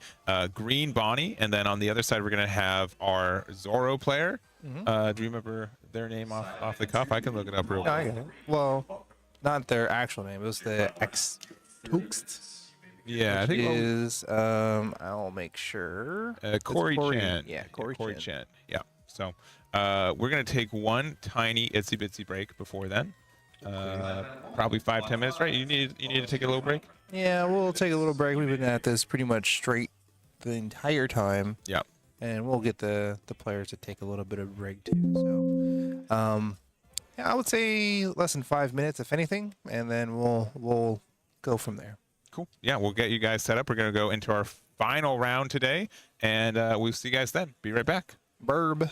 green Bonnie, and then on the other side we're going to have our Zoro player. Do you remember their name off the cuff? I can look it up real quick. I get it. Well, not their actual name. It was the X-Tooxt. Yeah, I think it is. I'll make sure. Corey Chan. Yeah, Corey Chan. Yeah. So we're gonna take one tiny itsy bitsy break before then, Probably 5-10 minutes, right? You need to take a little break. Yeah, we'll take a little break. We've been at this pretty much straight the entire time. Yeah. And we'll get the players to take a little bit of break too. So, yeah, I would say less than 5 minutes, if anything, and then we'll go from there. Cool. Yeah, we'll get you guys set up. We're gonna go into our final round today, and we'll see you guys then. Be right back. Burb.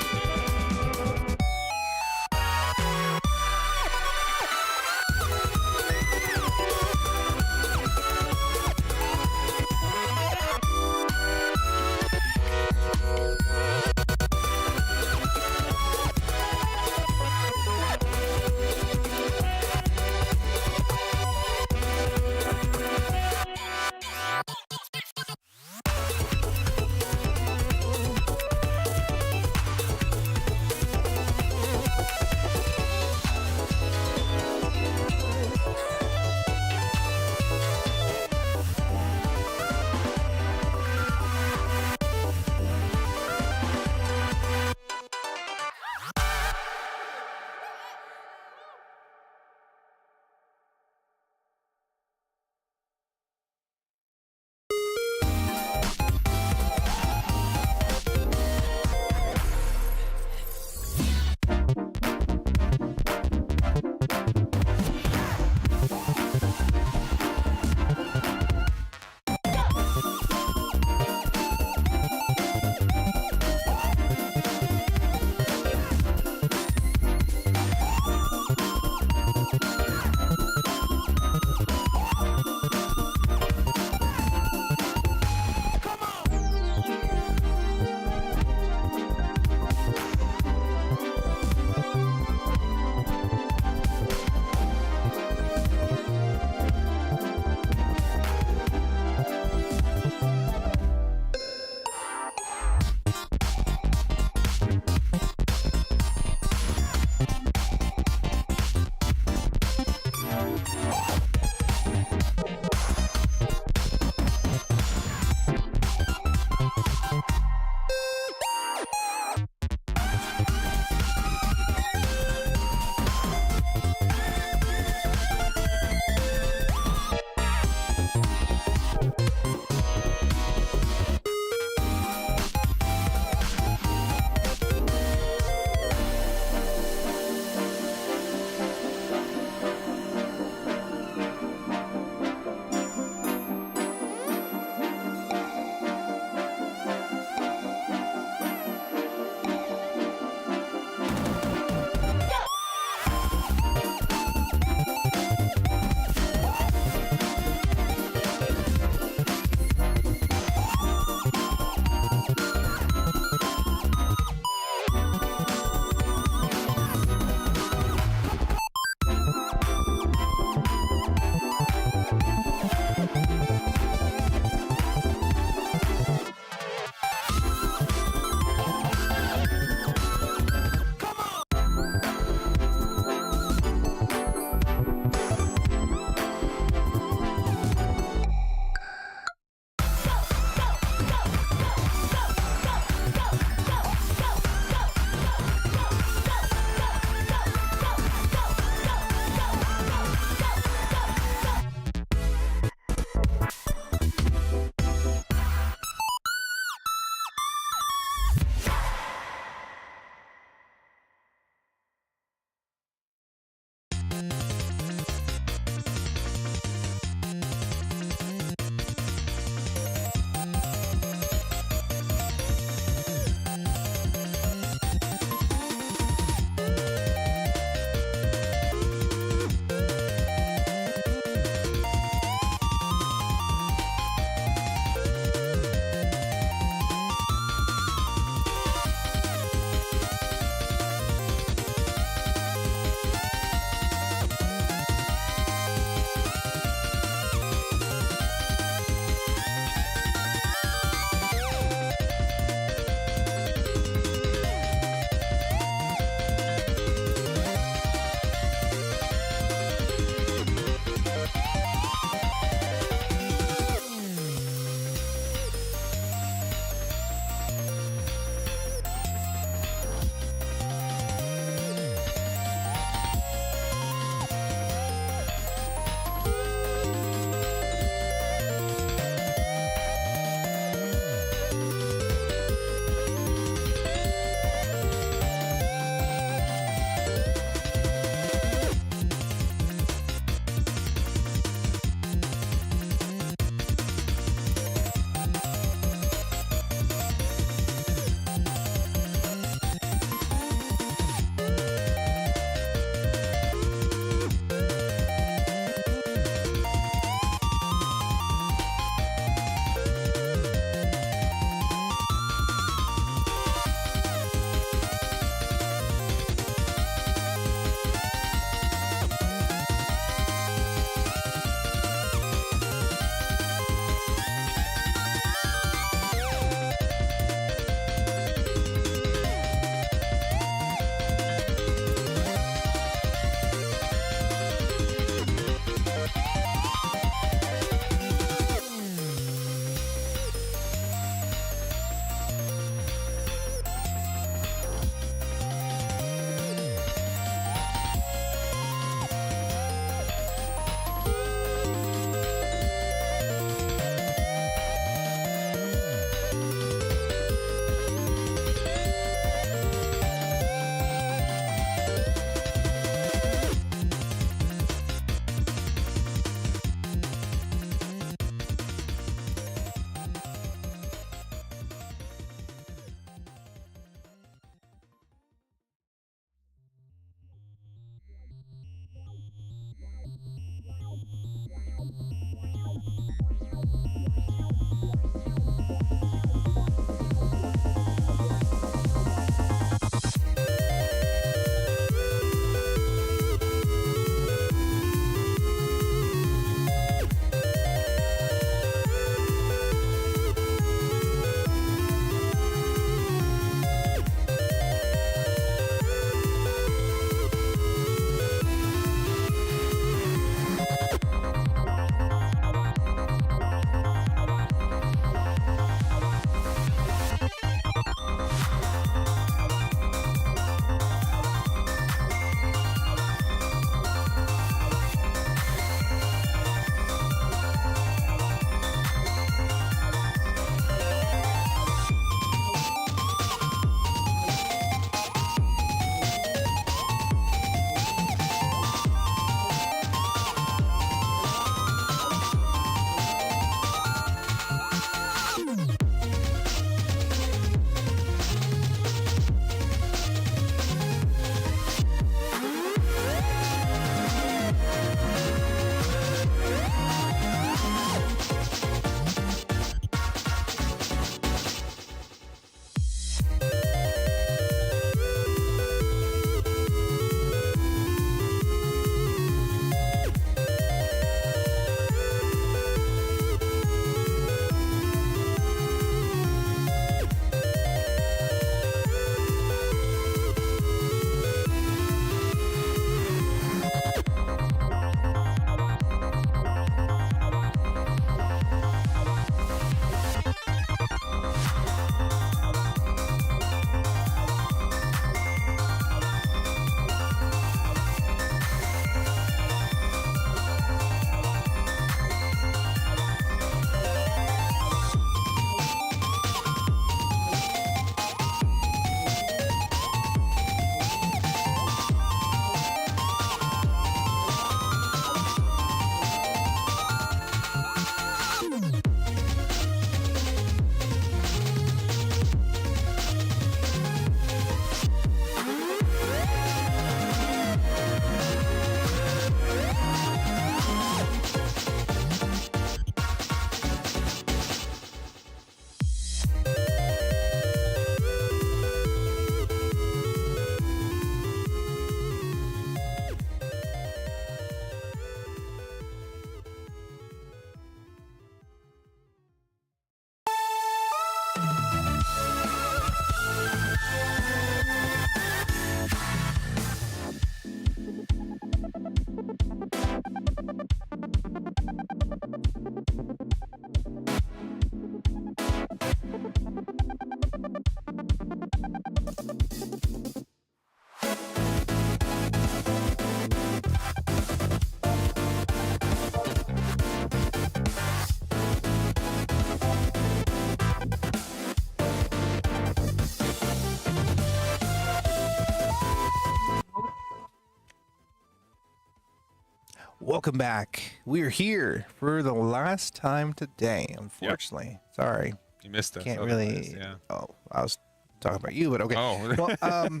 welcome back. We're here for the last time today, unfortunately. Sorry. You missed us. Can't otherwise, really. Yeah. Oh, I was talking about you, but okay. Oh. Well,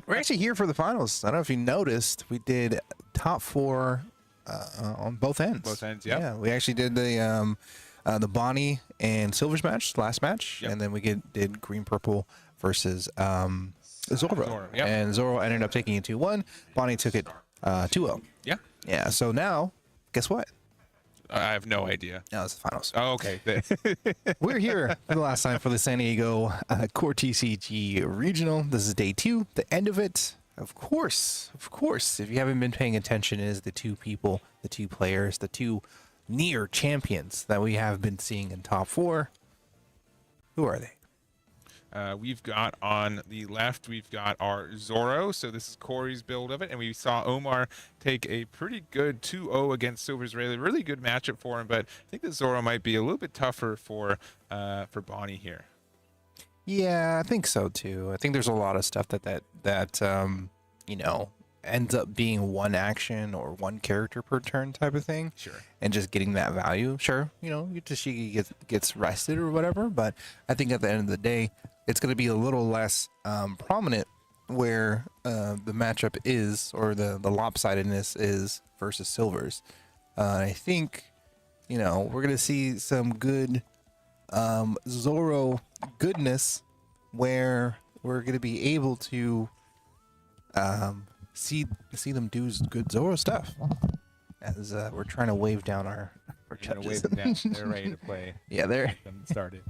we're actually here for the finals. I don't know if you noticed, we did top 4 on both ends. Both ends, yep. Yeah, we actually did the Bonnie and Silver's match, last match, Yep. and then we did green purple versus Zoro. Yep. And Zoro ended up taking it 2-1. Bonnie took it 2-0. Yeah. Yeah. So now, guess what? I have no idea. Now it's the finals. Oh, okay. We're here for the last time for the San Diego CoreTCG Regional. This is day 2, the end of it. Of course, if you haven't been paying attention, it is the 2 people, the 2 players, the 2 near champions that we have been seeing in top 4. Who are they? We've got on the left, we've got our Zoro. So this is Corey's build of it. And we saw Omar take a pretty good 2-0 against Silver's Rayleigh. Really good matchup for him, but I think that Zoro might be a little bit tougher for Bonnie here. Yeah, I think so too. I think there's a lot of stuff that you know, ends up being one action or one character per turn type of thing. Sure. And just getting that value. Sure, you know, Tashigi gets rested or whatever, but I think at the end of the day, it's going to be a little less prominent where the matchup is, or the lopsidedness is versus Silver's. I think, you know, we're going to see some good Zoro goodness where we're going to be able to see them do good Zoro stuff as we're trying to wave down our Gonna judges. wave them down. They're ready to play. Yeah, they're Them started.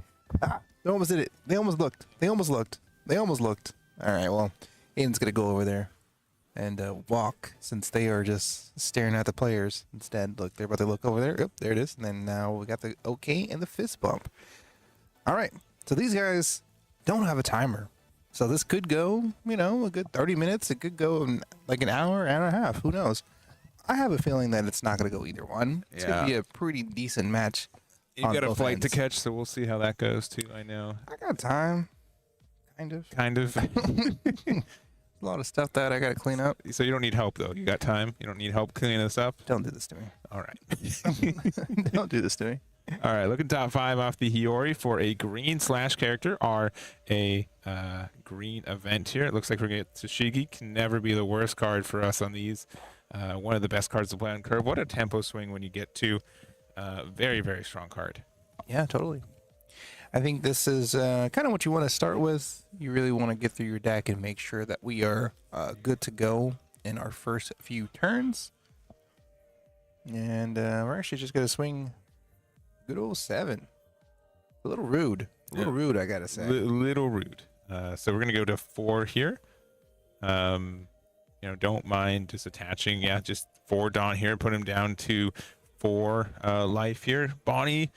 they almost did it. They almost looked. All right, well, Aiden's gonna go over there and walk, since they are just staring at the players instead. Look, they're about to look over there. Yep, there it is. And then now we got the okay and the fist bump. All right, so these guys don't have a timer. So this could go, you know, a good 30 minutes. It could go in like an hour and a half. Who knows? I have a feeling that it's not going to go either one. It's going to be a pretty decent match. You got a both flight to ends. catch, so we'll see how that goes too. I know. I got time. Kind of. Kind of. A lot of stuff that I got to clean up. So you don't need help though. You got time. You don't need help cleaning this up. Don't do this to me. All right. Don't do this to me. All right. Looking top 5 off the Hiyori for a green slash character are a green event here. It looks like we're going to get Tashigi. Can never be the worst card for us on these. One of the best cards to play on curve. What a tempo swing when you get to very, very strong card. Yeah, totally. I think this is kind of what you want to start with. You really want to get through your deck and make sure that we are good to go in our first few turns. And we're actually just going to swing good old 7. A little rude. A little rude, I got to say. Little rude. So we're going to go to 4 here. You know, don't mind just attaching. Yeah, just 4 Dawn here. Put him down to 4 life here. Bonnie,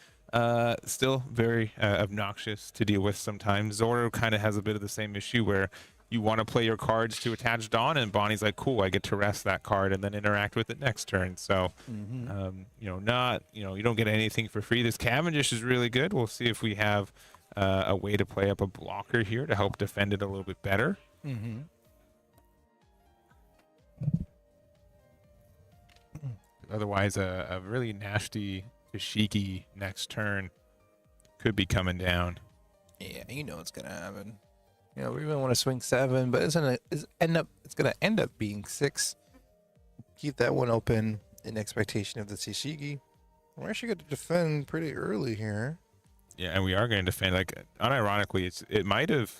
still very obnoxious to deal with sometimes. Zoro kind of has a bit of the same issue where you want to play your cards to attach Dawn, and Bonnie's like, cool, I get to rest that card and then interact with it next turn. So, you know, you don't get anything for free. This Cavendish is really good. We'll see if we have a way to play up a blocker here to help defend it a little bit better. Otherwise, a really nasty Tashigi next turn could be coming down. Yeah, you know what's gonna happen. You know, we even want to swing 7, but it's gonna end up being 6. Keep that one open in expectation of the Tashigi. We're actually going to defend pretty early here. Yeah, and we are going to defend. Like, unironically, it might have.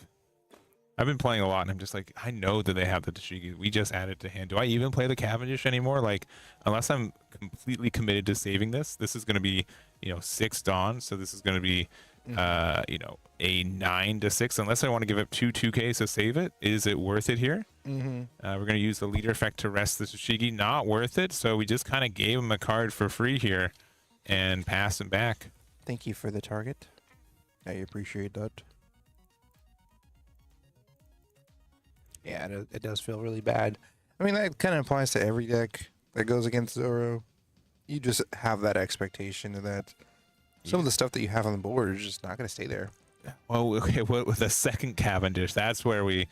I've been playing a lot, and I'm just like, I know that they have the Tashigi. We just added to hand. Do I even play the Cavendish anymore? Like, unless I'm completely committed to saving this is going to be, you know, 6 Dawn. So this is going to be, you know, a 9 to 6. Unless I want to give up 2Ks to save it, is it worth it here? We're going to use the leader effect to rest the Tashigi. Not worth it. So we just kind of gave him a card for free here and pass him back. Thank you for the target. I appreciate that. Yeah, it does feel really bad. I mean, that kind of applies to every deck that goes against Zoro. You just have that expectation that some of the stuff that you have on the board is just not going to stay there. Well, okay, with a second Cavendish, that's where we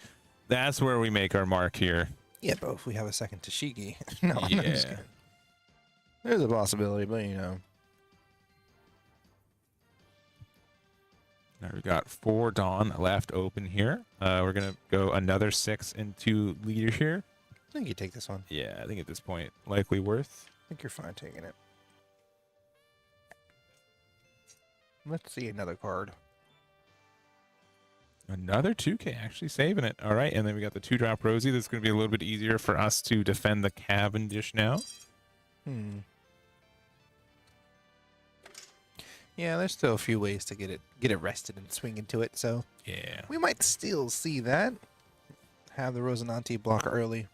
make our mark here. Yeah, but if we have a second Tashigi, no, I'm Yeah. just kidding. There's a possibility, but you know. Now we got 4 Dawn left open here. We're gonna go another 6 into leader here. I think you take this one. Yeah, I think at this point likely worth. I think you're fine taking it. Let's see another card. Another 2K, actually saving it. All right, and then we got the 2-drop Rosie. That's going to be a little bit easier for us to defend the Cavendish now. Yeah, there's still a few ways to get it rested and swing into it, so Yeah. we might still see that. Have the Rosinante block early.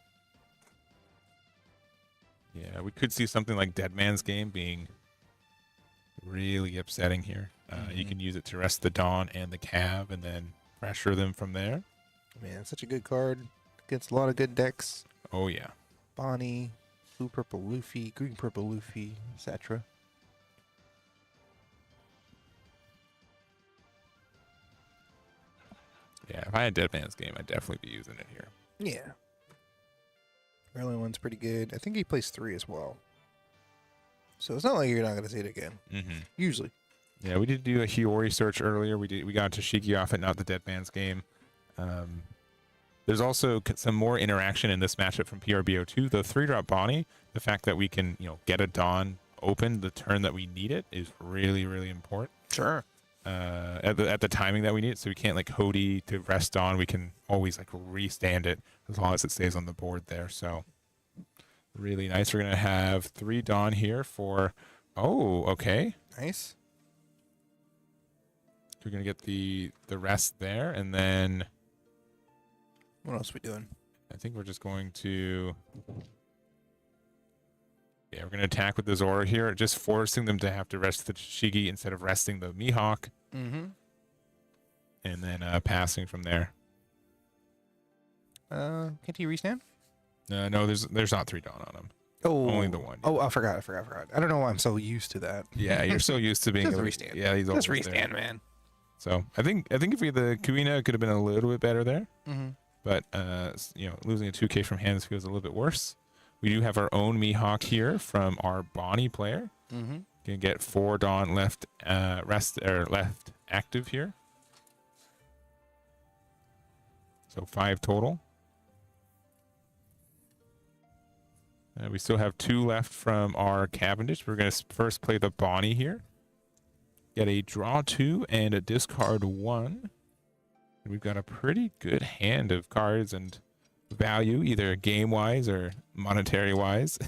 Yeah, we could see something like Dead Man's Game being really upsetting here. You can use it to rest the Dawn and the Cav and then pressure them from there. Man, such a good card. Gets a lot of good decks. Oh, yeah. Bonnie, blue purple Luffy, green purple Luffy, etc. Yeah, if I had Dead Man's Game, I'd definitely be using it here. Yeah. Early one's pretty good. I think he plays 3 as well. So it's not like you're not going to see it again. Mm-hmm. Usually. Yeah, we did do a Hiyori search earlier. We got Tashigi off it, not the Dead Man's Game. There's also some more interaction in this matchup from PRBO2. The 3-drop Bonnie, the fact that we can, get a Dawn open the turn that we need it is really, really important. Sure. At the timing that we need it, so we can't like Hody to rest on. We can always like restand it as long as it stays on the board there. So really nice. We're gonna have 3 Dawn here for. Oh, okay. Nice. We're gonna get the rest there, and then What else are we doing? I think we're just going to. Yeah, we're going to attack with the Zora here, just forcing them to have to rest the Shigi instead of resting the Mihawk. Mm-hmm. And then passing from there. Can't he restand? No, there's not 3 Dawn on him. Oh. Only the one. Oh, I forgot. I don't know why I'm so used to that. Yeah, you're so used to being Just able to restand. Yeah, he's Just always restand, there. man. So I think if we had the Kuina, it could have been a little bit better there. Mm-hmm. But losing a 2K from hands feels a little bit worse. We do have our own Mihawk here from our Bonnie player. Mm-hmm. Gonna get 4 Dawn left left active here. So 5 total. We still have 2 left from our Cavendish. We're gonna first play the Bonnie here. Get a draw 2 and a discard 1. And we've got a pretty good hand of cards and value, either game-wise or monetary-wise.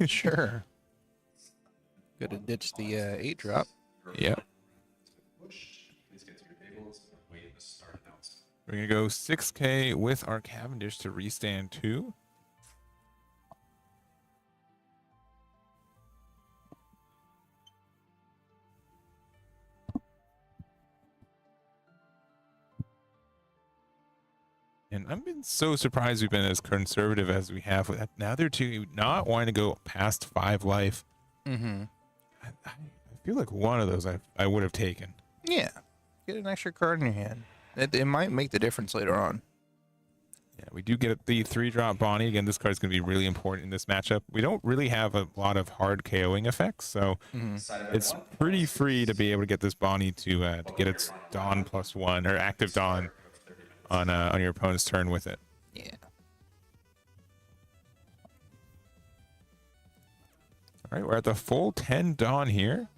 Sure. Got to ditch the 8-drop. Yeah. Please get to your tables and wait to start announcement. We're going to go 6K with our Cavendish to restand 2. And I've been so surprised we've been as conservative as we have. Now they're not wanting to go past 5 life. Mm-hmm. I feel like one of those I would have taken. Yeah. Get an extra card in your hand. It might make the difference later on. Yeah, we do get the 3-drop Bonnie. Again, this card's going to be really important in this matchup. We don't really have a lot of hard KOing effects, so it's pretty free to be able to get this Bonnie to get its Dawn +1 or active Dawn on your opponent's turn with it. Yeah. All right, we're at the full 10 Dawn here.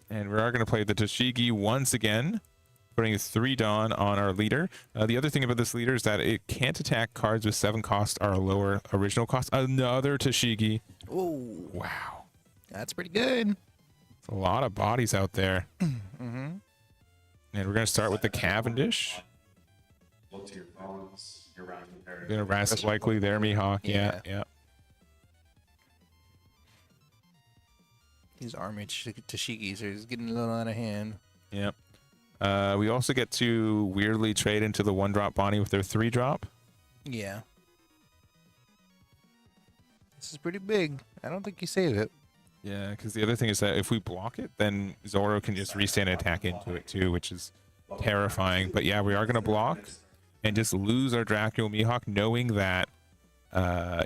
And we are going to play the Tashigi once again, putting 3 Dawn on our leader. The other thing about this leader is that it can't attack cards with 7 cost or a lower original cost. Another Tashigi. Oh, Wow. that's pretty good. It's a lot of bodies out there. Mm-hmm. And we're going to start with the Cavendish. Look to your phones. You're rounding the Going to rest likely there, Mihawk. Yeah. These army Tashigis are just getting a little out of hand. Yep. We also get to weirdly trade into the 1-drop Bonnie with their 3-drop. Yeah. This is pretty big. I don't think you save it. Yeah, because the other thing is that if we block it, then Zoro can just restand and attack into it too, which is terrifying. But yeah, we are going to block and just lose our Dracula Mihawk, knowing that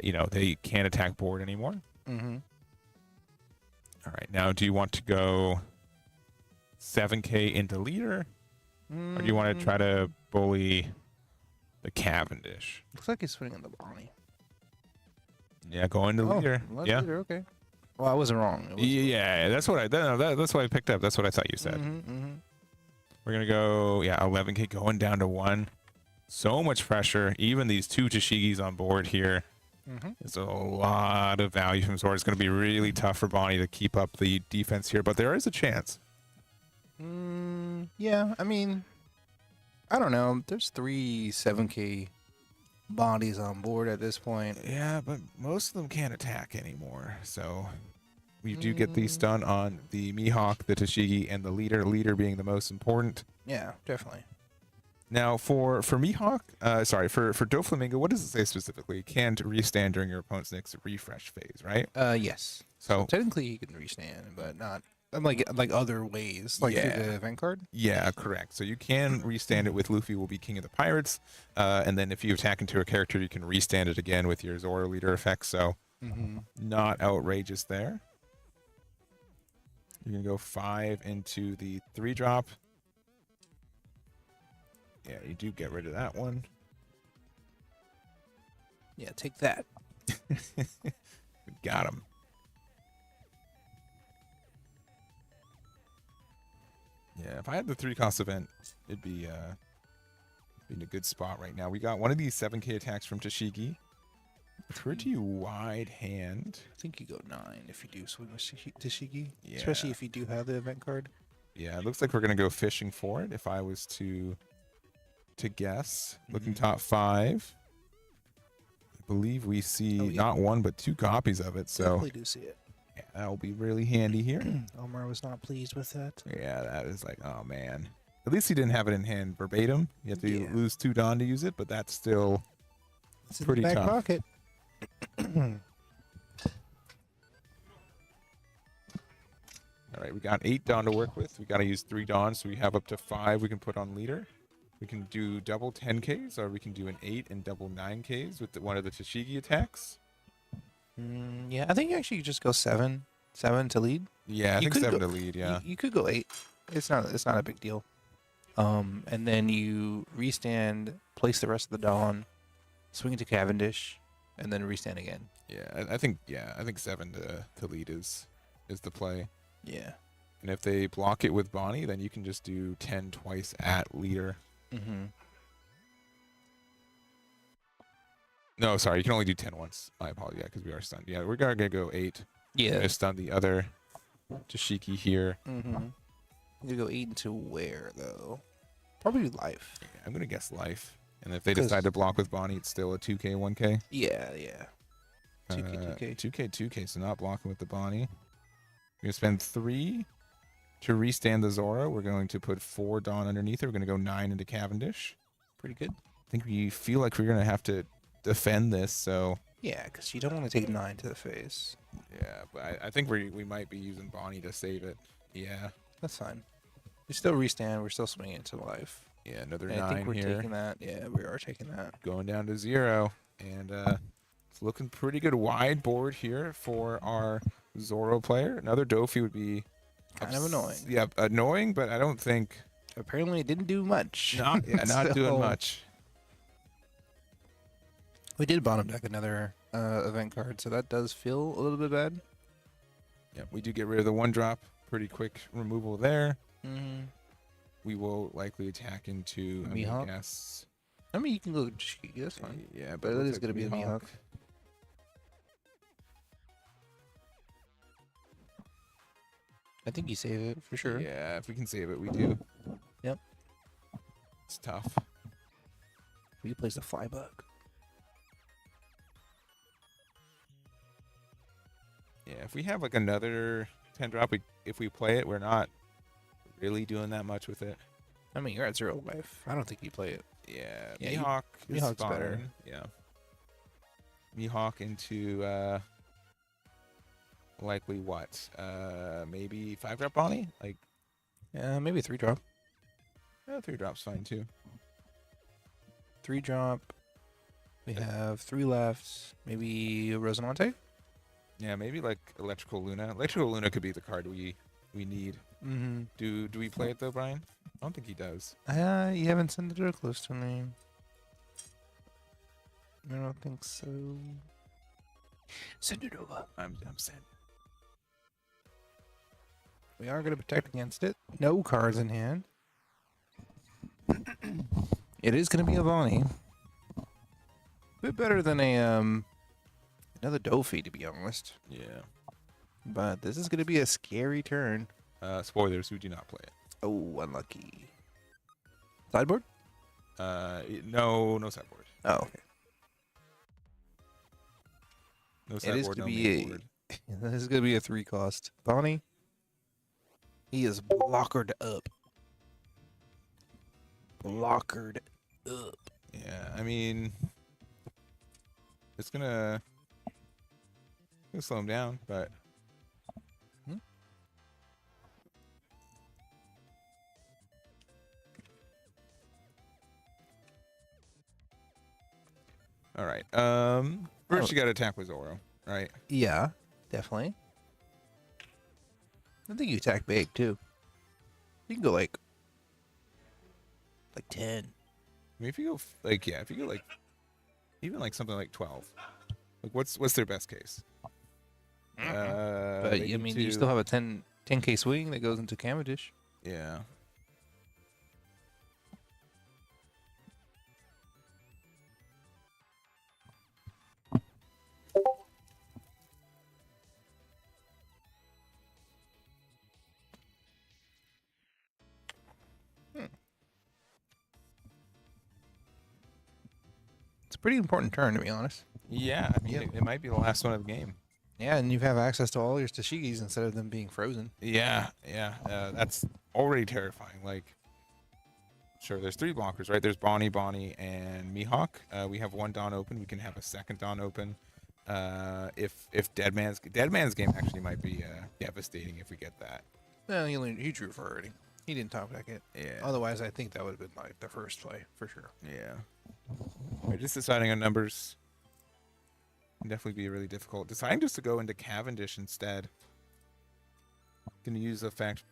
you know, they can't attack board anymore. Mm-hmm. All right, now do you want to go 7K into leader, or do you want to try to bully the Cavendish? Looks like he's swinging the Bonnie. Yeah, go into leader. Yeah. Leader, okay. Well, I wasn't wrong. It was Yeah, that's what that's what I picked up. That's what I thought you said. We're gonna go 11K going down to 1. So much pressure. Even these 2 Tashigis on board here. It's a lot of value from Zora. It's going to be really tough for Bonnie to keep up the defense here, but there is a chance. Yeah, I mean, I don't know. There's 3 7K bodies on board at this point. Yeah, but most of them can't attack anymore. So we do get the stun on the Mihawk, the Tashigi, and the leader. Leader being the most important. Yeah, definitely. Now, for Mihawk, for Doflamingo, what does it say specifically? Can't restand during your opponent's next refresh phase, right? Yes. So technically he can restand, but not like other ways, like through the event card. Yeah, correct. So you can restand it with Luffy will be King of the Pirates, and then if you attack into a character, you can restand it again with your Zoro leader effect. So not outrageous there. You're gonna go 5 into the 3-drop. Yeah, you do get rid of that one. Yeah, take that. Got him. Yeah, if I had the 3-cost event, it'd be in a good spot right now. We got one of these 7K attacks from Tashigi. Pretty wide hand. I think you go 9 if you do swing with Tashigi, Yeah. especially if you do have the event card. Yeah, it looks like we're gonna go fishing for it. If I was to guess, looking top 5, I believe we see not 1 but 2 copies of it. So Definitely do see it. yeah, that will be really handy here. Omar was not pleased with that. Yeah, that is like, oh man. At least he didn't have it in hand verbatim. You have to Yeah. lose 2 Dawn to use it, but that's still It's in pretty the back tough. pocket. All right. We got 8 Dawn to work with. We got to use 3 Dawn, so we have up to 5 we can put on leader. We can do double 10Ks, or we can do an 8 and double 9Ks with one of the Tashigi attacks. Yeah, I think you actually just go 7 to lead. Yeah, I You think could 7 go- to lead. Yeah. You could go 8. It's not a big deal. And then you restand, place the rest of the Dawn, swing it to Cavendish, and then restand again. Yeah, I think 7 to lead is the play. Yeah. And if they block it with Bonnie, then you can just do 10 twice at leader. No, sorry, you can only do 10 once. My apologies, because we are stunned. Yeah, we're gonna go 8. Yeah. Gonna stun the other Tashiki here. You go 8 into where though? Probably life. Yeah, I'm gonna guess life. And if they 'Cause- decide to block with Bonnie, it's still a 2K, 1K. Yeah, yeah. 2K. 2K, so not blocking with the Bonnie. We're gonna spend 3 to restand the Zora. We're going to put 4 Dawn underneath it. We're gonna go 9 into Cavendish. Pretty good. I think we feel like we're gonna have to defend this, so Yeah, because you don't want to take 9 to the face. yeah, but I think we might be using Bonnie to save it. Yeah. That's fine. We still restand. We're still swinging into life. Yeah, another And 9 I think we're here. taking that. Yeah, we are taking that. Going down to 0. And it's looking pretty good wide board here for our Zoro player. Another Dofi would be Kind of annoying. Yeah, annoying, but I don't think Apparently, it didn't do much. not doing So, much. We did bottom deck another event card, so that does feel a little bit bad. Yeah, we do get rid of the 1-drop. Pretty quick removal there. Mm-hmm. We will likely attack into Mihawk? guess. I mean, you can go Tashigi, that's fine. Yeah, But it looks is going to be the Mihawk. I think you save it for sure. Yeah, if we can save it, we do. Yep. It's tough. We can place the Flybug. Yeah, if we have like another 10-drop, if we play it, we're not really doing that much with it. I mean, you're at 0 life. I don't think you play it. Yeah, Yeah, Mihawk is Mihawk's fine. better. Yeah. Mihawk into likely what? Maybe 5-drop Bonnie? Like Yeah, maybe 3-drop. 3-drop's fine too. 3-drop. We have 3 left. Maybe Rosinante? Yeah, maybe like Electrical Luna. Electrical Luna could be the card we need. Mm-hmm. Do we play it though, Brian? I don't think he does. You haven't sent it close to me. I don't think so. Send it over. I'm sent. We are going to protect against it. No cards in hand. It is going to be a Bonnie. Bit better than a another Dofi, to be honest. Yeah. But this is going to be a scary turn. Spoilers, we do not play it. Oh, unlucky. Sideboard? No sideboard. Oh, okay. No It is sideboard, to no be main a board. this is going to be a 3 cost. Bonnie. He is blockered up. Blockered up. Yeah, I mean, it's gonna slow him down, but all right. First you got to attack with Zoro, right? Yeah, definitely. I think you attack big too. You can go like 10. I mean, if you go if you go like even like something like 12, like what's their best case? But they I need mean, to- you still have a 10K swing that goes into Cavendish. Yeah. It's a pretty important turn, to be honest. Yeah, I mean, Yeah. it might be the last one of the game. Yeah, and you have access to all your Tashigis instead of them being frozen. Yeah. That's already terrifying. Like, sure, there's 3 blockers, right? There's Bonnie, and Mihawk. We have 1 Dawn open. We can have a 2nd Dawn open. If Dead Man's game actually might be devastating if we get that. Well, he drew for already. He didn't top deck it. Yeah. Otherwise, I think that would have been like the first play for sure. Yeah. Right, just deciding on numbers can definitely be really difficult. Deciding just to go into Cavendish instead. Gonna use the fact,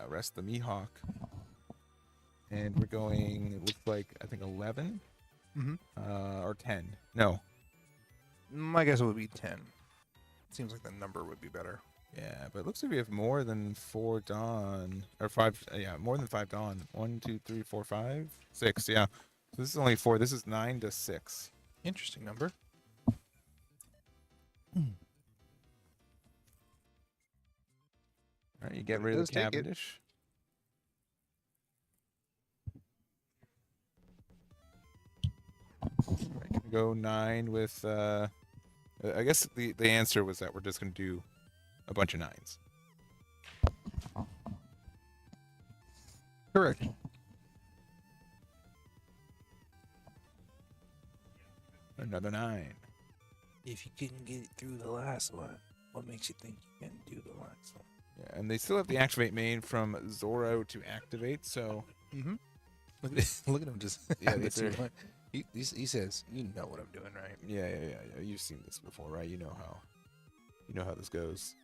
rest the Mihawk. And we're going, it looks like, I think 11? Or 10. No. My guess would be 10. Seems like the number would be better. Yeah, but it looks like we have more than 4 Dawn. Or 5, more than 5 Dawn. 1, 2, 3, 4, 5, 6, yeah. So this is only 4. This is 9 to 6. Interesting number. All right, you get But it rid of does the take it. Cavendish. Right, gonna go 9 with. I guess the answer was that we're just gonna do a bunch of 9s. Correct. Another 9. If you couldn't get it through the last one, what makes you think you can do the last one? Yeah, and they still have the activate main from Zoro to activate, so Mm-hmm. Look at him just. Yeah, have these this are- one. He says, "You know what I'm doing, right?" yeah. You've seen this before, right? You know how this goes.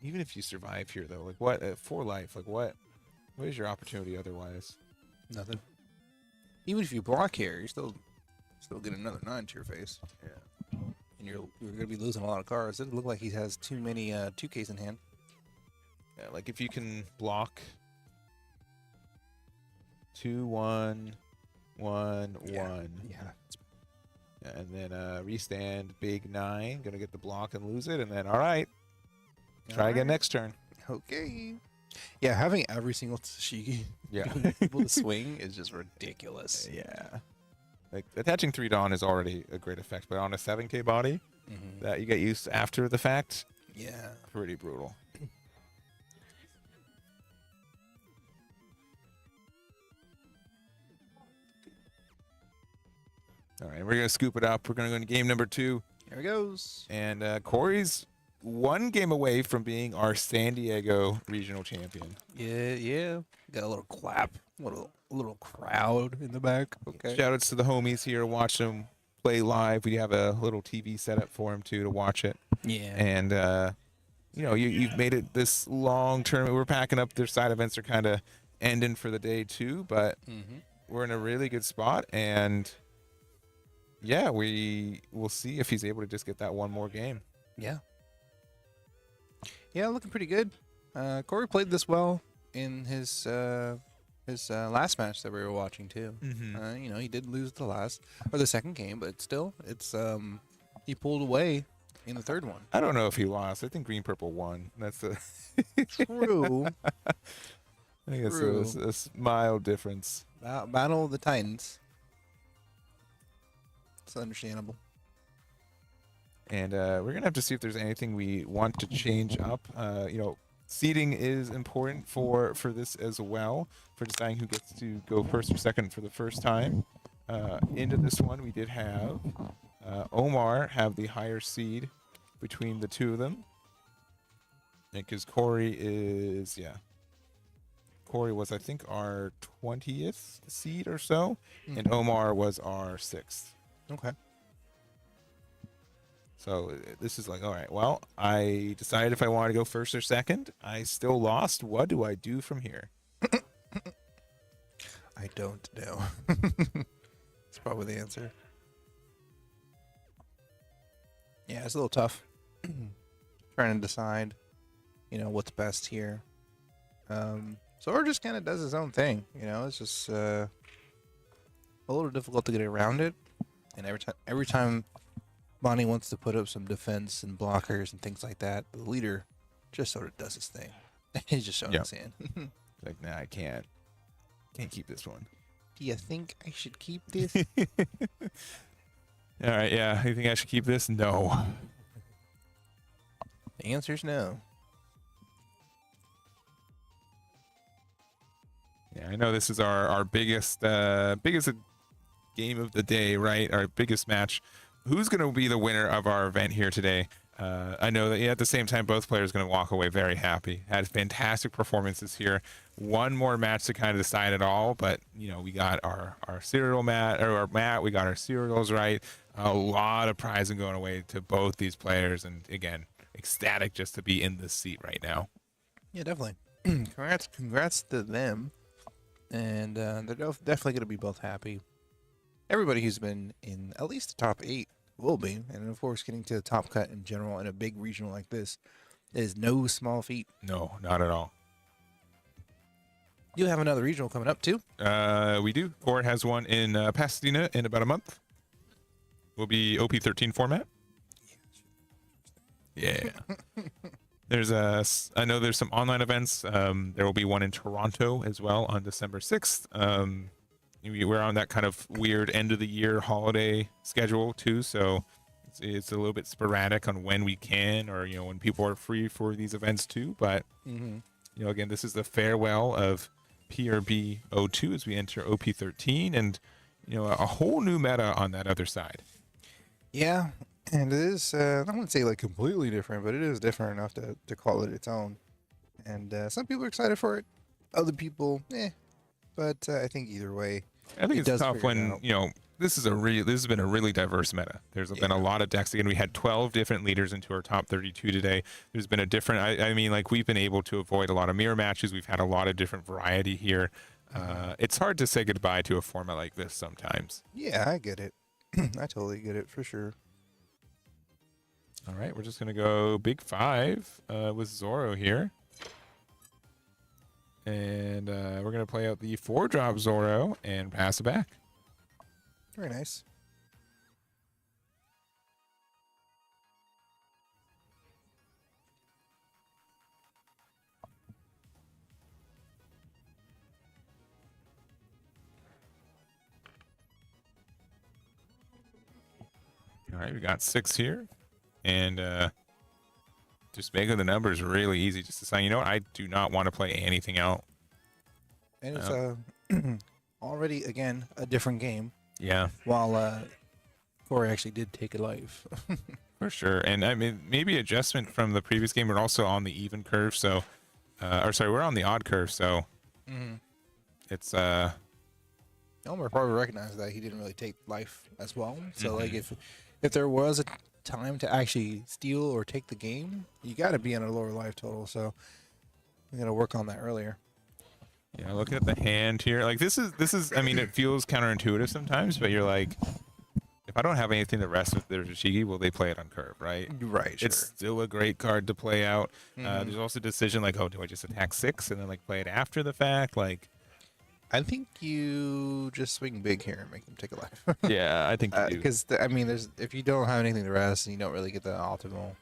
Even if you survive here, though, like what for life? Like what is your opportunity otherwise? Nothing. Even if you block here, you still get another 9 to your face, Yeah. and you're gonna be losing a lot of cards. It doesn't look like he has too many 2Ks in hand. Yeah, like if you can block 2, 1, 1, 1. Yeah. And then restand big 9. Gonna get the block and lose it, and then all right. Try again next turn. Okay. Yeah, having every single Tashigi Yeah. able to swing is just ridiculous. Yeah. Like attaching 3 Dawn is already a great effect, but on a 7K body Mm-hmm. that you get used after the fact, Yeah. pretty brutal. All right, we're gonna scoop it up. We're gonna go into game number 2, Here it goes. and Corey's 1 game away from being our San Diego regional champion. Yeah. Got a little clap, a little crowd in the back. Okay. Shout outs to the homies here watching them play live. We have a little TV set up for him too to watch it. Yeah. And you know, you've made it this long term. We're packing up. Their side events are kind of ending for the day too, but we're in a really good spot. And yeah, we will see if he's able to just get that one more game. Yeah. Yeah, looking pretty good. Corey played this well in his last match that we were watching too. You know, he did lose the second game, but still, it's he pulled away in the third one. I don't know if he lost. I think Green Purple won. That's the True. I think it's a mild difference. Battle of the Titans. It's understandable. And we're gonna have to see if there's anything we want to change up. You know, seeding is important for this as well, for deciding who gets to go first or second for the first time. Into this one, we did have Omar have the higher seed between the two of them, because Corey was, I think, our 20th seed or so, and Omar was our 6th. Okay. So this is like, all right, well, I decided if I wanted to go first or second. I still lost. What do I do from here? I don't know. That's probably the answer. Yeah, it's a little tough. Trying to decide, you know, what's best here. Sora just kind of does his own thing. You know, it's just a little difficult to get around it. And every time Bonnie wants to put up some defense and blockers and things like that, the leader just sort of does his thing. He's just showing his hand. Like, nah, I can't keep this one. Do you think I should keep this? All right, yeah. You think I should keep this? No. The answer's no. Yeah, I know this is our biggest game of the day, right? Our biggest match. Who's going to be the winner of our event here today? I know that at the same time, both players are going to walk away very happy. Had fantastic performances here. One more match to kind of decide it all, but you know, we got our cereal mat, or our mat. We got our cereals right. A lot of prizing going away to both these players, and again, ecstatic just to be in this seat right now. Yeah, definitely. Congrats to them, and they're definitely going to be both happy. Everybody who's been in at least the top 8 will be, and of course, getting to the top cut in general in a big regional like this is no small feat. No, not at all. You have another regional coming up too. We do. Core has one in Pasadena in about a month. Will be OP13 format. Yeah. I know there's some online events. There will be one in Toronto as well on December 6th. We're on that kind of weird end of the year holiday schedule too, so it's a little bit sporadic on when we can, or you know, when people are free for these events too. But you know, again, this is the farewell of PRB 02 as we enter OP13, and you know, a whole new meta on that other side. Yeah, and it is. I wouldn't say like completely different, but it is different enough to call it its own. And some people are excited for it, other people, But I think either way, I think it's tough when, you know, this has been a really diverse meta. There's been a lot of decks. Again, we had 12 different leaders into our top 32 today. There's been a different, I mean, like, we've been able to avoid a lot of mirror matches. We've had a lot of different variety here. It's hard to say goodbye to a format like this sometimes. Yeah, I get it. I totally get it, for sure. All right, we're just going to go Big 5 with Zoro here. And we're going to play out the 4-drop Zoro and pass it back. Very nice. All right, we got 6 here. And just making the numbers really easy. Just to say, you know what, I do not want to play anything out. And it's already, again, a different game. Yeah. While Corey actually did take a life. For sure. And I mean, maybe adjustment from the previous game. We're also on the even curve. So, we're on the odd curve. So it's, Elmer probably recognized that he didn't really take life as well. So like if there was a time to actually steal or take the game, you got to be on a lower life total. So we got to work on that earlier. Yeah, looking at the hand here, like this is. I mean, it feels counterintuitive sometimes, but you're like, if I don't have anything to rest with their Tashigi, will they play it on curve, right? Right. Sure. It's still a great card to play out. There's also a decision like, oh, do I just attack 6 and then like play it after the fact? Like, I think you just swing big here and make them take a life. yeah, I think you do. Because I mean, if you don't have anything to rest and you don't really get the optimal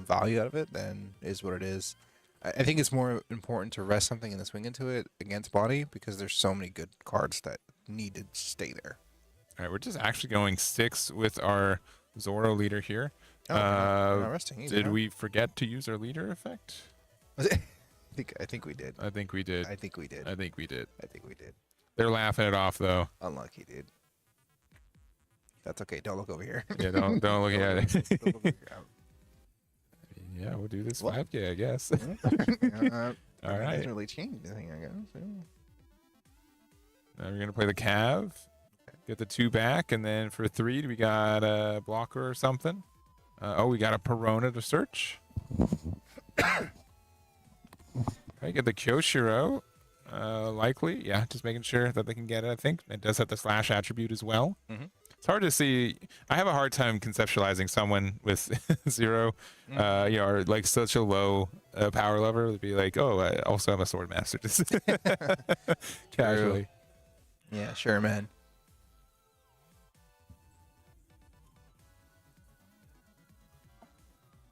value out of it, then it is what it is. I think it's more important to rest something and then swing into it against body because there's so many good cards that need to stay there. All right, we're just actually going 6 with our Zoro leader here. Oh, we're not resting either, Did huh? we forget to use our leader effect? I think we did. I think we did. I think we did. I think we did. I think we did. They're laughing it off though. Unlucky, dude. That's okay. Don't look over here. Yeah, don't look at it. Don't look over here. Yeah, we'll do this What? 5K, I guess. All It right. doesn't really change anything, I guess. Yeah. Now we're gonna play the Cav. Get the 2 back, and then for 3, we got a blocker or something. Oh, we got a Perona to search. Right, get the Kyoshiro. Likely, yeah, just making sure that they can get it. I think it does have the slash attribute as well. It's hard to see. I have a hard time conceptualizing someone with 0, you know, or like such a low power level to be like, oh, I also am a sword master. Just casually. Yeah, sure, man.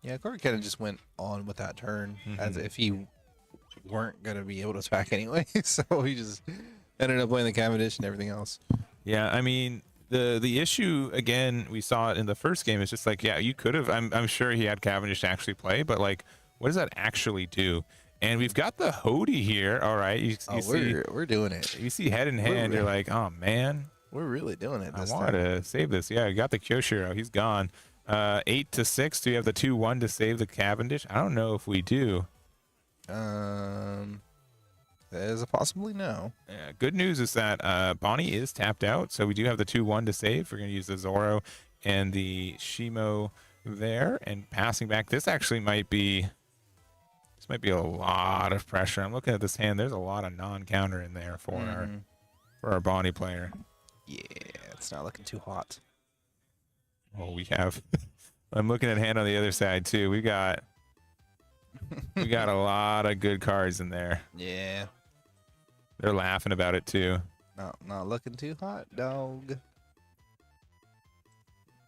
Yeah, Corey kind of just went on with that turn as if he weren't going to be able to attack anyway. So he just ended up playing the Cavendish and everything else. Yeah, I mean, the issue again, we saw it in the first game. Is just like, yeah, you could have. I'm sure he had Cavendish to actually play, but like, what does that actually do? And we've got the Hody here. All right, you see, we're doing it. you see head in hand. You're like, oh man, We're really doing it I this wanted time. to save this. Yeah, we got the Kyoshiro. He's gone. 8 to 6. Do you have the 2-1 to save the Cavendish? I don't know if we do. There's a possibly no. Yeah, good news is that Bonnie is tapped out, so we do have the 2-1 to save. We're going to use the Zoro and the Shimo there, and passing back. This actually might be a lot of pressure. I'm looking at this hand. There's a lot of non-counter in there for our Bonnie player. Yeah, it's not looking too hot. Oh, we have. I'm looking at hand on the other side too. We got a lot of good cards in there. Yeah, They're laughing about it too. not looking too hot, dog.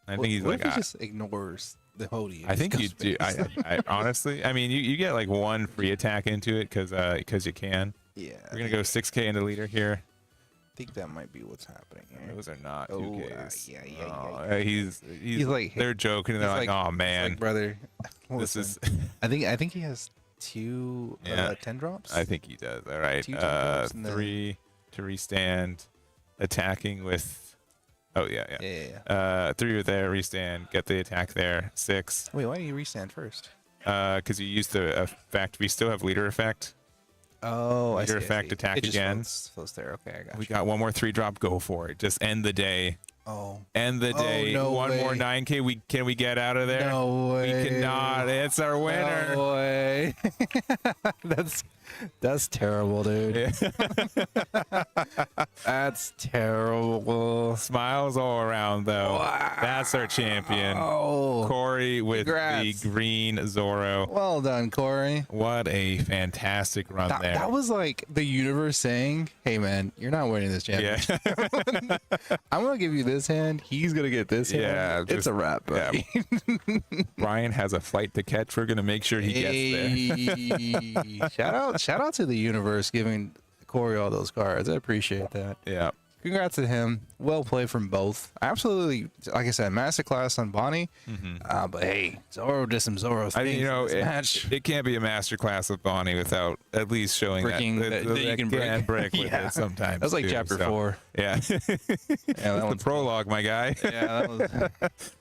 I think he's what like, if he just ignores the Hody? I think you do. I honestly, I mean, you get like 1 free attack into it because you can. Yeah, We're gonna go 6K into leader here. I think that might be what's happening here. Those are not Oh, 2Ks. yeah. He's like, they're joking. And they're he's like, oh It's man, like, brother, this listen, is. I think he has 2 Yeah. 10 drops. I think he does. All right. 2 10 drops and then- 3 to restand, attacking with. Oh yeah. Yeah. 3 with there, restand, get the attack there. 6. Wait, why do you restand first? Because you used the effect. We still have leader effect. Oh, I Leader see. effect, attack it just again. Floats there. Okay, I got We you. got 1 more 3-drop. Go for it. Just end the day. Oh, End the day. no 1 more way. 9K. Can we get out of there? no way. We cannot. It's our winner. No way. That's terrible, dude. Yeah. That's terrible. Smiles all around though. Wow. That's our champion. Oh, Corey with Congrats. the green Zoro. well done, Corey. What a fantastic run there. That was like the universe saying, "Hey, man, you're not winning this championship. yeah. I'm gonna give you this hand. He's gonna get this hand. Yeah, it's just- a wrap, buddy." Brian has a flight to catch. We're gonna make sure he gets Hey, shout out to the universe giving Corey all those cards. I appreciate that. there. Yeah. Congrats to him. Well played from both. Absolutely, like I said, masterclass on Bonnie. But hey, Zoro did some Zoro things I mean, you know, in this match. it can't be a master class with Bonnie without at least showing Bricking that that you can brick. brick with Yeah. it sometimes. That was like too, chapter so, 4. Yeah. Yeah, that the one's prologue, my guy. Yeah,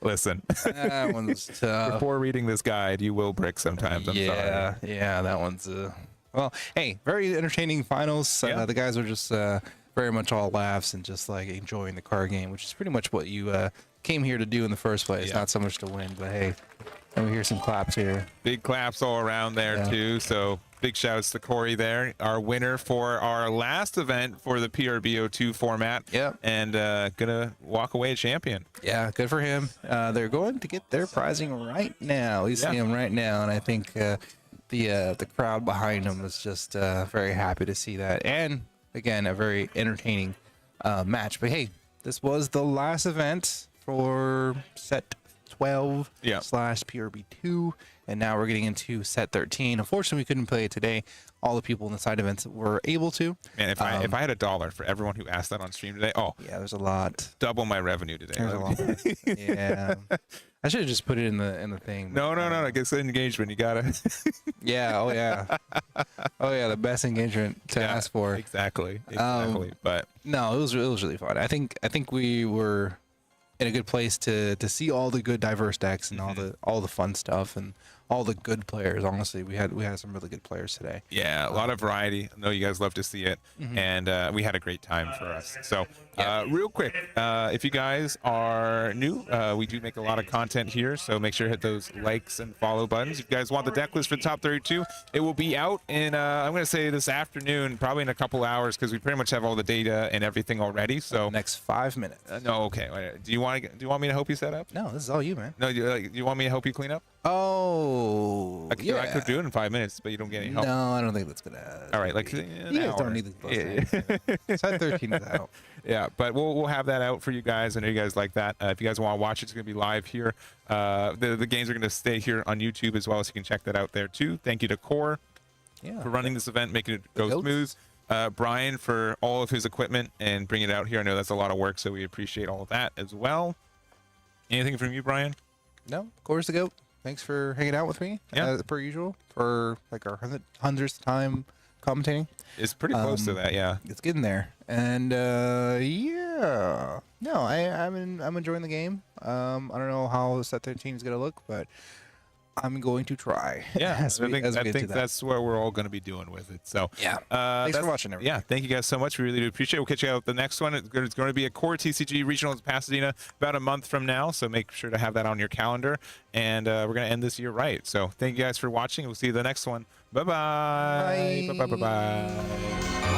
Listen, that one's tough. before reading this guide, you will brick sometimes. I'm sorry. Yeah, that one's well, hey, very entertaining finals. Yeah. The guys are just very much all laughs and just like enjoying the card game, which is pretty much what you came here to do in the first place. Yeah. Not so much to win, but hey, let me hear some claps here. Big claps all around there Yeah. too. So big shouts to Corey there, our winner for our last event for the PRBO2 format. Yep. And gonna walk away a champion. Yeah, good for him. They're going to get their prizing right now. We see Yeah. him right now, and I think the crowd behind him was just very happy to see that. And again, a very entertaining match. But hey, this was the last event for set 12 Yeah. slash PRB2, and now we're getting into set 13. Unfortunately, we couldn't play it today. All the people in the side events were able to. Man, if I had $1 for everyone who asked that on stream today, Yeah, there's a lot. double my revenue today. There's a lot. Yeah, I should have just put it in the thing. No. I guess engagement. You gotta. Yeah. Oh yeah. Oh yeah. The best engagement to Yeah, ask for. Exactly. But No, it was really fun. I think we were in a good place to see all the good diverse decks and all the fun stuff and all the good players. Honestly, we had some really good players today. yeah, a lot of variety. I know you guys love to see it, and we had a great time for us. So, real quick, if you guys are new, we do make a lot of content here, so make sure to hit those likes and follow buttons. If you guys want the deck list for the top 32, it will be out in I'm going to say this afternoon, probably in a couple hours, because we pretty much have all the data and everything already. So Next 5 minutes. no, okay. Wait, do you want me to help you set up? No, this is all you, man. No, do you want me to help you clean up? Oh, I could do it in 5 minutes, but you don't get any help. No, I don't think that's gonna. All right, like you an guys hour. don't need the Set 13 is out. Yeah, but we'll have that out for you guys. I know you guys like that. If you guys want to watch it, it's going to be live here. The games are going to stay here on YouTube as well, so you can check that out there too. Thank you to Core Yeah. for running this event, making it go Goats. smooth. Brian for all of his equipment and bringing it out here. I know that's a lot of work, so we appreciate all of that as well. Anything from you, Brian? No, Core's the goat. Thanks for hanging out with me, Yeah. per usual, for like our 100th time commentating. It's pretty close to that, yeah. It's getting there, and yeah, no, I'm enjoying the game. I don't know how set 13 is gonna look, but I'm going to try. Yeah, as we I get to think that. that's what we're all going to be doing with it. So Yeah. Thanks for that's- watching, everybody. Yeah, thank you guys so much. We really do appreciate it. We'll catch you out with the next one. It's going to be a CoreTCG Regional in Pasadena about a month from now. So make sure to have that on your calendar. And we're going to end this year right. So thank you guys for watching. We'll see you the next one. Bye-bye. Bye. Bye-bye. Bye-bye.